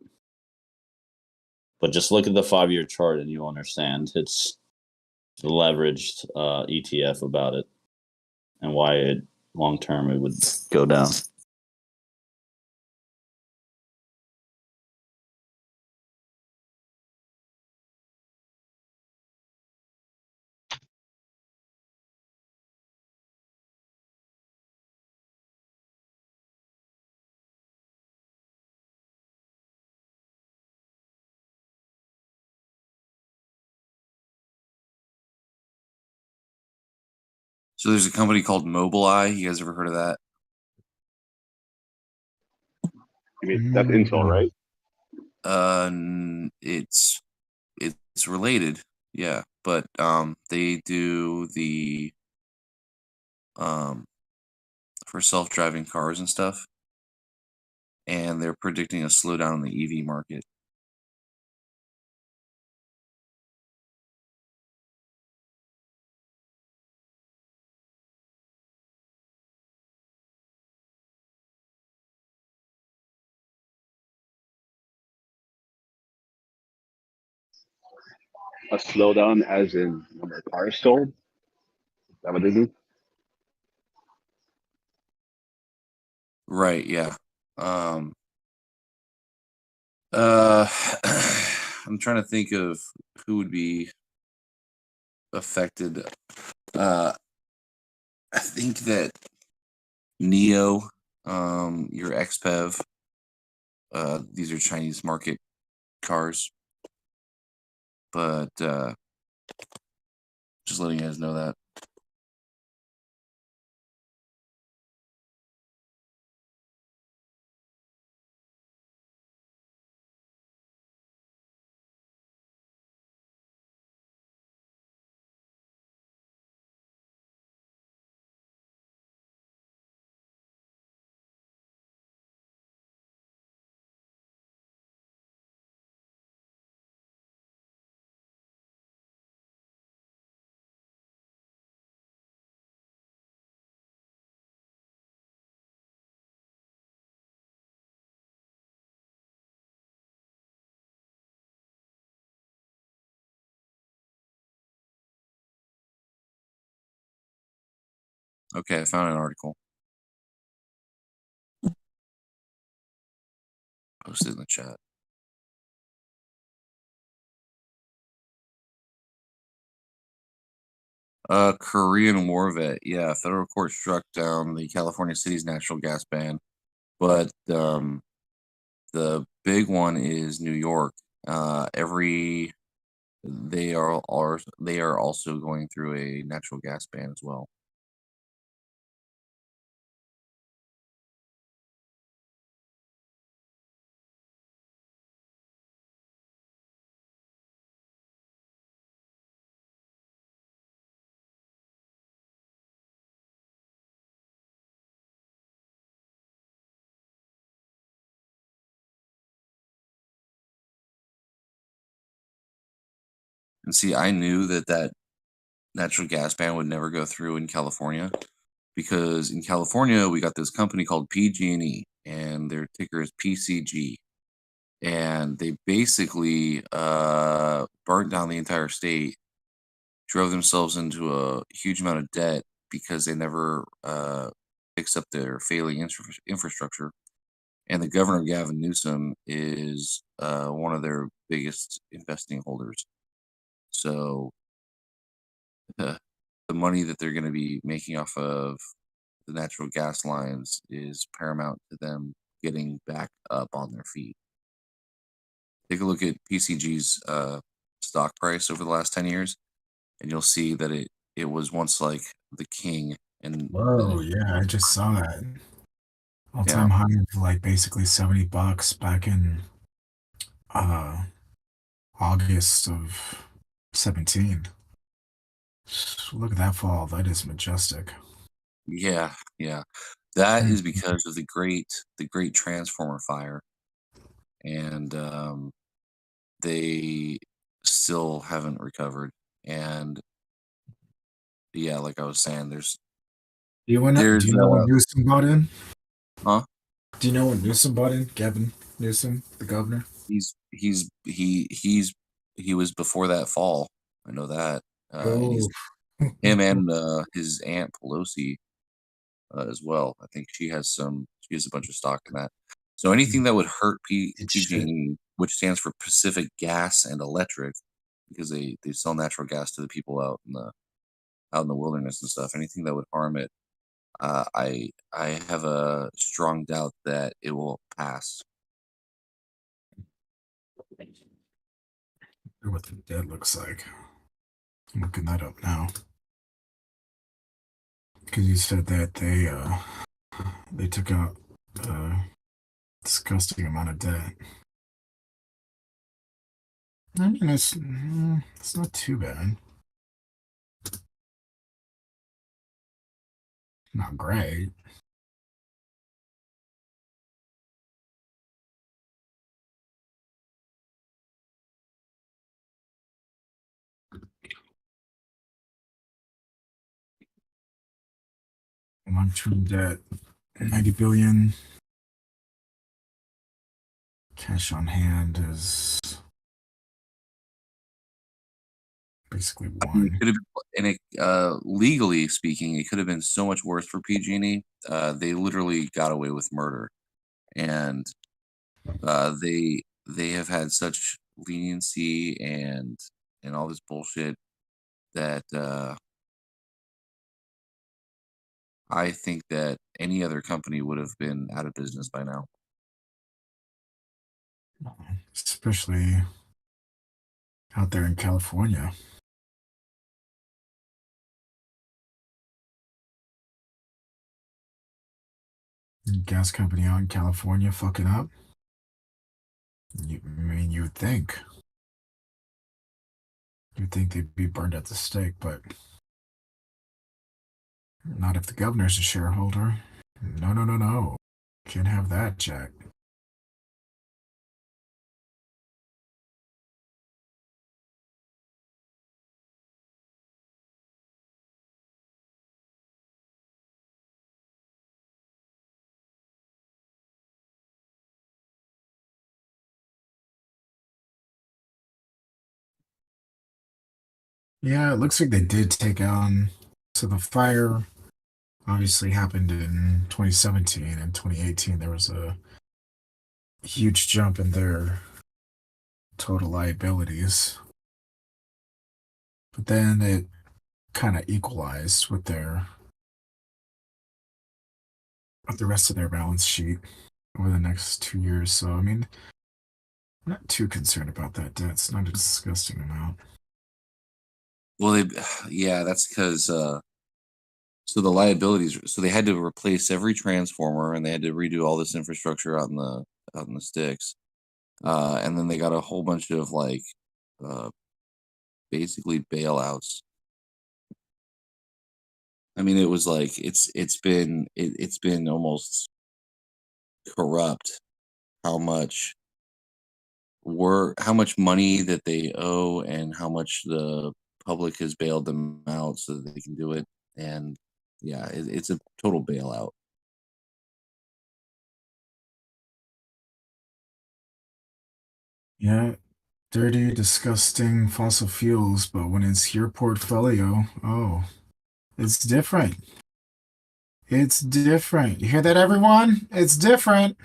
But just look at the 5-year chart and you'll understand it's the leveraged ETF about it and why it long term it would go down. So there's a company called Mobileye. You guys ever heard of that? I mean, that's Intel, right? It's related, yeah, but they do the for self-driving cars and stuff, and they're predicting a slowdown in the EV market. A slowdown, as in number of cars sold. Is that what they do? Right, yeah. I'm trying to think of who would be affected. I think that Neo, your XPEV, these are Chinese market cars, but just letting you guys know that. Okay, I found an article. Posted in the chat. Korean war vet. Yeah, federal court struck down the California city's natural gas ban, but the big one is New York. They are also going through a natural gas ban as well. And see, I knew that natural gas ban would never go through in California because in California we got this company called PG&E and their ticker is PCG, and they basically burnt down the entire state, drove themselves into a huge amount of debt because they never fixed up their failing infrastructure. And the governor, Gavin Newsom, is one of their biggest investing holders. So the money that they're going to be making off of the natural gas lines is paramount to them getting back up on their feet. Take a look at PCG's stock price over the last 10 years, and you'll see that it was once like the king. And Whoa, yeah, I just saw that. yeah, All-time high of like basically $70 back in uh August of 17. Look at that fall. That is majestic. yeah, yeah. That is because of the great Transformer fire, and they still haven't recovered. And yeah, like I was saying, Do you know when Newsom bought in? Huh? Do you know when Newsom bought in? Gavin Newsom, the governor? He was before that fall. I know that. And he's Oh. him and his aunt Pelosi as well. I think she has a bunch of stock in that. So anything that would hurt PG&E, which stands for Pacific Gas and Electric, because they sell natural gas to the people out in the wilderness and stuff. Anything that would harm it, I have a strong doubt that it will pass. What the debt looks like. I'm looking that up now. Because you said that they took out a disgusting amount of debt. I mean, it's not too bad. Not great. Long-term debt, 90 billion. Cash on hand is basically It one. could have been, and legally speaking, it could have been so much worse for PG&E. They literally got away with murder, and they have had such leniency and all this bullshit that I think that any other company would have been out of business by now. Especially out there in California. Gas company out in California fucking up. I mean, you would think. You'd think they'd be burned at the stake, but not if the governor's a shareholder. No, no, no, no. Can't have that, Jack. Yeah, it looks like they did take on. So the fire obviously happened in 2017 and 2018. There was a huge jump in their total liabilities. But then it kind of equalized with the rest of their balance sheet over the next 2 years. So I mean, I'm not too concerned about that debt. It's not a disgusting amount. Well, yeah, that's because so the liabilities. So they had to replace every transformer, and they had to redo all this infrastructure out in the sticks, and then they got a whole bunch of like basically bailouts. I mean, it was like it's been almost corrupt how much how much money that they owe and how much the public has bailed them out so that they can do it. And yeah, it's a total bailout. Yeah, dirty, disgusting fossil fuels, but when it's your portfolio, oh, it's different. It's different. You hear that, everyone? It's different.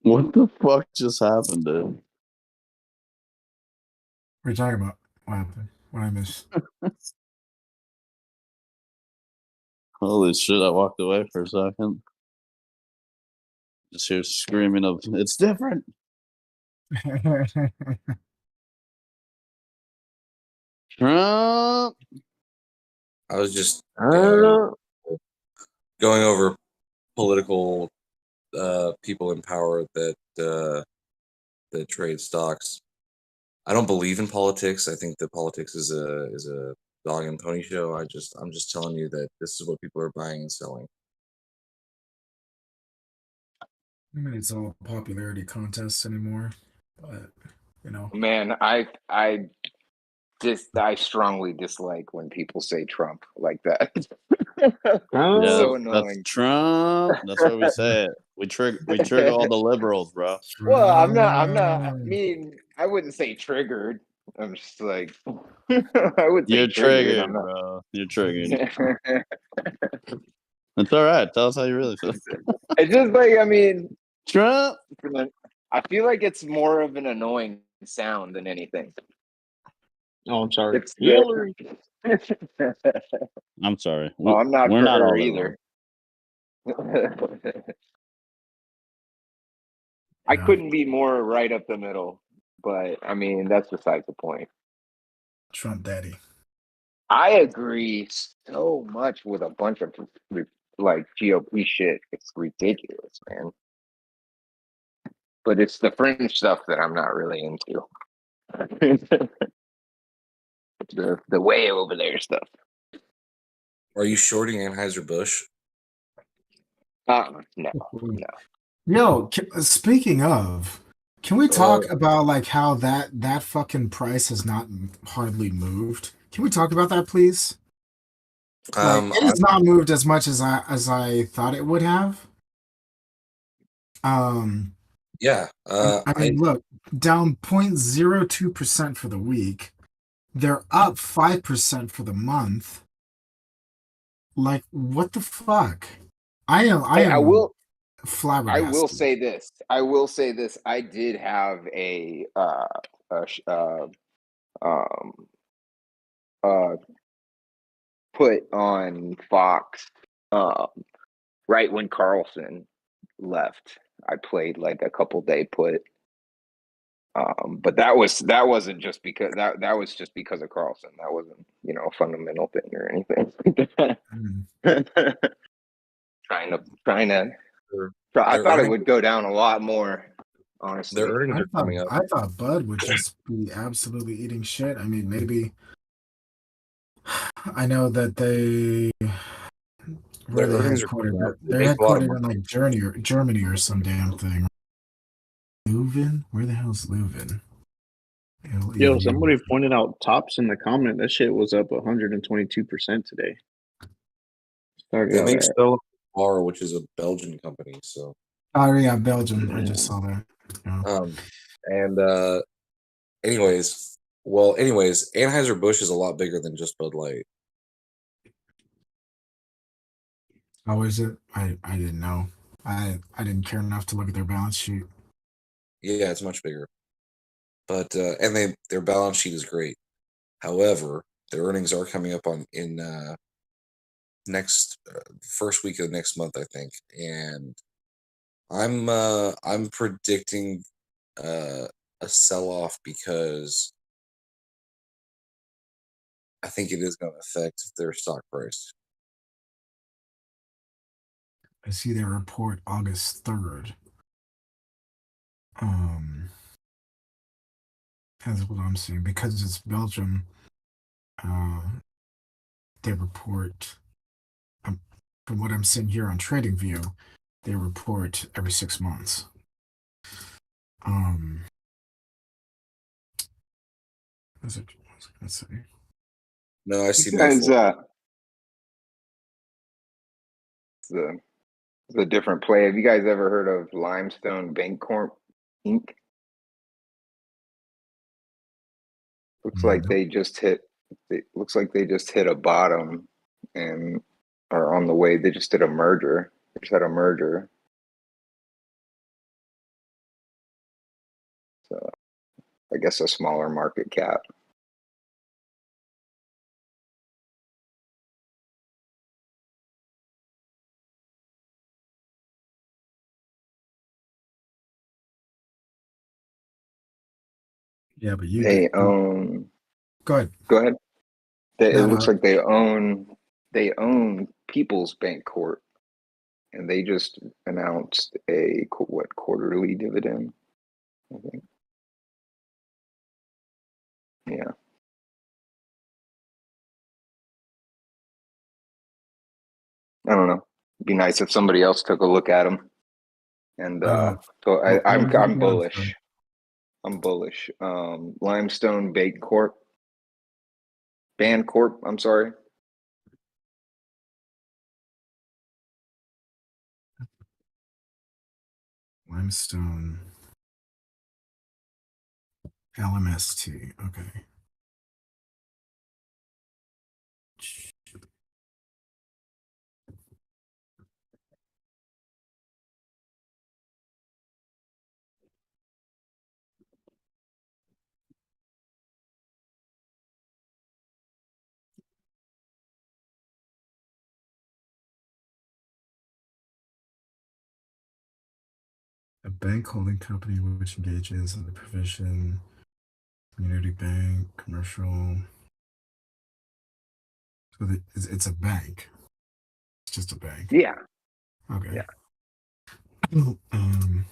What the fuck just happened, dude? What are you talking about? What happened? What I missed? Holy shit! I walked away for a second. Just hear screaming of "It's different." Trump. I was just going over political people in power that trade stocks. I don't believe in politics. I think that politics is a dog and pony show. I'm just telling you that this is what people are buying and selling. I mean, it's all popularity contests anymore, but you know. Man, I strongly dislike when people say Trump like that. It's Yeah, so that's annoying. Trump. That's why we say it. We trigger all the liberals, bro. Well, I mean, I wouldn't say triggered. I'm just like, I would say You're triggered. triggered, I'm not. bro. You're triggered. It's all right. Tell us how you really feel. It's just like, I mean, Trump. I feel like it's more of an annoying sound than anything. Oh, I'm sorry. It's Hillary. I'm sorry. Oh, I'm not We're for not her all either. liberal. I couldn't be more right up the middle, but I mean, that's besides the point. Trump daddy. I agree so much with a bunch of like GOP shit. It's ridiculous, man. But it's the fringe stuff that I'm not really into. the way over there stuff. Are you shorting Anheuser-Busch? No. Yo, speaking of, can we talk about like how that fucking price has not hardly moved? Can we talk about that, please? Like, it has not moved as much as I thought it would have. Yeah. I mean, look, down 0.02% for the week. They're up 5% for the month. Like, what the fuck? I am flabbergasted. I will say this. I did have a put on Fox right when Carlson left. I played like a couple day put. But that wasn't just because that was just because of Carlson. That wasn't, a fundamental thing or anything. I thought it would go down a lot more, honestly. Their earnings are coming up. I thought Bud would just be absolutely eating shit. I mean, maybe I know that where they headquartered. They're headquartered in like Germany or some damn thing. Leuven? Where the hell is Leuven? Yo, somebody pointed out tops in the comment. That shit was up 122% today. They make Stella Bar, which is a Belgian company. So. Oh yeah, Belgium. I just saw that. Yeah. Anyways, Anheuser-Busch is a lot bigger than just Bud Light. Oh, is it? I didn't know. I didn't care enough to look at their balance sheet. Yeah, it's much bigger. But and their balance sheet is great. However, their earnings are coming up in next first week of next month, I think, and I'm predicting a sell-off because I think it is going to affect their stock price. I see their report August 3rd. That's what I'm seeing. Because it's Belgium, they report, from what I'm seeing here on TradingView, they report every 6 months. What's it gonna say? No, I see guys, it's a different play. Have you guys ever heard of Limestone Bancorp Inc.? Looks like they just hit a bottom and are on the way. They just did a merger. They just had a merger. I guess, a smaller market cap. Yeah, but you They get. own. Go ahead. Go ahead. It No, looks no. like they own People's Bank Corp, and they just announced a quarterly dividend, I think. Yeah. I don't know. It'd be nice if somebody else took a look at them. And so What I'm was it I'm again? I'm sorry. bullish. I'm bullish. Limestone Bank Corp. Bancorp. I'm sorry. Limestone. LMST. Okay. A bank holding company which engages in the provision, community bank, commercial. So it's a bank. It's just a bank. Yeah. Okay. Yeah. Um,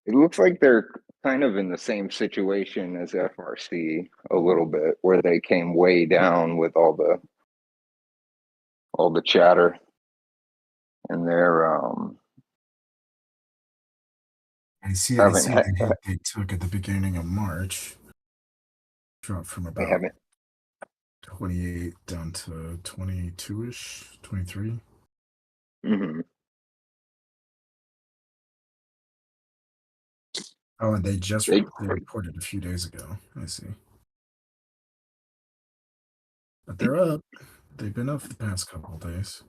It looks like they're kind of in the same situation as FRC a little bit, where they came way down with all the chatter, and they're I see haven't the hit they took at the beginning of March. Dropped from they about haven't 28 down to 22-ish, 23. mhm. Oh, and they just They reported a few days ago. I see. But they're up. They've been up for the past couple of days.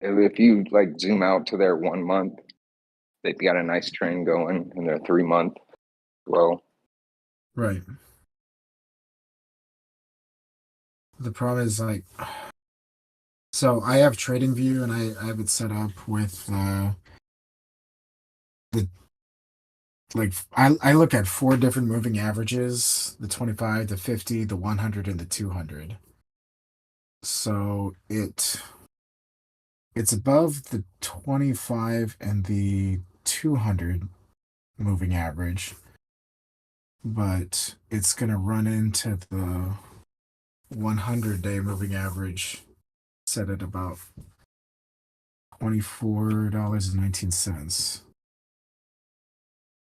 if you like zoom out to their 1 month, they've got a nice trend going in their 3 month low. Right. The problem is like, so I have TradingView and I have it set up with the like I look at 4 different moving averages: the 25, the 50, the 100, and the 200. So it's above the 25 and the 200 moving average, but it's gonna run into the 100-day moving average set at about $24.19.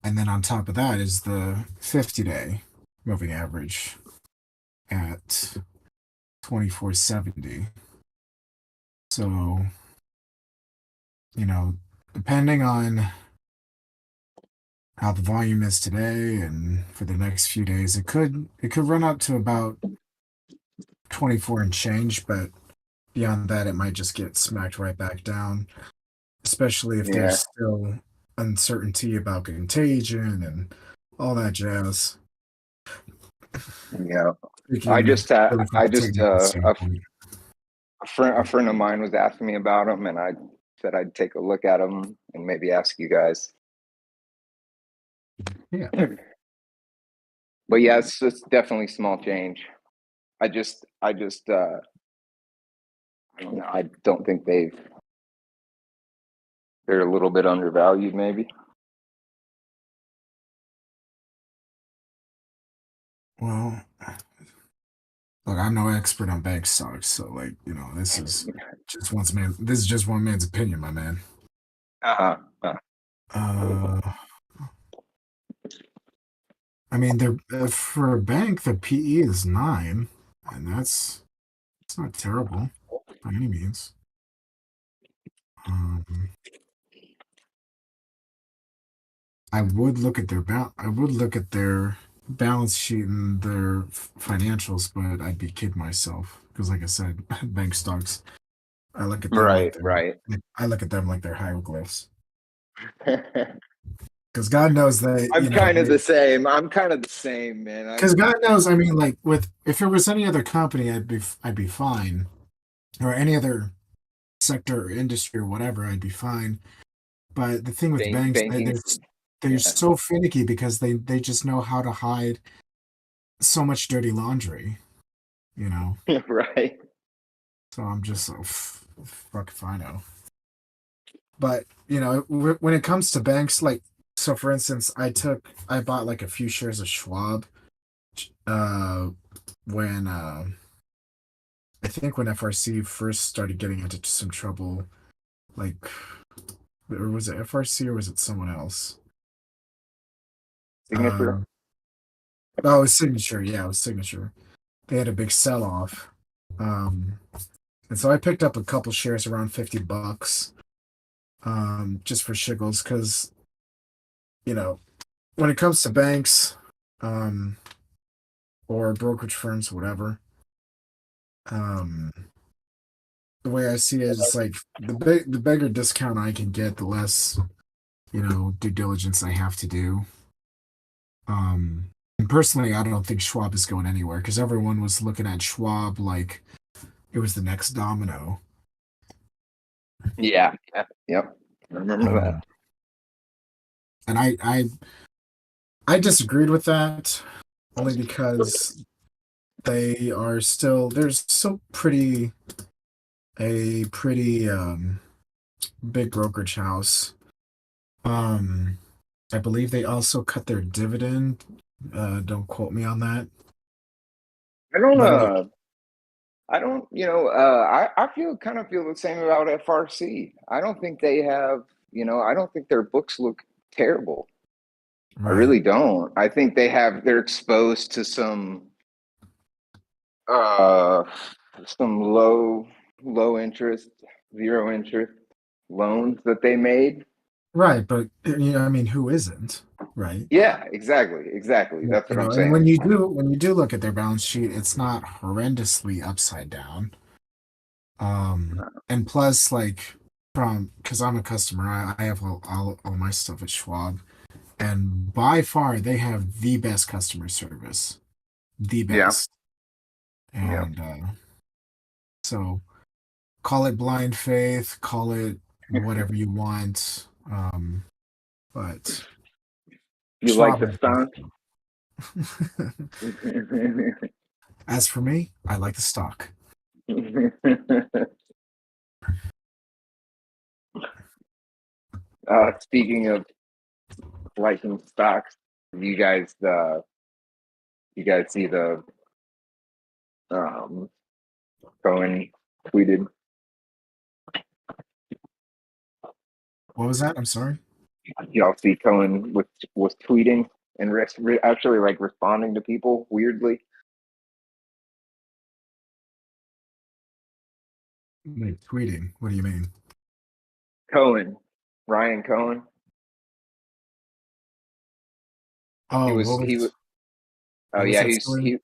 And then on top of that is the 50-day moving average at 24.70. So, depending on how the volume is today and for the next few days, it could run up to about 24 and change, but beyond that it might just get smacked right back down, especially if Yeah. there's still uncertainty about contagion and all that jazz. Yeah. Speaking I just really from I a just technical a standpoint. friend of mine was asking me about them, and I said I'd take a look at them and maybe ask you guys. Yeah. But yeah, it's definitely small change. I don't know. I don't think they're a little bit undervalued, maybe. Well, look, I'm no expert on bank stocks, so this is just one man's opinion, my man. I mean, they're for a bank, the PE is 9, and it's not terrible by any means. I would look at their balance sheet and their financials, but I'd be kidding myself because, like I said, bank stocks I look at them like Right. I look at them like they're hieroglyphs. Because God knows they, I'm kind of the same. I'm kind of the same, man. because God knows, I mean, like if it was any other company, I'd be fine, or any other sector or industry or whatever, I'd be fine. But the thing with banks, banking's they're so finicky because they just know how to hide so much dirty laundry, you know. right. So I'm just so fuck if I know. But you know, when it comes to banks, like so, for instance, I bought like a few shares of Schwab, when I think when FRC first started getting into some trouble, like, or was it FRC or was it someone else? Signature. Oh, it was Signature. Yeah, it was Signature. They had a big sell off. And so I picked up a couple shares around $50, just for shiggles, because you know, when it comes to banks, or brokerage firms, whatever, um, the way I see it is like the bigger discount I can get, the less, you know, due diligence I have to do. And personally, I don't think Schwab is going anywhere because everyone was looking at Schwab like it was the next domino. Yeah. Yep. I remember that. And I disagreed with that only because they're still a pretty big brokerage house. I believe they also cut their dividend. Don't quote me on that. I don't But I kind of feel the same about FRC. I don't think they have, I don't think their books look terrible. I right. really don't. I think they're exposed to uh some low interest, zero interest loans that they made. Right, but you know, I mean, who isn't? Right. Yeah, exactly. That's You what I'm know, and saying. when you do look at their balance sheet, it's not horrendously upside down. And plus, like, because I'm a customer, I have all my stuff at Schwab, and by far they have the best customer service, the Yeah. best. And so call it blind faith, call it whatever you want. But You like Schwab the stock? As for me, I like the stock. Speaking of liking stocks, you guys see the Cohen tweeted? What was that? I'm sorry. Y'all see Cohen was tweeting and actually like responding to people weirdly. Like tweeting. What do you mean? Cohen, Ryan Cohen. Oh, He was. Oh what was yeah, that story?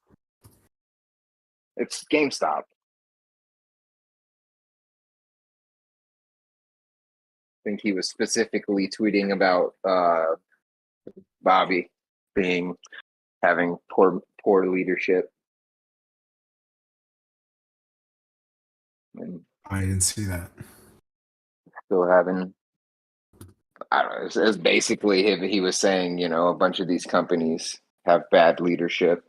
It's GameStop. I think he was specifically tweeting about Bobby having poor leadership. And I didn't see that. still having, I don't know, it's basically he was saying, a bunch of these companies have bad leadership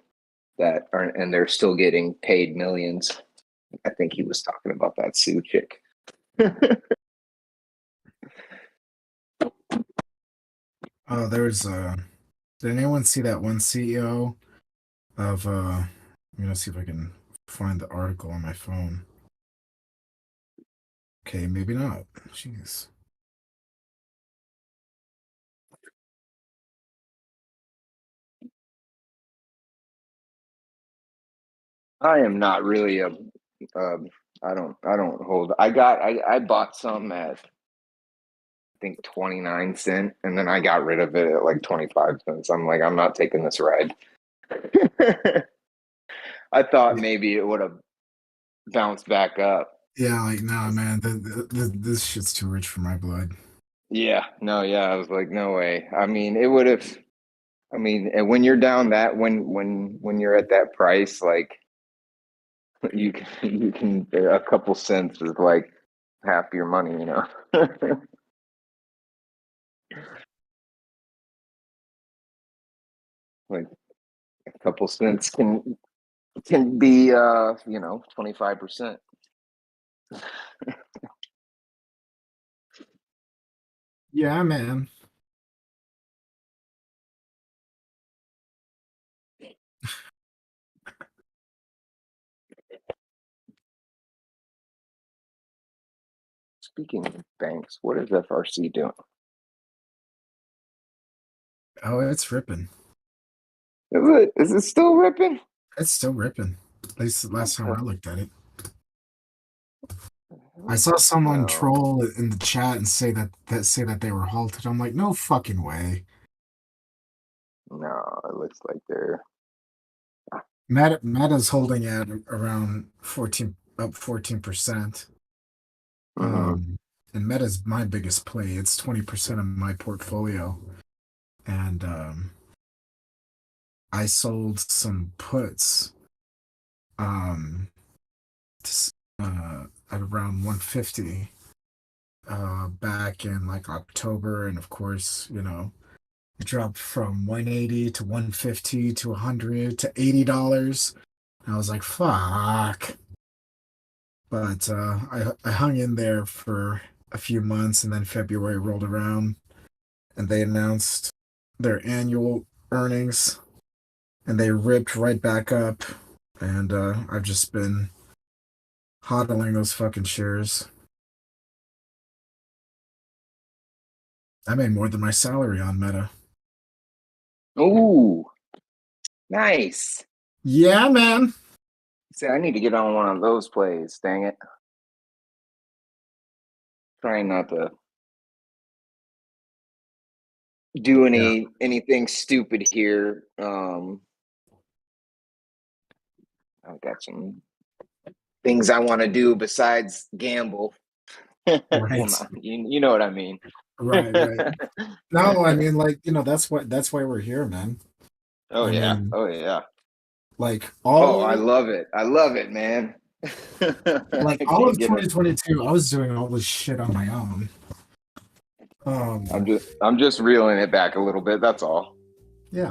and they're still getting paid millions. I think he was talking about that Sue chick. Oh, there's did anyone see that one CEO of I'm gonna see if I can find the article on my phone. Okay, maybe not. Jeez. I am not really I don't hold. I bought some at I think 29 cents and then I got rid of it at like 25 cents. I'm like, I'm not taking this ride. I thought maybe it would have bounced back up. Yeah, like nah, man, this shit's too rich for my blood. Yeah, no, yeah, I was like, no way. I mean, it would have. I mean, and when you're down that, when you're at that price, like you can a couple cents is like half your money, you know. Like a couple cents can be 25%. Yeah, man. Speaking of banks, what is FRC doing? Oh, it's ripping. Is it still ripping? It's still ripping. At least the last time I looked at it. I saw someone No, troll in the chat and say that they were halted. I'm like, no fucking way. no, it looks like they're Meta's holding at around 14%. Mhm. And Meta's my biggest play. It's 20% of my portfolio. And I sold some puts t- at around 150 back in like October, and of course, it dropped from 180 to 150 to 100 to $80. And I was like, fuck. But I hung in there for a few months, and then February rolled around, and they announced their annual earnings, and they ripped right back up. And I've just been hodling those fucking shares. I made more than my salary on Meta. Ooh, nice. Yeah, man. See, I need to get on one of those plays. Dang it! Trying not to do anything stupid here. I've got some things I want to do besides gamble. Well, Right. not, you know what I mean. Right. No, I mean, like, that's why we're here, man. Oh I yeah. mean, Oh yeah. like Oh, I all love it. I love it, man. like I all can't of get it. 2022, I was doing all this shit on my own. I'm just reeling it back a little bit. That's all. Yeah.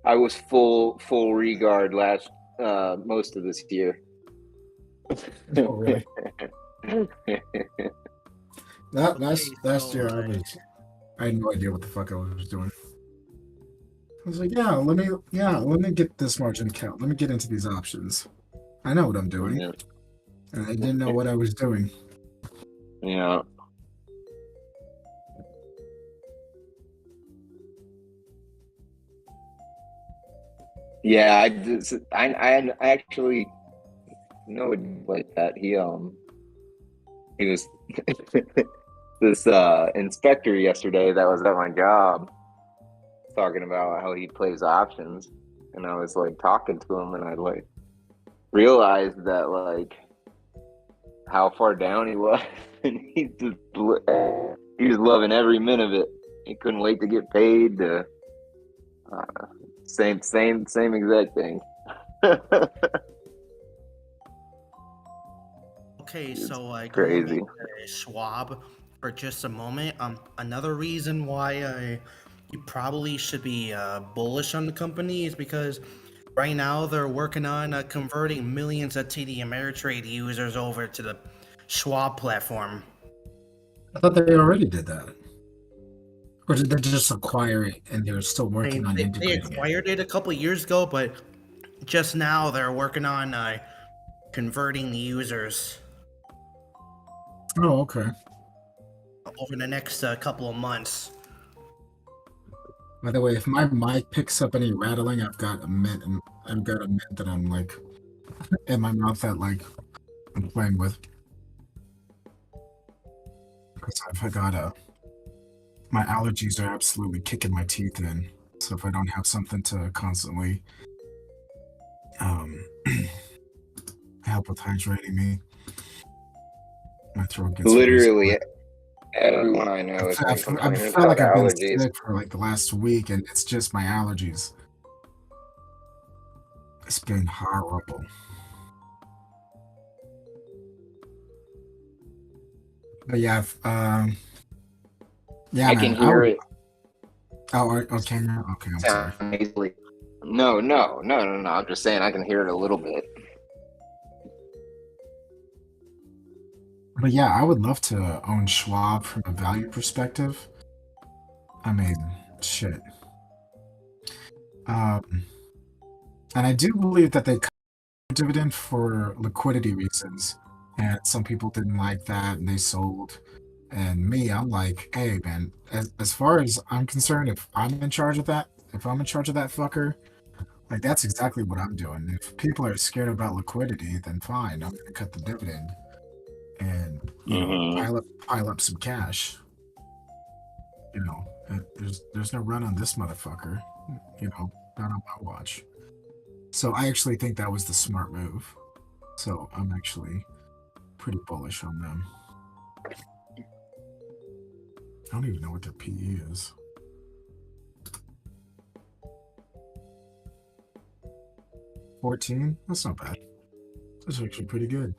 I was full regard most of this year. Oh, really? Last year I had no idea what the fuck I was doing. I was like, let me get this margin account. Let me get into these options. I know what I'm doing. Yeah. And I didn't know what I was doing. Yeah. Yeah, I actually know like that. He was this inspector yesterday that was at my job talking about how he plays options, and I was like talking to him, and I like realized that like how far down he was, and he was loving every minute of it. He couldn't wait to get paid. Same exact thing. Okay, so going back Crazy. to Schwab for just a moment. Another reason why you probably should be bullish on the company is because right now they're working on converting millions of TD Ameritrade users over to the Schwab platform. I thought they already did that. Or did they just acquire it and they're still working on They integrating it? acquired it a couple years ago, but just now they're working on converting the users Oh, okay. over the next couple of months. By the way, if my mic picks up any rattling, I've got a mint that I'm like in my mouth that like I'm playing with. Because I've got my allergies are absolutely kicking my teeth in. So if I don't have something to constantly help with hydrating me. My throat gets really Literally, sore. everyone I know has been I complaining felt about like I've been allergies. sick for like the last week, and it's just my allergies. It's been horrible. But yeah, yeah, I can man. I hear would. it. Oh, can you? Okay, I'm sorry. Sound nasally. No. I'm just saying I can hear it a little bit. But yeah, I would love to own Schwab from a value perspective. I mean, shit. And I do believe that they cut the dividend for liquidity reasons, and some people didn't like that and they sold. And me, I'm like, hey man, as far as I'm concerned, if I'm in charge of that, if I'm in charge of that fucker, like that's exactly what I'm doing. If people are scared about liquidity, then fine, I'm gonna cut the dividend and pile up some cash. You know, there's no run on this motherfucker. You know, not on my watch. So I actually think that was the smart move. So I'm actually pretty bullish on them. I don't even know what their PE is. 14? That's not bad. That's actually pretty good.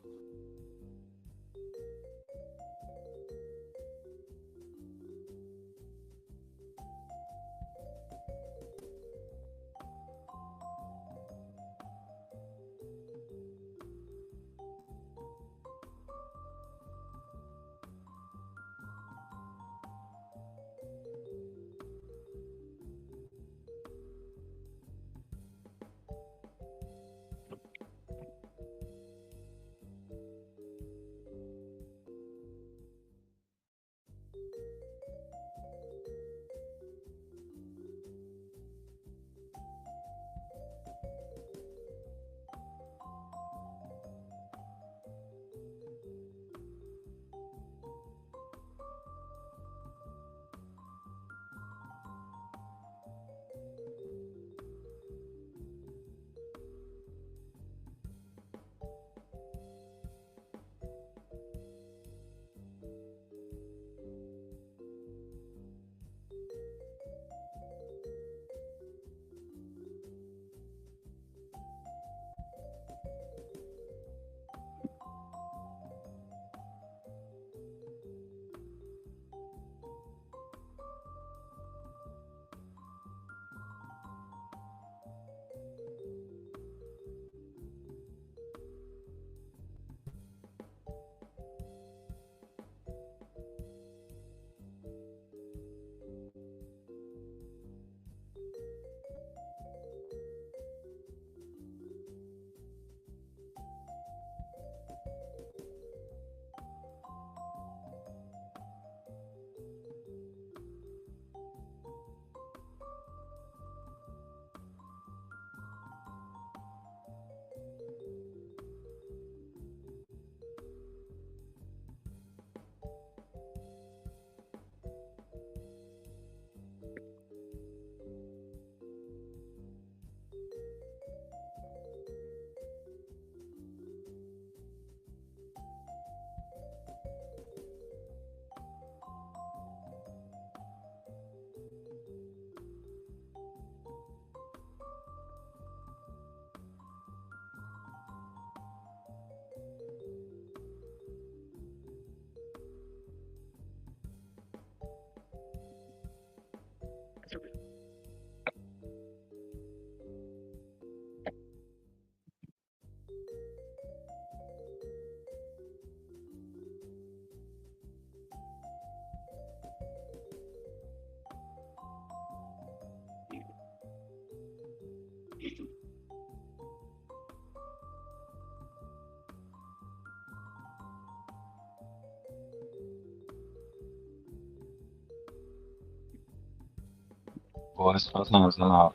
Boys, what time is it now?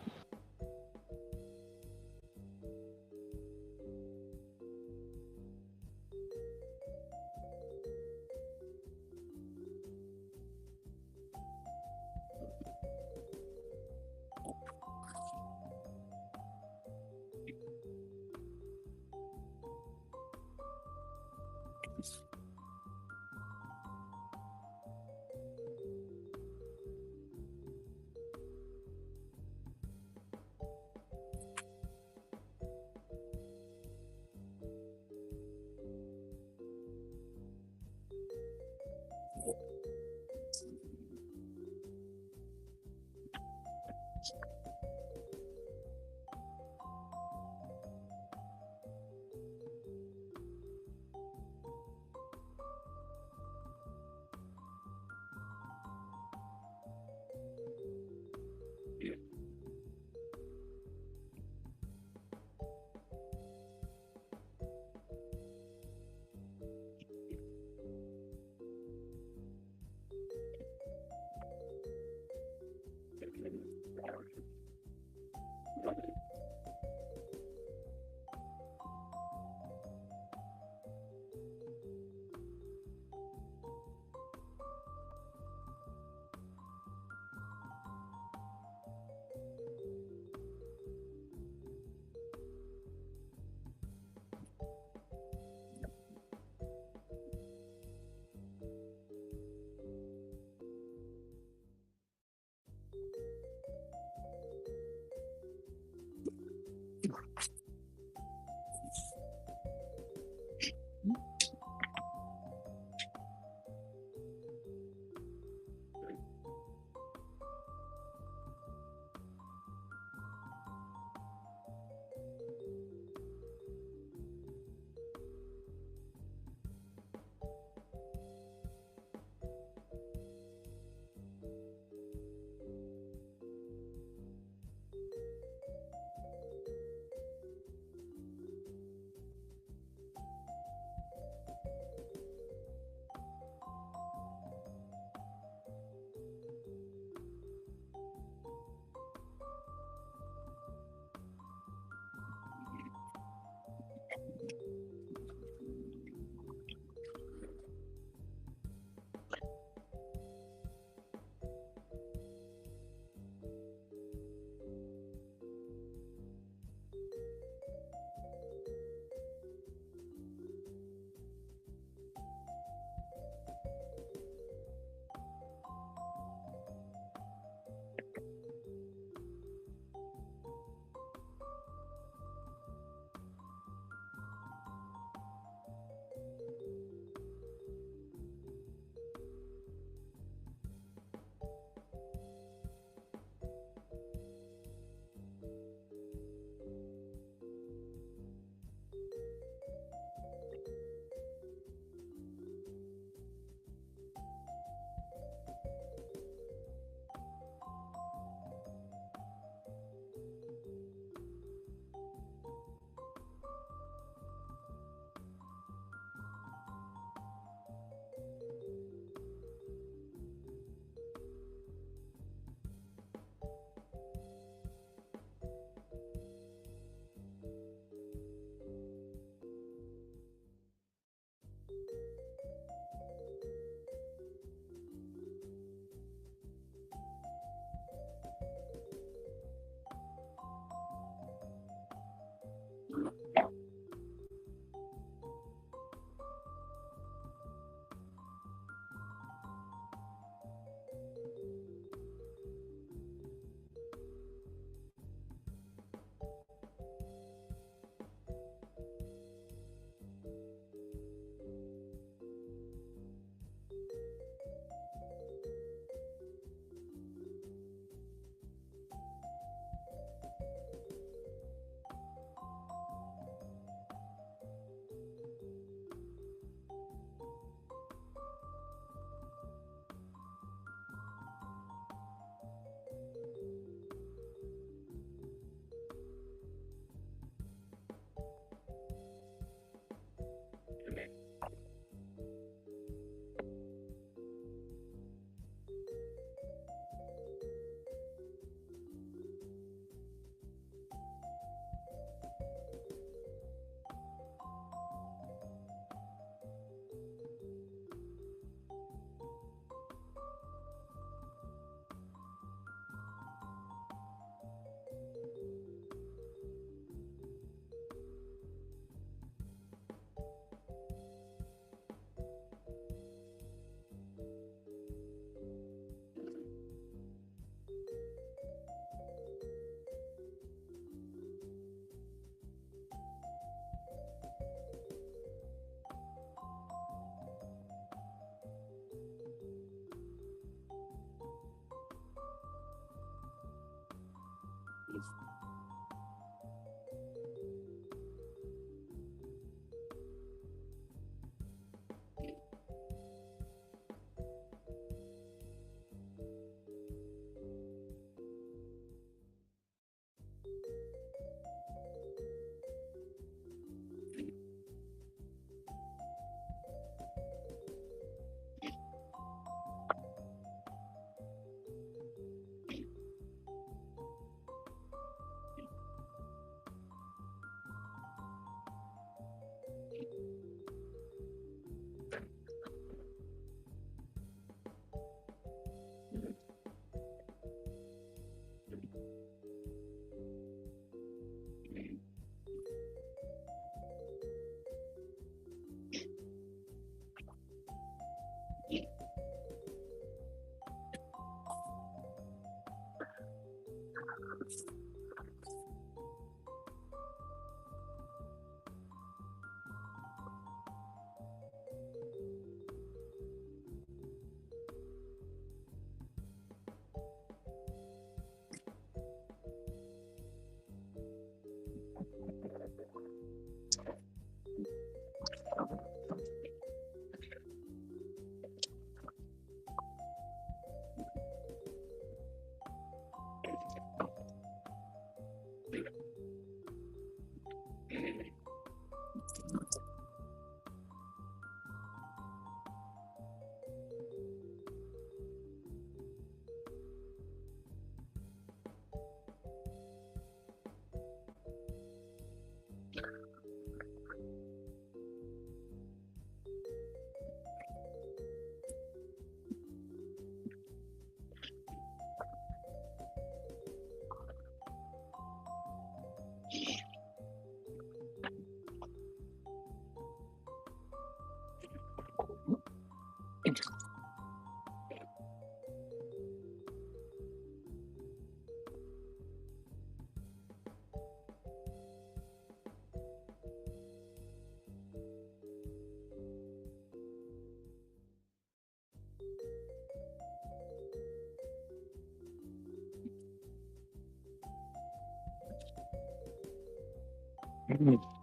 Mm.